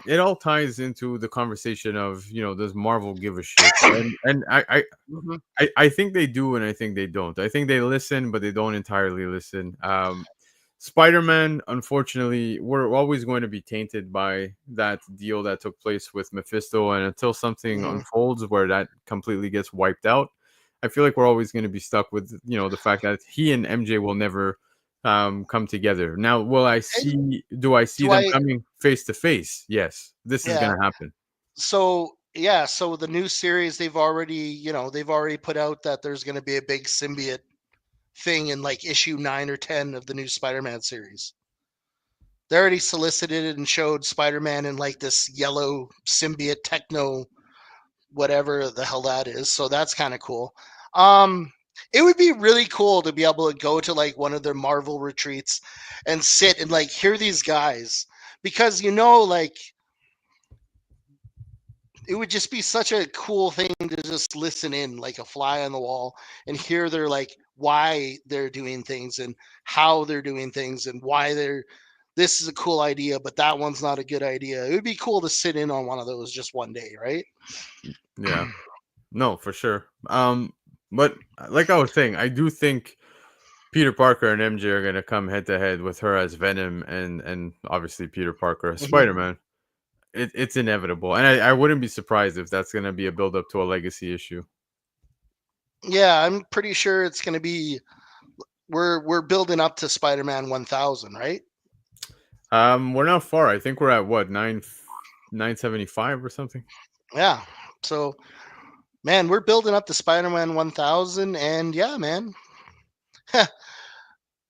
it all ties into the conversation of does Marvel give a shit? And Mhm. I think they do, and I think they don't. I think they listen, but they don't entirely listen. Spider-Man, unfortunately, we're always going to be tainted by that deal that took place with Mephisto, and until something Mhm. unfolds where that completely gets wiped out, I feel like we're always going to be stuck with the fact that he and MJ will never come together. Now, will I And see? Do I see do them I? coming face to face? Yes, this is Yeah. going to happen. So yeah. So the new series, they've already put out that there's going to be a big symbiote thing in like issue 9 or 10 of the new Spider-Man series. They already solicited it and showed Spider-Man in like this yellow symbiote techno whatever the hell that is. So that's kind of cool. Um, it would be really cool to be able to go to like one of their Marvel retreats and sit and like hear these guys because like it would just be such a cool thing to just listen in like a fly on the wall and hear their like why they're doing things and how they're doing things and why they're this is a cool idea but that one's not a good idea. It would be cool to sit in on one of those just one day, right? Yeah, no, for sure. But like I was saying, I do think Peter Parker and MJ are gonna come head to head with her as Venom and obviously Peter Parker as Mhm. Spider Man. It's inevitable, and I wouldn't be surprised if that's gonna be a build up to a legacy issue. Yeah, I'm pretty sure it's going to be we're building up to Spider-Man 1000, right? We're not far. I think we're at what 975 or something. Yeah. So, man, we're building up to Spider-Man 1000 and yeah, man.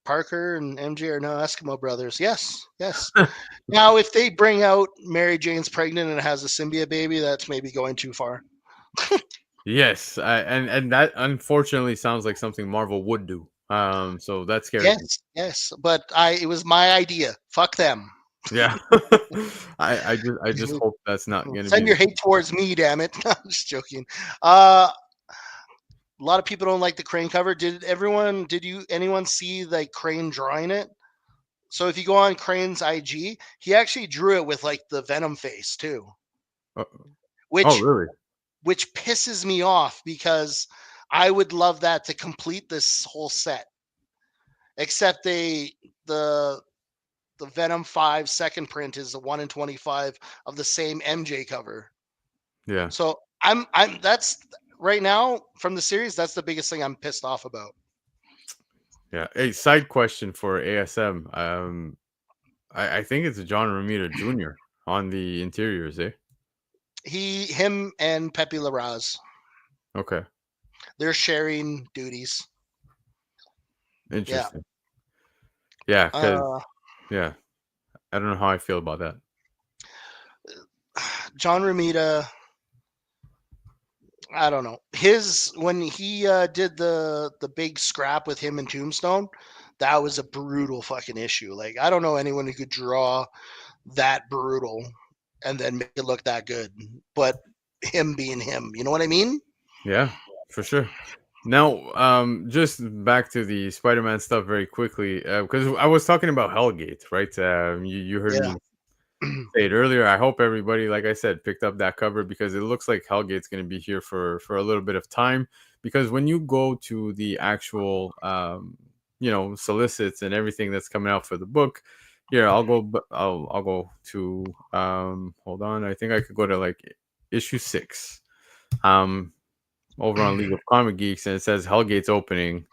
Parker and MJ are no Eskimo brothers. Yes. Yes. Now, if they bring out Mary Jane's pregnant and has a symbiote baby, that's maybe going too far. Yes, and that unfortunately sounds like something Marvel would do. So that scares me. Yes. Yes. But it was my idea. Fuck them. Yeah. I just hope that's not gonna be Send the your hate towards me, damn it. I'm just joking. Uh, a lot of people don't like the Crane cover. Anyone see like Crane drawing it? So if you go on Crane's IG, he actually drew it with like the Venom face too, uh, oh, which really? which pisses me off because I would love that to complete this whole set. Except the the Venom 5 second print is the 1 in 25 of the same MJ cover. Yeah. So I'm that's right now from the series, that's the biggest thing I'm pissed off about. Yeah. A side question for ASM. I think it's John Romita Jr. on the interiors, eh? Him and Pepe Larraz, Okay. they're sharing duties. Yeah. Interesting. Yeah, because Uh, yeah, I don't know how I feel about that. John Romita, I don't know. His when he did the big scrap with him and Tombstone, that was a brutal fucking issue. Like I don't know anyone who could draw that brutal and then make it look that good. But him being him, you know what I mean? Yeah, for sure. Now, just back to the Spider-Man stuff very quickly, because I was talking about Hellgate, right? You heard Yeah. me say it earlier. I hope everybody, like I said, picked up that cover because it looks like Hellgate's going to be here for a little bit of time. Because when you go to the actual, solicits and everything that's coming out for the book, here I'll go to hold on. I think I could go to like issue 6. Um, over on League of Comic Geeks, and it says Hellgate's opening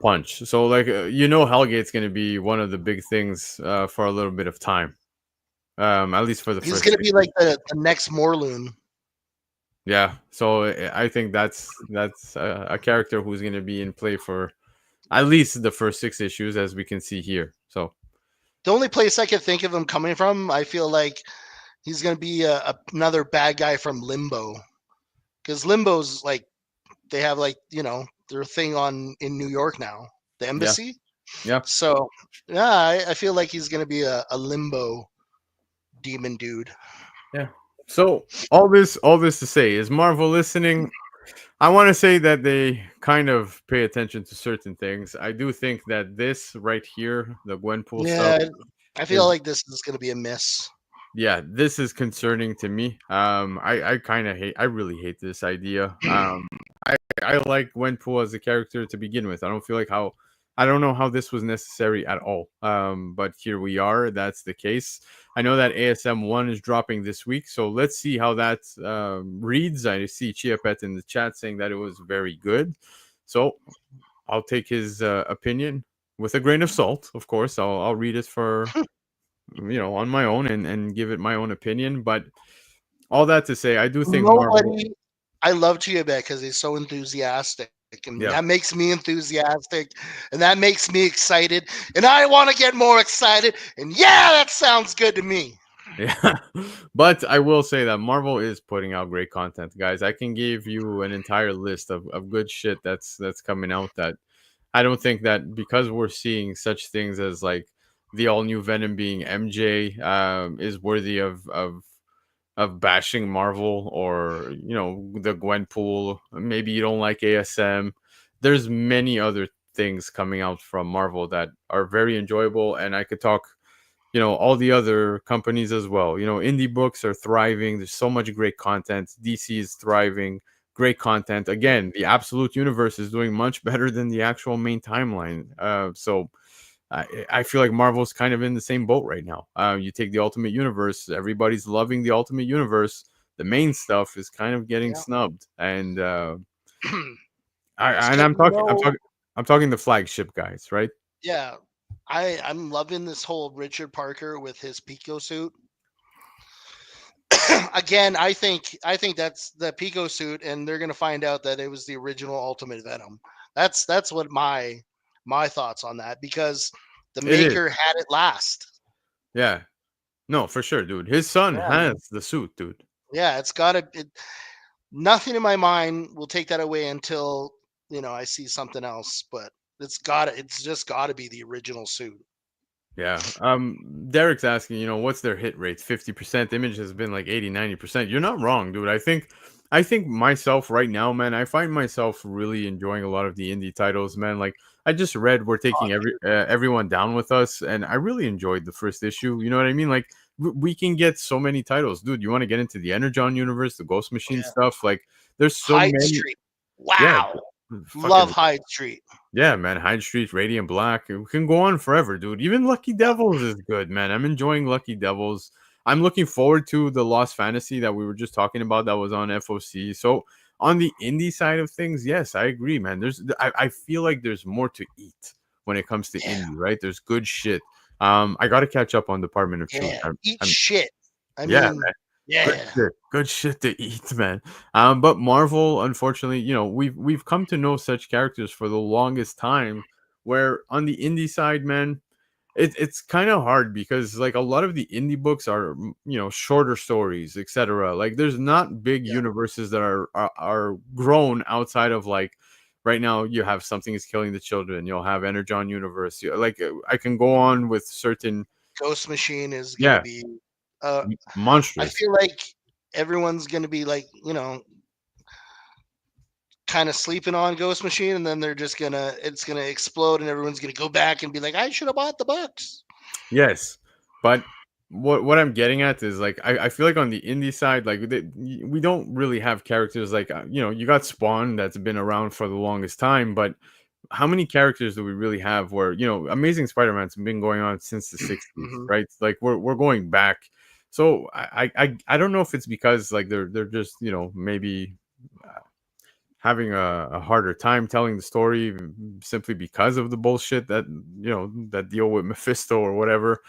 punch. So like Hellgate's going to be one of the big things for a little bit of time. At least for the He's first gonna six be like weeks. the next Morloon. Yeah, so I think that's a character who's going to be in play for at least the first 6 issues, as we can see here. So The only place I could think of him coming from, I feel like he's gonna be another bad guy from Limbo, because Limbo's like they have like their thing on in New York now, the yeah, embassy. yeah, So yeah, I feel like he's gonna be a Limbo demon dude. yeah. So all this to say, is Marvel listening? I want to say that they kind of pay attention to certain things. I do think that this right here, the Gwenpool stuff, Yeah, I feel is, like this is gonna be a miss. yeah, this is concerning to me. I kind of I really hate this idea. I like Gwenpool as a character to begin with. I don't know how this was necessary at all. But here we are. That's the case. I know that ASM 1 is dropping this week, so let's see how that reads. I see Chiapet in the chat saying that it was very good. So I'll take his opinion with a grain of salt. Of course, I'll read it for on my own and give it my own opinion. But all that to say, I do think Marvel. Nobody. I love Chiabet because he's so enthusiastic, and Yeah. that makes me enthusiastic, and that makes me excited, and I want to get more excited. And yeah, that sounds good to me. Yeah, but I will say that Marvel is putting out great content, guys. I can give you an entire list of good shit that's coming out. That I don't think that because we're seeing such things as like the all new Venom being MJ is worthy of bashing Marvel, or the Gwenpool. Maybe you don't like ASM. There's many other things coming out from Marvel that are very enjoyable, and I could talk all the other companies as well. Indie books are thriving. There's so much great content. DC is thriving. Great content. Again, the Absolute Universe is doing much better than the actual main timeline. So I feel like Marvel's kind of in the same boat right now. You take the Ultimate Universe. Everybody's loving the Ultimate Universe. The main stuff is kind of getting Yeah. snubbed, and It's I and getting I'm talking the flagship guys, right? yeah. I'm loving this whole Richard Parker with his Pico suit. Again, I think that's the Pico suit, and they're gonna find out that it was the original Ultimate Venom. That's what my thoughts on that, because the It is. maker had it last. Yeah. No, for sure, dude. His son Yeah, has the suit, dude. yeah, it's got to. Nothing in my mind will take that away until I see something else. But it's just got to be the original suit. Yeah. Derek's asking, what's their hit rate? 50%. Image has been like 80, 90%. You're not wrong, dude. I think myself right now, man, I find myself really enjoying a lot of the indie titles, man. Like I just read we're Oh, taking everyone down with us, and I really enjoyed the first issue. You know what I mean? Like we can get so many titles, dude. You want to get into the Energon universe, the Ghost Machine yeah. stuff? Like there's so Hyde many. Street. Yeah, Wow. Love fucking Hyde Street. yeah, man. Hyde Street, Radiant Black. We can go on forever, dude. Even Lucky Yeah. Devils is good, man. I'm enjoying Lucky Devils. I'm looking forward to the Lost Fantasy that we were just talking about that was on FOC. So on the indie side of things, yes, I agree, man. I feel like there's more to eat when it comes to Yeah. indie, right? There's good shit. I got to catch up on Department of Truth. Yeah. Eat I'm shit. I yeah, mean, man. Good yeah. shit. Good shit to eat, man. But Marvel, unfortunately, we've come to know such characters for the longest time. Where on the indie side, man, it's kind of hard because like a lot of the indie books are shorter stories, etc. Like there's not big Yeah. universes that are grown outside of like right now you have Something is Killing the Children. You'll have Energon universe. Like I can go on with certain Ghost Machine is gonna yeah be uh I monstrous. feel like everyone's gonna be like, kind of sleeping on Ghost Machine, and then it's gonna explode, and everyone's gonna go back and be like, I should have bought the books. Yes, but what I'm getting at is like I feel like on the indie side, like we don't really have characters like you got Spawn that's been around for the longest time, but how many characters do we really have? Where Amazing Spider-Man's been going on since the '60s, Hmm. right? Like we're going back. So I don't know if it's because like they're just maybe having a harder time telling the story simply because of the bullshit that deal with Mephisto or whatever.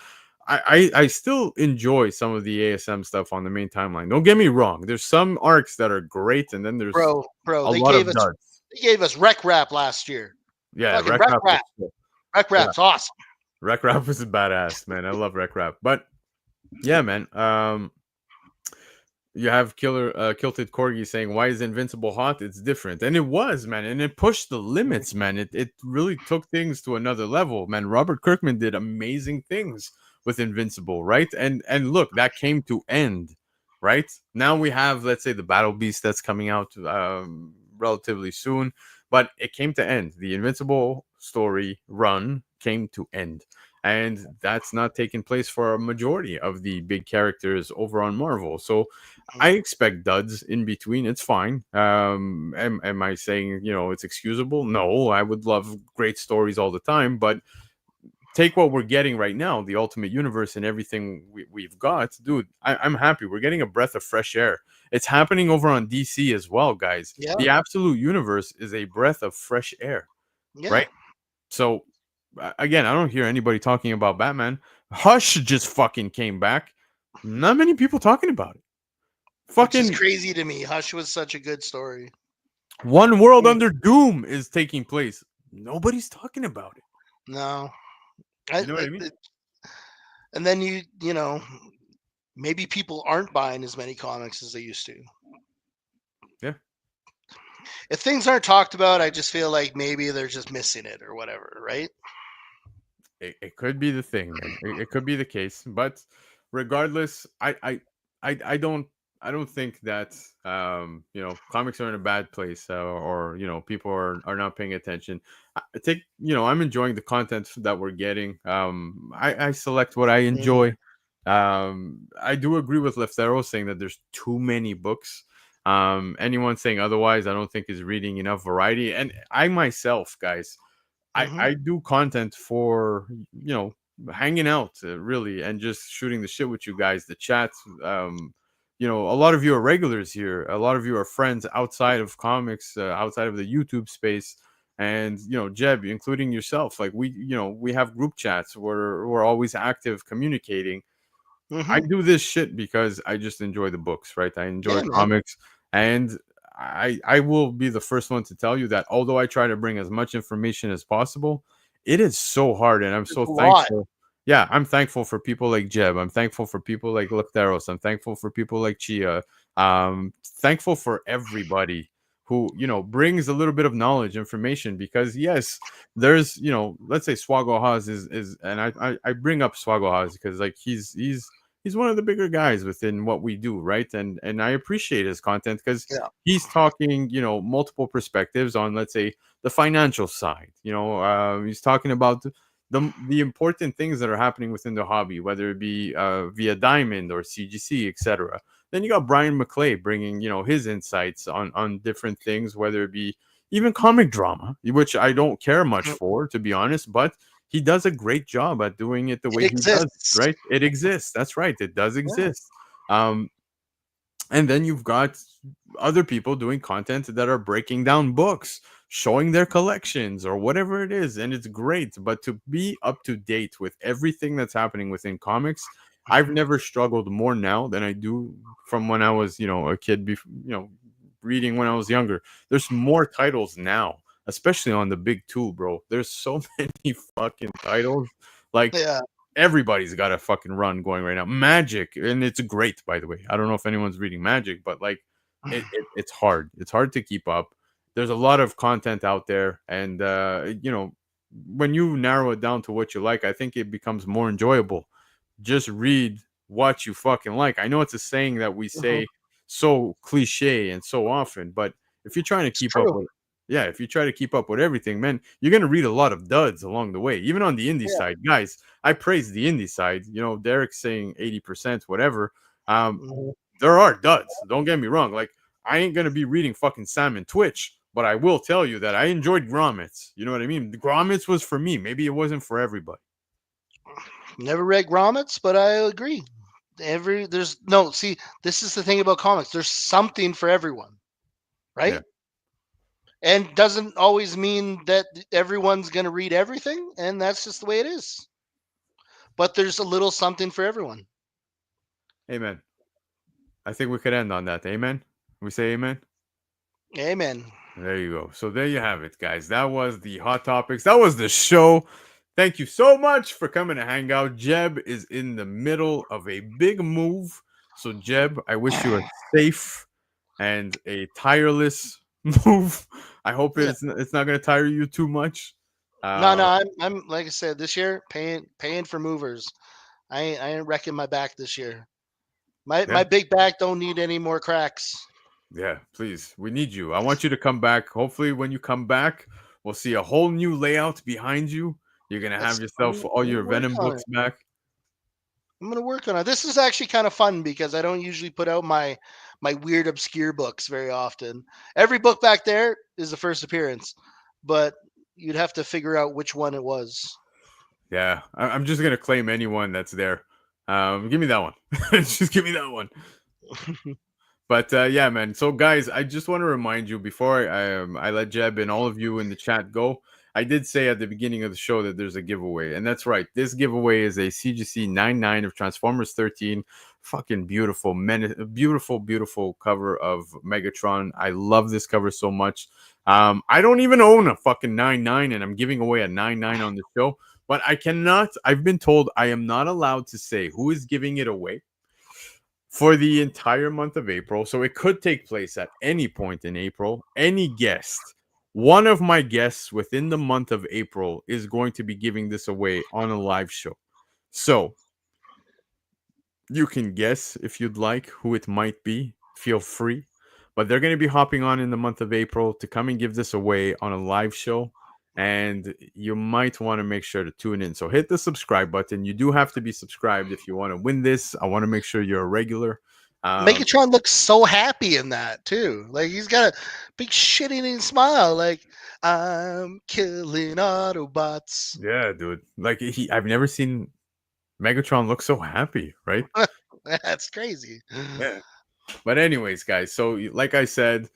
I still enjoy some of the ASM stuff on the main timeline. Don't get me wrong. There's some arcs that are great, and then there's Bro, a lot of duds. they gave us Wreck Rap last year. Yeah, Fucking Rec Wreck Rap was Rap. cool. Wreck Yeah, Rap's awesome. Rec Rap was badass, man. I love Rec Rap. But yeah, man. You have Kilted Corgi saying, "Why is Invincible hot? It's different," and it was, man, and it pushed the limits, man. It really took things to another level, man. Robert Kirkman did amazing things with Invincible, right? And look, that came to end, right? Now we have, let's say, the Battle Beast that's coming out relatively soon, but it came to end. The Invincible story run came to end. And that's not taking place for a majority of the big characters over on Marvel. So I expect duds in between. It's fine. Am I saying it's excusable? No, I would love great stories all the time, but take what we're getting right now, the Ultimate Universe and everything we've got, dude. I'm happy. We're getting a breath of fresh air. It's happening over on DC as well, guys. Yeah, The Absolute Universe is a breath of fresh air, yeah, right? So again, I don't hear anybody talking about Batman. Hush just fucking came back. Not many people talking about it. which is Fucking crazy to me. Hush was such a good story. One World Mm, Under Doom is taking place. Nobody's talking about it. no, You know what I mean? and then maybe people aren't buying as many comics as they used to. Yeah. If things aren't talked about, I just feel like maybe they're just missing it or whatever, right? It could be the thing, man. It could be the case, but regardless, I don't think that comics are in a bad place or people are not paying attention. I'm enjoying the content that we're getting. I select what I Mhm. enjoy. I do agree with Leftero saying that there's too many books. Anyone saying otherwise, I don't think is reading enough variety. And I myself, guys, Mhm. I do content for hanging out really and just shooting the shit with you guys, the chats. A lot of you are regulars here. A lot of you are friends outside of comics, outside of the YouTube space, and Jeb, including yourself. Like we have group chats where we're always active communicating. I Mhm. do this shit because I just enjoy the books, right? I enjoy Yeah, man. comics, and I will be the first one to tell you that although I try to bring as much information as possible, it is so hard, and I'm There's so a lot. thankful. Yeah, I'm thankful for people like Jeb. I'm thankful for people like Lepteros. I'm thankful for people like Chia. Thankful for everybody who brings a little bit of knowledge, information, because yes, there's let's say Swaggle Haas is and I bring up Swaggle Haas because like he's one of the bigger guys within what we do, right? And I appreciate his content because Yeah. he's talking multiple perspectives on, let's say, the financial side. He's talking about the important things that are happening within the hobby, whether it be via Diamond or CGC, etc. Then you got Brian McClay bringing his insights on different things, whether it be even comic drama, which I don't care much for, to be honest, but he does a great job at doing it the It way he does. exists. Right? It exists. That's right. It does Yeah. exist. Um, and then you've got other people doing content that are breaking down books, showing their collections or whatever it is. And it's great. But to be up to date with everything that's happening within comics, I've never struggled more now than I do from when I was, a kid, reading when I was younger. There's more titles now, especially on the big two, bro. There's so many fucking titles. Like, Yeah. everybody's got a fucking run going right now. Magic, and it's great, by the way. I don't know if anyone's reading Magic, but like, it's hard. It's hard to keep up. There's a lot of content out there, and when you narrow it down to what you like, I think it becomes more enjoyable. Just read what you fucking like. I know it's a saying that we Mhm. say so cliche and so often, but if you're trying to It's keep up true. with yeah, if you try to keep up with everything, man, you're gonna read a lot of duds along the way. Even on the indie Yeah. side, guys, I praise the indie side. Derek's saying 80%, whatever. Um, Mhm. there are duds. Don't get me wrong. Like, I ain't gonna be reading fucking Sam and Twitch, but I will tell you that I enjoyed Grommets. You know what I mean? Grommets was for me. Maybe it wasn't for everybody. Never read grommets, but I agree. There's no see. This is the thing about comics. There's something for everyone, Yeah. right? And doesn't always mean that everyone's going to read everything, and that's just the way it is. But there's a little something for everyone. Amen. I think we could end on that. Amen. We say amen. Amen. There you go. So there you have it, guys. That was the hot topics. That was the show. Thank you so much for coming to hang out. Jeb is in the middle of a big move. So Jeb, I wish you a safe and a tireless move. I hope Yeah. it's not going to tire you too much. No, no, Uh, I'm like I said, this year paying for movers. I ain't wrecking my back this year. My yeah, big back don't need any more cracks. yeah. Please, we need you. I want you to come back. Hopefully, when you come back, we'll see a whole new layout behind you. You're gonna have That's I'm, yourself I'm all gonna your work Venom on it. books back. I'm gonna work on it. This is actually kind of fun because I don't usually put out my weird obscure books very often. Every book back there is the first appearance, but you'd have to figure out which one it was. Yeah, I'm just gonna claim anyone that's there. Give me that one. Just give me that one. But yeah, man. So guys, I just want to remind you before I let Jeb and all of you in the chat go. I did say at the beginning of the show that there's a giveaway, and that's right. This giveaway is a CGC 99 of Transformers 13. Fucking beautiful, beautiful, beautiful cover of Megatron. I love this cover so much. I don't even own a fucking 99, and I'm giving away a 99 on the show. But I cannot. I've been told I am not allowed to say who is giving it away for the entire month of April. So it could take place at any point in April. Any guest, one of my guests within the month of April is going to be giving this away on a live show. So you can guess if you'd like who it might be. Feel free. But they're going to be hopping on in the month of April to come and give this away on a live show. And you might want to make sure to tune in. So hit the subscribe button. You do have to be subscribed if you want to win this. I want to make sure you're a regular. Megatron looks so happy in that too. Like he's got a big shit-eating smile. Like I'm killing Autobots. Yeah, dude. Like I've never seen Megatron look so happy, right? That's crazy. Yeah. But anyways, guys, so like I said,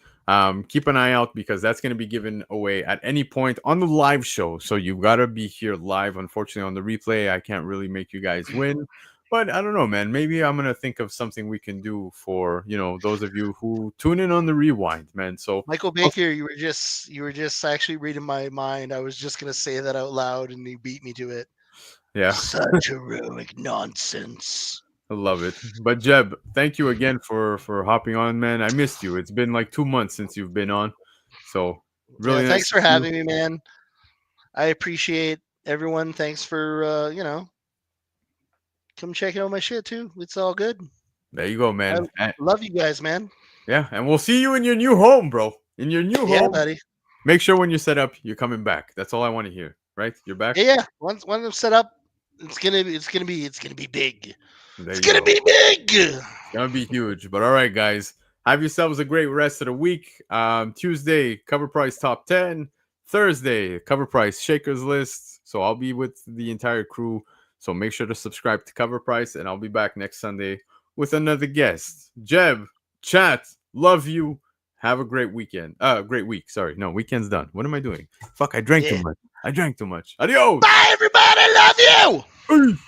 keep an eye out because that's going to be given away at any point on the live show. So you've got to be here live. Unfortunately, on the replay, I can't really make you guys win. But I don't know, man. Maybe I'm gonna think of something we can do for those of you who tune in on the rewind, man. So Michael Baker, you were just actually reading my mind. I was just gonna say that out loud, and you beat me to it. yeah, Such heroic nonsense. I love it. But Jeb, thank you again for hopping on, man. I missed you. It's been like 2 months since you've been on. So really nice Thanks to for see you. having me, man. I appreciate everyone. Thanks for come checking out my shit too. It's all good. There you go, I man. love you guys, man. Yeah, and we'll see you in your new home, bro. In your new Yeah, home. buddy. Make sure when you're set up, you're coming back. That's all I want to hear. Right? You're back. Yeah. Once I'm set up, it's gonna be big. There It's you gonna go. be big. It's gonna be huge. But all right, guys, have yourselves a great rest of the week. Tuesday, cover price top 10. Thursday, cover price shakers list. So I'll be with the entire crew. So make sure to subscribe to Cover Price, and I'll be back next Sunday with another guest. Jeb, chat, love you. Have a great weekend. Great week. Sorry, no, weekend's done. What am I doing? Fuck, I drank too Yeah. much. I drank too much. Adios. Bye, everybody. Love you. Peace.